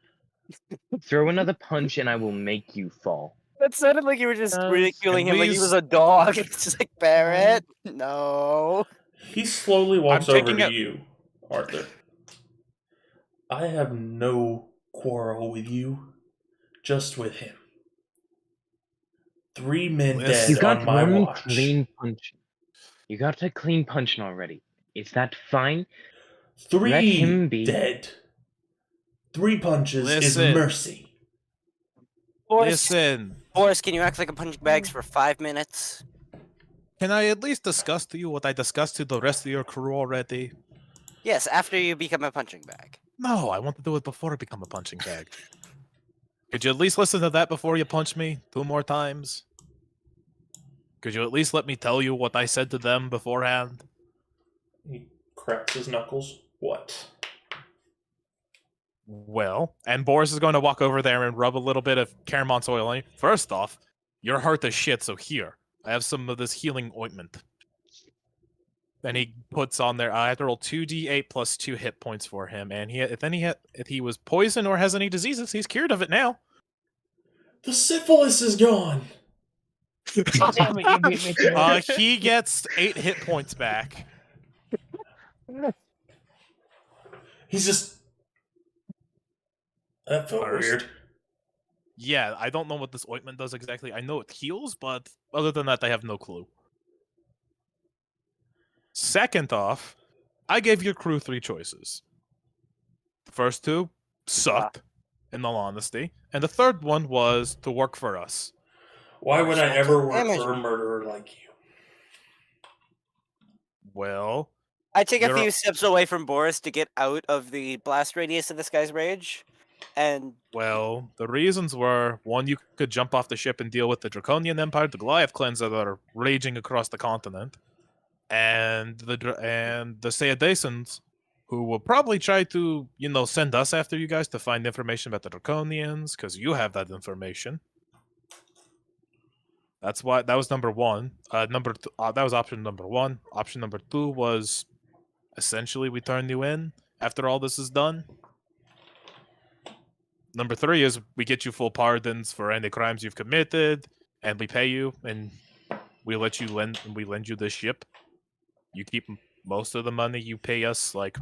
Throw another punch and I will make you fall. That sounded like you were just ridiculing Can him we like he was a dog. It's just like, Barrett, no. he slowly walks I'm over taking to it- you, Arthur. I have no quarrel with you, just with him. 3 men Listen. You dead on got my one watch. clean punch. You got a clean punch already. Is that fine? 3 Let him be. dead. 3 punches is Listen. mercy. Listen, Boris, can you act like a punching bags for 5 minutes? can I at least discuss to you what I discussed to the rest of your crew already? Yes, after you become a punching bag. No, I want to do it before I become a punching bag. Could you at least listen to that before you punch me 2 more times? Could you at least let me tell you what I said to them beforehand? He cracks his knuckles. What? Well, and Boris is going to walk over there and rub a little bit of Caramont's oil on you. First off, you're hurt as shit, so here. I have some of this healing ointment. Then he puts on there, I have to roll 2d8 plus 2 hit points for him, and if he was poisoned or has any diseases, he's cured of it now. The syphilis is gone. Damn it, you beat me to it. He gets 8 hit points back. He's just... That felt First. weird. Yeah, I don't know what this ointment does exactly. I know it heals, but other than that, I have no clue. Second off, I gave your crew 3 choices. The first 2 sucked, in all honesty, and the third one was to work for us. Why would I ever work Damage for a me. murderer like you? Well, I take a You're few a- steps away from Boris to get out of the blast radius of this guy's rage. And the reasons were, one, you could jump off the ship and deal with the Draconian Empire, the Goliath clans that are raging across the continent, and the Sayadasans, who will probably try to, send us after you guys to find information about the Draconians, because you have that information. That's why that was number 1. That was option number 1. Option number 2 was essentially we turn you in after all this is done. Number 3 is we get you full pardons for any crimes you've committed, and we pay you, and we lend you this ship. You keep most of the money. You pay us, like,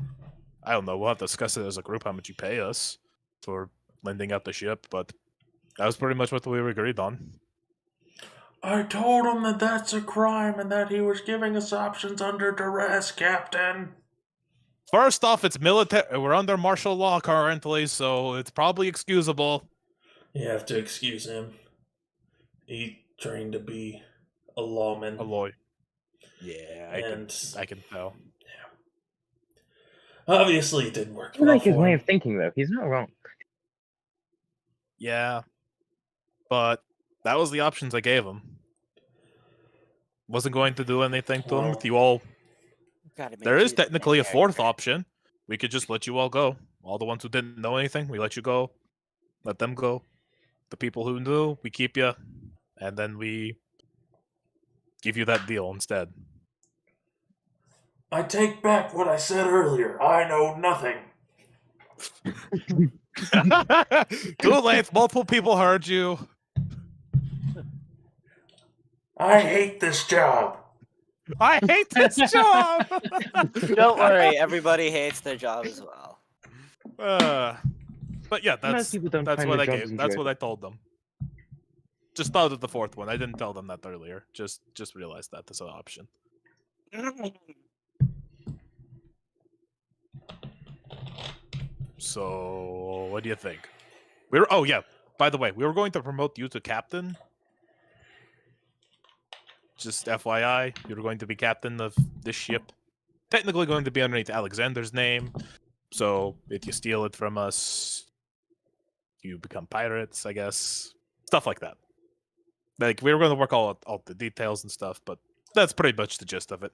I don't know. We'll have to discuss it as a group how much you pay us for lending out the ship, but that was pretty much what we agreed on. I told him that that's a crime and that he was giving us options under duress, Captain. First off, it's military. We're under martial law currently, so it's probably excusable. You have to excuse him. He trained to be a lawman. A lawyer. Yeah, And I can tell. obviously it didn't work I like his for way him. of thinking, though. He's not wrong. Yeah, but that was the options I gave him. Wasn't going to do anything to him. Well, With you all, gotta make there is you the technically a main 4th character. option. We could just let you all go. All the ones who didn't know anything, we let you go. Let them go. The people who knew, we keep you, and then we give you that deal instead. I take back what I said earlier. I know nothing. Too late. Multiple people heard you. I hate this job. I hate this job. Don't worry, everybody hates their job as well. But yeah, Most people don't that's find what their I jobs gave. That's enjoyable. what I told them. Just thought of the fourth one. I didn't tell them that earlier. Just realized that that's an option. So, what do you think? Oh yeah. By the way, we were going to promote you to captain. Just FYI, you're going to be captain of this ship. Technically going to be underneath Alexander's name. So if you steal it from us, you become pirates, I guess. Stuff like that. Like, we were going to work all the details and stuff, but that's pretty much the gist of it.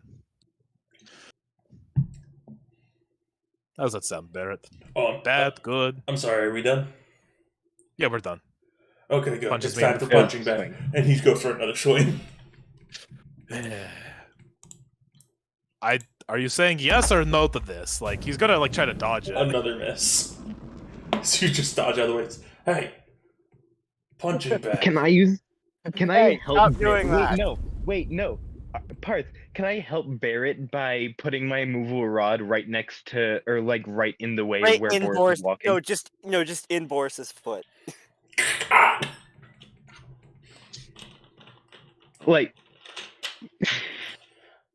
How does that sound, Barrett? Bad, good? I'm sorry, are we done? Yeah, we're done. Okay, good. Punches It's me in time the for punching back. swing. And he's go for another swing. Are you saying yes or no to this? Like, he's gonna try to dodge it. Another miss. So you just dodge out of the way. Hey, punching back. Can I help? stop doing that. Wait, no. Parth, can I help Barrett by putting my immovable rod right next to, or like right in the way Right where in Boris Boris. is walking? No, just in Boris's foot. Like,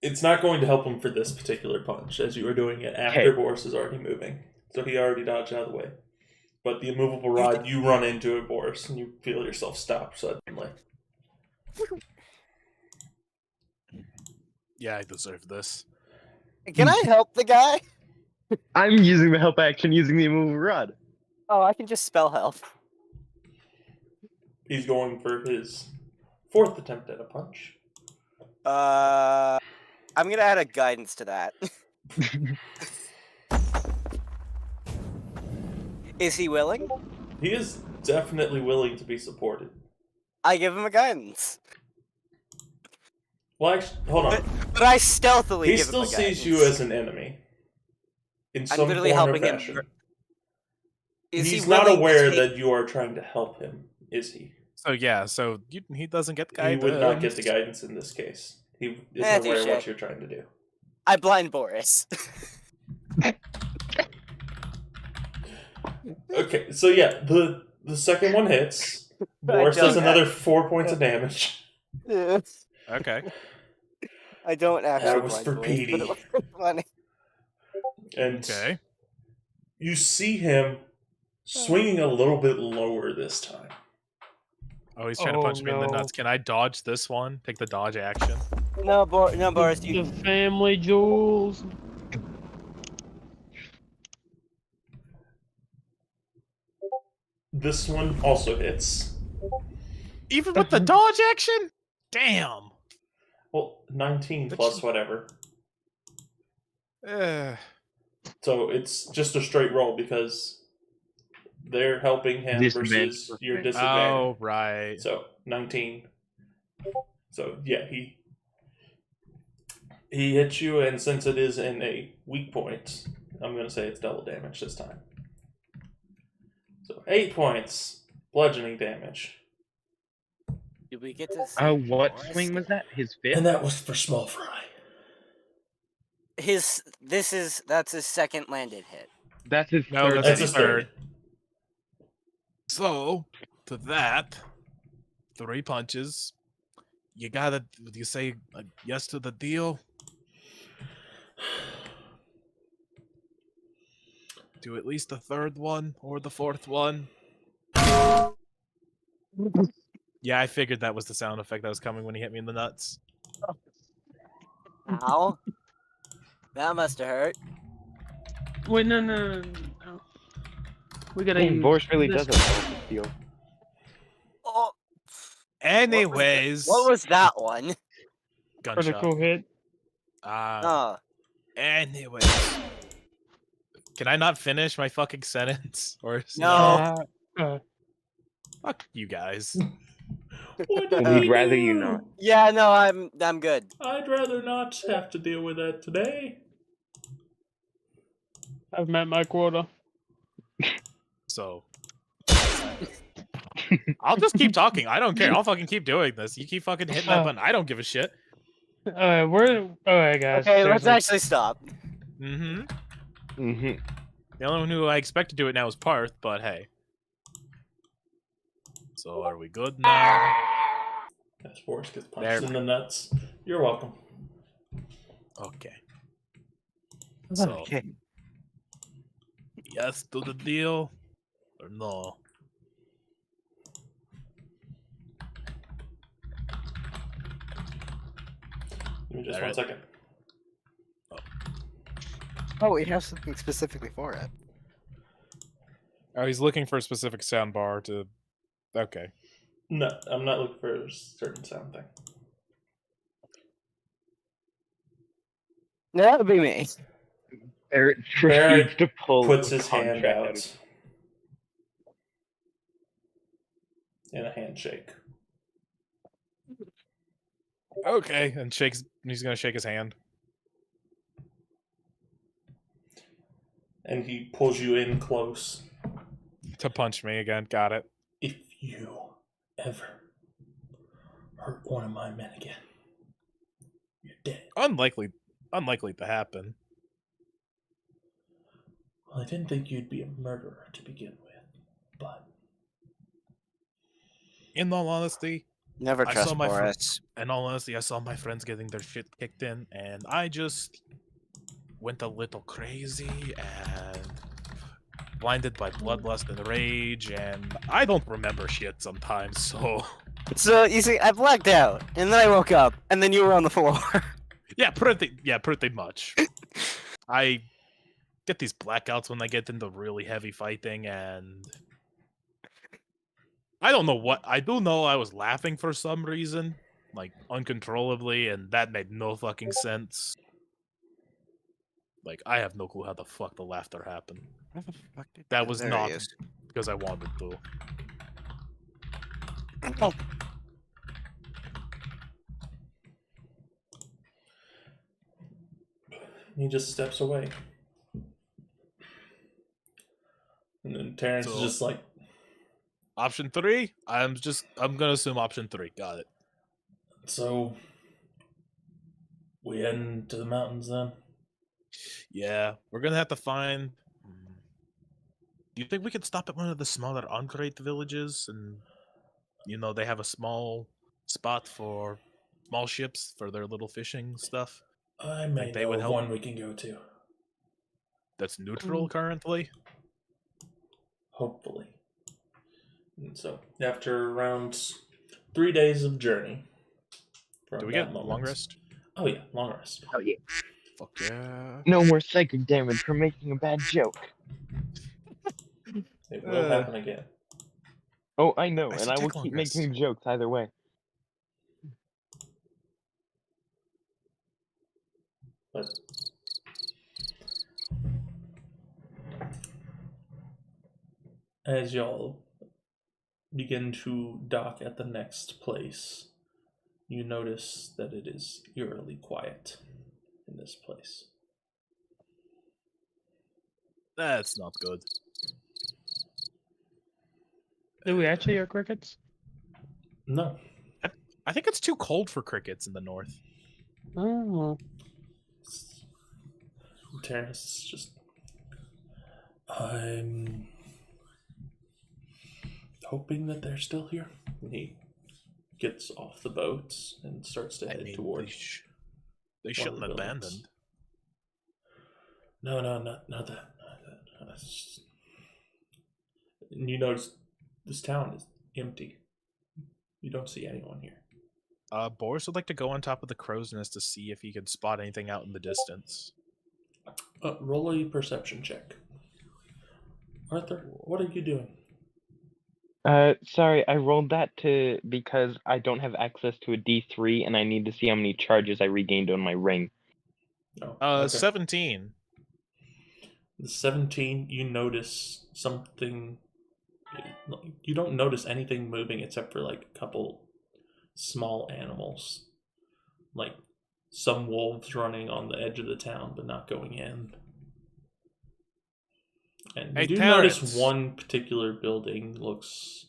It's not going to help him for this particular punch, as you were doing it after Okay. Boris is already moving. So he already dodged out of the way. But the immovable rod, you run into it, Boris, and you feel yourself stop suddenly. Yeah, I deserve this. Can I help the guy? I'm using the help action using the immovable rod. Oh, I can just spell help. He's going for his fourth attempt at a punch. I'm gonna add a guidance to that. Is he willing? He is definitely willing to be supported. I give him a guidance. Well, actually, hold on. But I stealthily He give still him a guidance. sees you as an enemy. In some literally form or helping him. fashion. Is He's he not willing to aware take- that you are trying to help him, is he? So yeah, he doesn't get He guidance. would not get the guidance in this case. He isn't aware of what touche. you're trying to do. I blind Boris. Okay, so yeah, the second one hits. Boris does don't another 4 points of damage. Okay. I don't actually. That was blind for Boris, Petey. but it was funny. And Okay. you see him swinging a little bit lower this time. Oh, he's trying to punch me in the no. nuts. Can I dodge this one? Take the dodge action. No, Boris, The you. family jewels. This one also hits. Even with the dodge action? Damn. Well, 19 But plus you- whatever. Eh. So it's just a straight roll because they're helping him Disadvantage versus for your me. disadvantage. Oh, right. So 19. So yeah, he hits you, and since it is in a weak point, I'm gonna say it's double damage this time. So 8 points bludgeoning damage, Did we get to? See What Boris? swing was that? His fifth? and that was for small fry. That's his second landed hit. That's his No, third. that's That's his his third. So, to that, 3 punches. You say yes to the deal? Do at least the third one or the fourth one? Yeah, I figured that was the sound effect that was coming when he hit me in the nuts. Ow. That must have hurt. Wait, no. We gotta Dang, use Boris really this- does have a deal. Oh, Anyways, what was that one? gunshot. critical hit. Oh, Anyways, can I not finish my fucking sentence? Or No. fuck you guys. What did We'd we rather you do? not. yeah, no, I'm good. I'd rather not have to deal with that today. I've met my quota. So I'll just keep talking. I don't care. I'll fucking keep doing this. You keep fucking hitting that button. I don't give a shit. Alright, guys. Okay, let's seriously. actually stop. Mm-hmm. The only one who I expect to do it now is Parth, but hey. So are we good now? As Boris gets punched There. in the nuts. You're welcome. Okay. So, Okay. yes to the deal or no? Give me just Alright. 1 second. Oh, we have something specifically for it. Oh, he's looking for a specific sound bar to. Okay. No, I'm not looking for a certain sound thing. That would be me. Barrett Barrett proceeds to pull Puts a his hand contract out of- in a handshake. Okay, and he's gonna shake his hand. And he pulls you in close. To punch me again. Got it. If you ever hurt one of my men again, you're dead. Unlikely to happen. Well, I didn't think you'd be a murderer to begin with, but In all honesty, Never I trust saw my fr- Boris. in all honesty, I saw my friends getting their shit kicked in, and I just went a little crazy and blinded by bloodlust and rage, and I don't remember shit sometimes. So So you see, I blacked out, and then I woke up, and then you were on the floor. yeah, pretty much. I get these blackouts when I get into really heavy fighting, and I don't know what. I do know I was laughing for some reason, like uncontrollably, and that made no fucking sense. Like, I have no clue how the fuck the laughter happened. That was There he not is. because I wanted to. Oh, he just steps away. And then Terrence is So- just like, Option 3? I'm gonna assume option 3. Got it. so we heading to the mountains then? Yeah, we're gonna have to find. Do you think we could stop at one of the smaller Ankret villages, and they have a small spot for small ships for their little fishing stuff? I may they know would of help? one we can go to. That's neutral currently. Hopefully. And so, after around 3 days of journey, from Do we that get moment, long rest? Oh yeah, long rest. Oh yeah. Fuck yeah. No more psychic damage from making a bad joke. It will happen again. Oh, I know, I and should I will take long keep rest. making jokes either way. But as y'all begin to dock at the next place, you notice that it is eerily quiet in this place. That's not good. Do we actually hear crickets? No. I think it's too cold for crickets in the north. Oh, Terrence is just. I'm hoping that they're still here. And he gets off the boat and starts to I head mean, towards. they one of shouldn't the have buildings. abandoned. No, not that. That's just- And you notice this town is empty. You don't see anyone here. Boris would like to go on top of the crow's nest to see if he can spot anything out in the distance. Roll a perception check. Arthur, what are you doing? Sorry, I rolled that because I don't have access to a D3 and I need to see how many charges I regained on my ring. Oh, okay. 17. The 17, you notice something. You don't notice anything moving except for like a couple small animals. Like some wolves running on the edge of the town but not going in. And you Hey, do Terrence. notice one particular building looks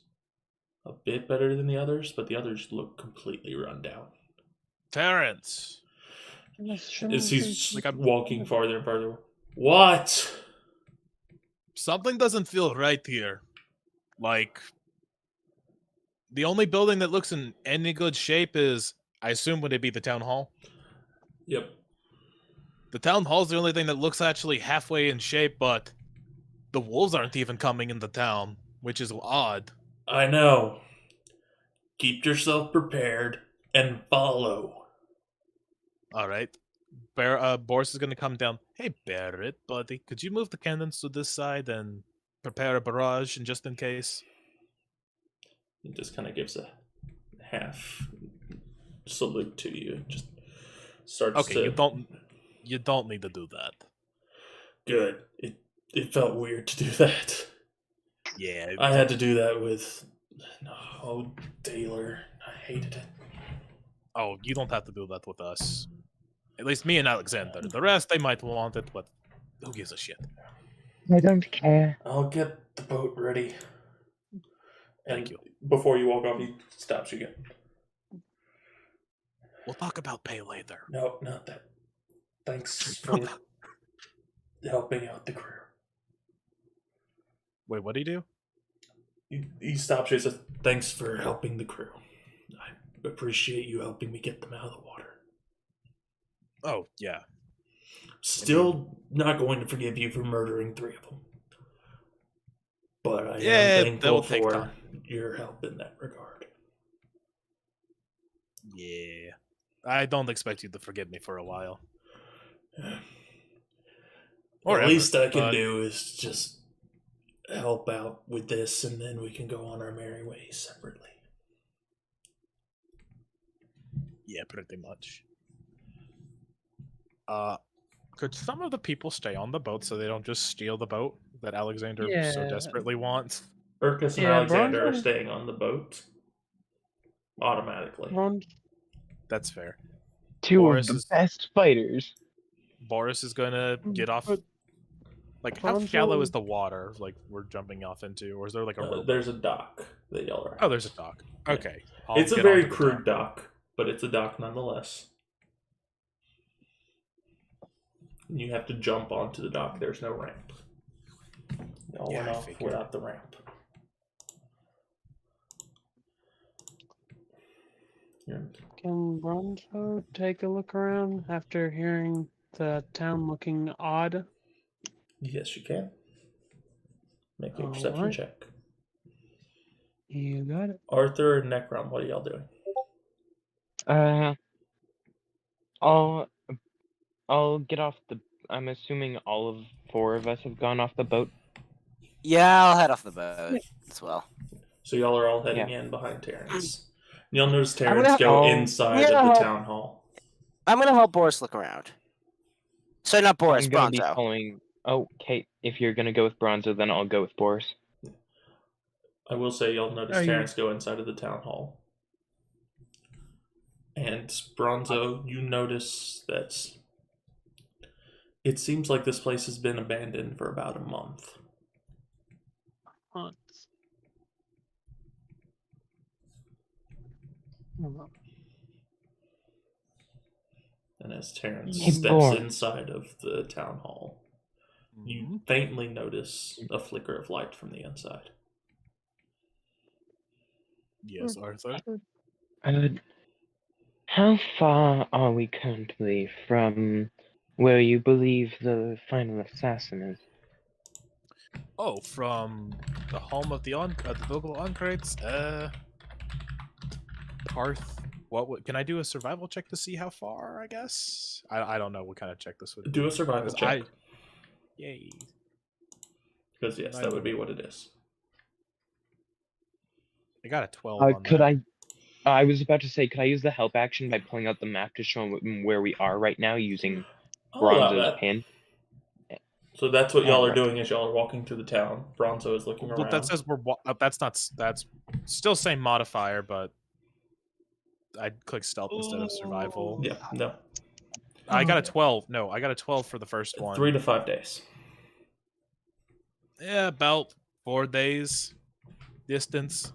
a bit better than the others, but the others look completely run down. Terrence. As he's Like I'm- walking farther and farther. What? Something doesn't feel right here. Like, The only building that looks in any good shape is, I assume, would it be the town hall? Yep. The town hall's the only thing that looks actually halfway in shape, but the wolves aren't even coming in the town, which is odd. I know. Keep yourself prepared and follow. All right. Boris is going to come down. Hey, Barrett, buddy, could you move the cannons to this side and prepare a barrage, and just in case? He just kind of gives a half salute to you. Just starts Okay, to. you don't need to do that. Good. It felt weird to do that. Yeah. I had to do that with Taylor. I hated it. Oh, you don't have to do that with us. At least me and Alexander. The rest, they might want it, but who gives a shit? I don't care. I'll get the boat ready. Thank And you. before you walk off, he stops you again. We'll talk about pay later. No, not that. Thanks for helping out the crew. Wait, what do you do? He stops you and says, thanks for helping the crew. I appreciate you helping me get them out of the water. Oh, yeah. Still not going to forgive you for murdering 3 of them. But I Yeah, am that thankful will take for time. your help in that regard. Yeah. I don't expect you to forgive me for a while. Or At ever, least I can but- do is just help out with this, and then we can go on our merry ways separately. Yeah, pretty much. Could some of the people stay on the boat so they don't just steal the boat that Alexander so Yeah. desperately wants? Urkus and Yeah, Alexander are Bronzo- staying on the boat automatically. That's fair. Two Boris of the is- best fighters. Boris is gonna get off. But Like, how shallow is Bronzo- the water? Like, we're jumping off into, or is there like a rope? There's a dock that y'all are at. Oh, there's a dock. Yeah. Okay. It's a get very onto the crude dock. dock, but it's a dock nonetheless. You have to jump onto the dock. There's no ramp. Y'all Yeah, went I off figured. without the ramp. Yeah. Can Bronzo take a look around after hearing the town looking odd? Yes, you can. Make a All perception right. check. You got it. Arthur and Necron, what are y'all doing? I'll get off the. I'm assuming all of 4 of us have gone off the boat. Yeah, I'll head off the boat as well. So y'all are all heading in behind Terrence. You'll notice I'm gonna Terrence go help- inside I'm of gonna the help. town hall. I'm gonna help Boris look around. So not Boris, I'm gonna be Bronzo. following. Oh, Kate. If you're gonna go with Bronzo, then I'll go with Boris. I will say y'all notice Are you- Terrence go inside of the town hall. And Bronzo, you notice that it seems like this place has been abandoned for about a month. Hunts. And as Terrence Hey, steps Boris. inside of the town hall, you Mhm. faintly notice a flicker of light from the inside. Yes, Arthur. How far are we currently from where you believe the final assassin is? Oh, from the home of the local Oncrates, Parth. Can I do a survival check to see how far? I guess I don't know what kind of check this would. Do be, a survival 'cause check. Yay! Because, yes, that would be what it is. I got a 12 on Could that. I was about to say, could I use the help action by pulling out the map to show where we are right now using I'll allow Bronzo's that. pin? So that's what y'all are Alright. doing as y'all are walking through the town. Bronzo is looking But around. that says that's still same modifier, but I'd click stealth instead of survival. Yeah, no. I got a 12. No, I got a 12 for the first one. 3 to 5 days. Yeah, about 4 days distance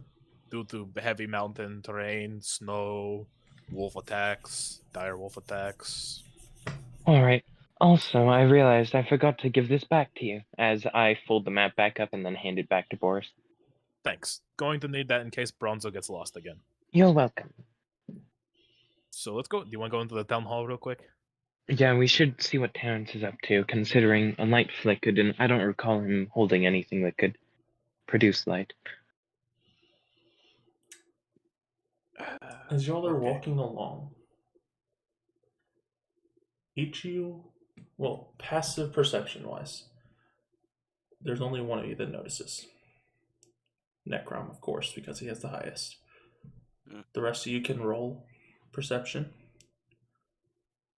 due to heavy mountain terrain, snow, wolf attacks, dire wolf attacks. Alright. Also, I realized I forgot to give this back to you, as I fold the map back up and then hand it back to Boris. Thanks. Going to need that in case Bronzo gets lost again. You're welcome. So let's go. Do you want to go into the town hall real quick? Yeah, we should see what Terrence is up to, considering a light flickered, and I don't recall him holding anything that could produce light. As y'all are Okay. walking along, each of you, well, passive perception wise, there's only one of you that notices. Necrom, of course, because he has the highest. The rest of you can roll perception,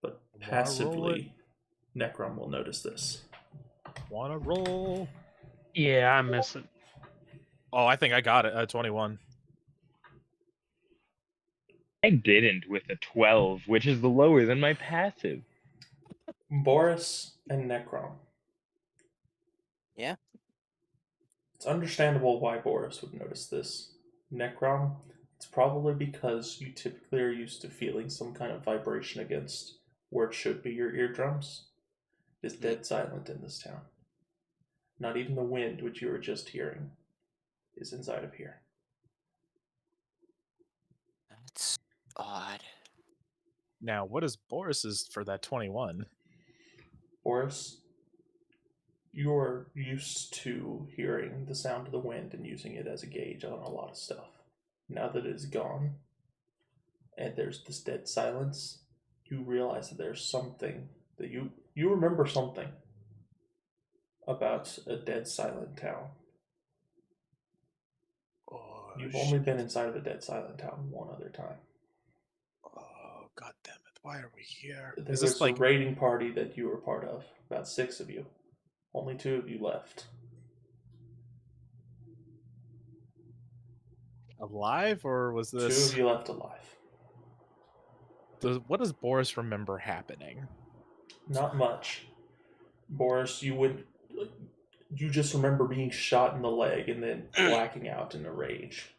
but passively, Necrom will notice this. Wanna roll? Yeah, I miss it. Oh, I think I got it. 21. I didn't with a 12, which is lower than my passive. Boris and Necrom. Yeah? It's understandable why Boris would notice this. Necrom, it's probably because you typically are used to feeling some kind of vibration against where it should be your eardrums. It's dead silent in this town. Not even the wind, which you were just hearing, is inside of here. That's odd. Now, what is Boris's for that 21? Boris, you're used to hearing the sound of the wind and using it as a gauge on a lot of stuff. Now that it is gone, and there's this dead silence, you realize that there's something that you remember something about a dead silent town. Oh, You've only been inside of a dead silent town one other time. Oh, god damn it. Why are we here? There Is was this like a raiding party that you were part of. About 6 of you. Only 2 of you left. alive, or was 2 this... of you left alive. What does Boris remember happening? Not much. Boris, you just remember being shot in the leg and then blacking out in a rage.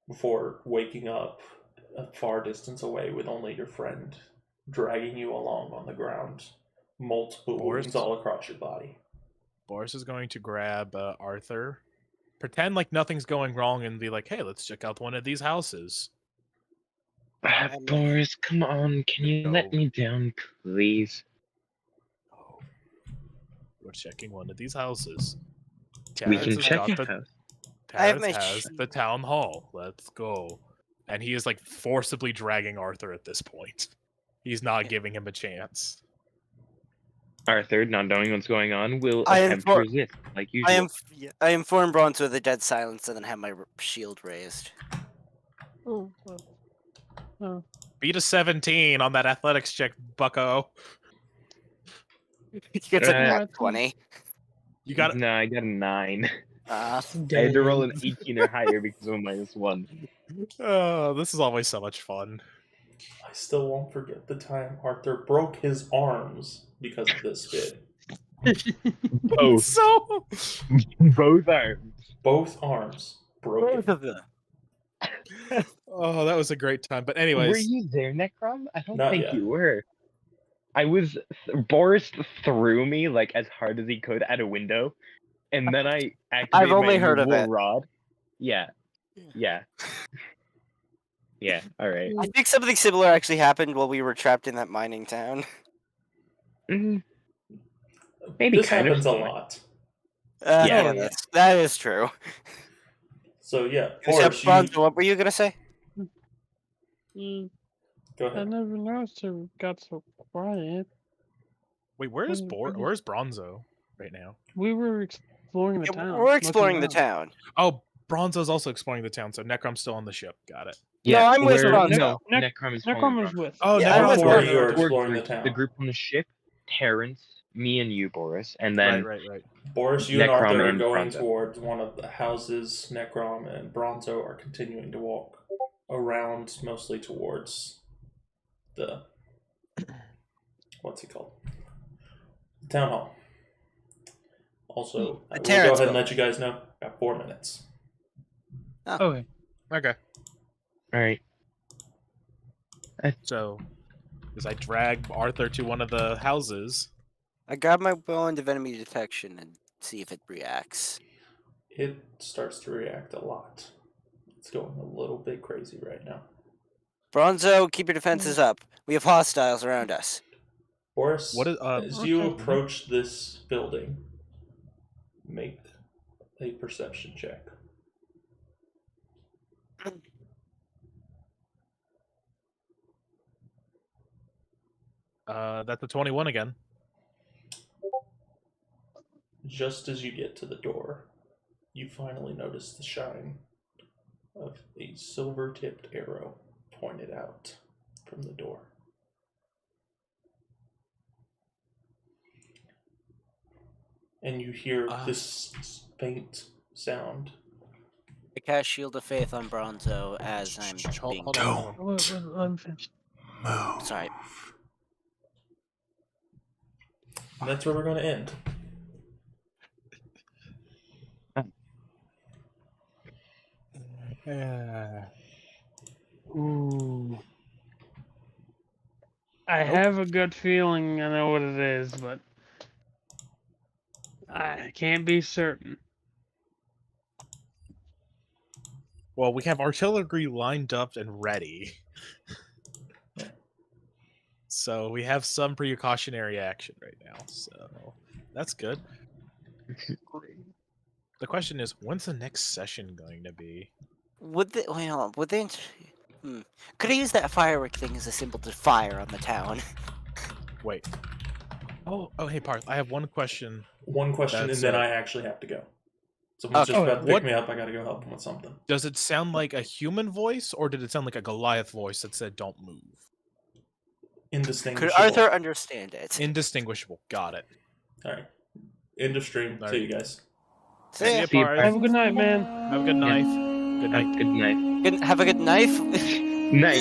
Before waking up a far distance away with only your friend dragging you along on the ground. Multiple wounds all across your body. Boris is going to grab Arthur, pretend like nothing's going wrong, and be like, hey, let's check out one of these houses. Boris, come on, can you let me down, please? Oh. We're checking one of these houses. We can Terrence has check got your the- house. I have Terrence my has the town hall. Let's go. And he is like forcibly dragging Arthur at this point. He's not giving him a chance. Arthur, not knowing what's going on, will I attempt to infor- resist, like usual. I inform Bronze with a dead silence and then have my shield raised. Oh, oh. Beat a 17 on that athletics check, bucko. He gets a Uh, nat 20. You got No, I got a 9. Uh, I had to roll an 18 or higher because of -1. Oh, this is always so much fun. I still won't forget the time Arthur broke his arms because of this bid. Both. So Both arms. Both arms broken. both of them. oh, that was a great time. But Were anyways, you there, Necrom? I don't Not think yet. you were. I was. Boris threw me like as hard as he could at a window, and then I activated only my heard of immovable it. rod. Yeah. Yeah. Yeah. All right. I think something similar actually happened while we were trapped in that mining town. Mm, Maybe This kind of happens a similar. lot. Yeah. That is true. So yeah, Except Boris, Bronze, what were you gonna say? go I ahead. never noticed it got so quiet. wait, where's Where did- Where's Bronzo right now? We were exploring the Yeah, town. we're exploring the looking around. town. Oh, Bronzo's also exploring the town, so Necrom's still on the ship. Got it. Yeah, I'm with we're- Bronzo. No, Nec- Necrom is Necrom following is Bronzo. with. Oh, Yeah, I'm with Necrom's Before Bronzo. you were Four exploring the groups, town. the group on the ship, Terrence, me and you, Boris, and then right. Boris, you and Necrom Arthur are and going Bronzo. towards one of the houses. Necrom and Bronzo are continuing to walk around, mostly towards the what's it called? The town hall. Also, I will go Terrence ahead and will. let you guys know. Got 4 minutes. Okay. Okay. all right. So, as I drag Arthur to one of the houses, I grab my bow into enemy detection and see if it reacts. It starts to react a lot. It's going a little bit crazy right now. Bronzo, keep your defenses up. We have hostiles around us. Boris, What is as you Okay. approach this building, make a perception check. That's a 21 again. Just as you get to the door, you finally notice the shine of a silver-tipped arrow pointed out from the door. And you hear this faint sound. I cast Shield of Faith on Bronzo as I'm being... Hold on. I'm finished. Sorry. And that's where we're going to end. Ooh. I have a good feeling I know what it is, but I can't be certain. Well, we have artillery lined up and ready. So we have some precautionary action right now. So that's good. The question is, when's the next session going to be? Would they... Wait, hold on. Would they... Could I use that firework thing as a symbol to fire on the town? Wait. Oh, hey, Parth. I have one question. One question, That's and then it. I actually have to go. Someone's just Okay. about to pick What- me up. I got to go help them with something. Does it sound like a human voice, or did it sound like a Goliath voice that said "Don't move"? Could Indistinguishable. Arthur understand it? Indistinguishable. Got it. All right. End of stream. All See right. you guys. See ya. See ya, See you, Parth. Have a good night, man. Have a good night. Good night. Good night. Have a good knife. Night.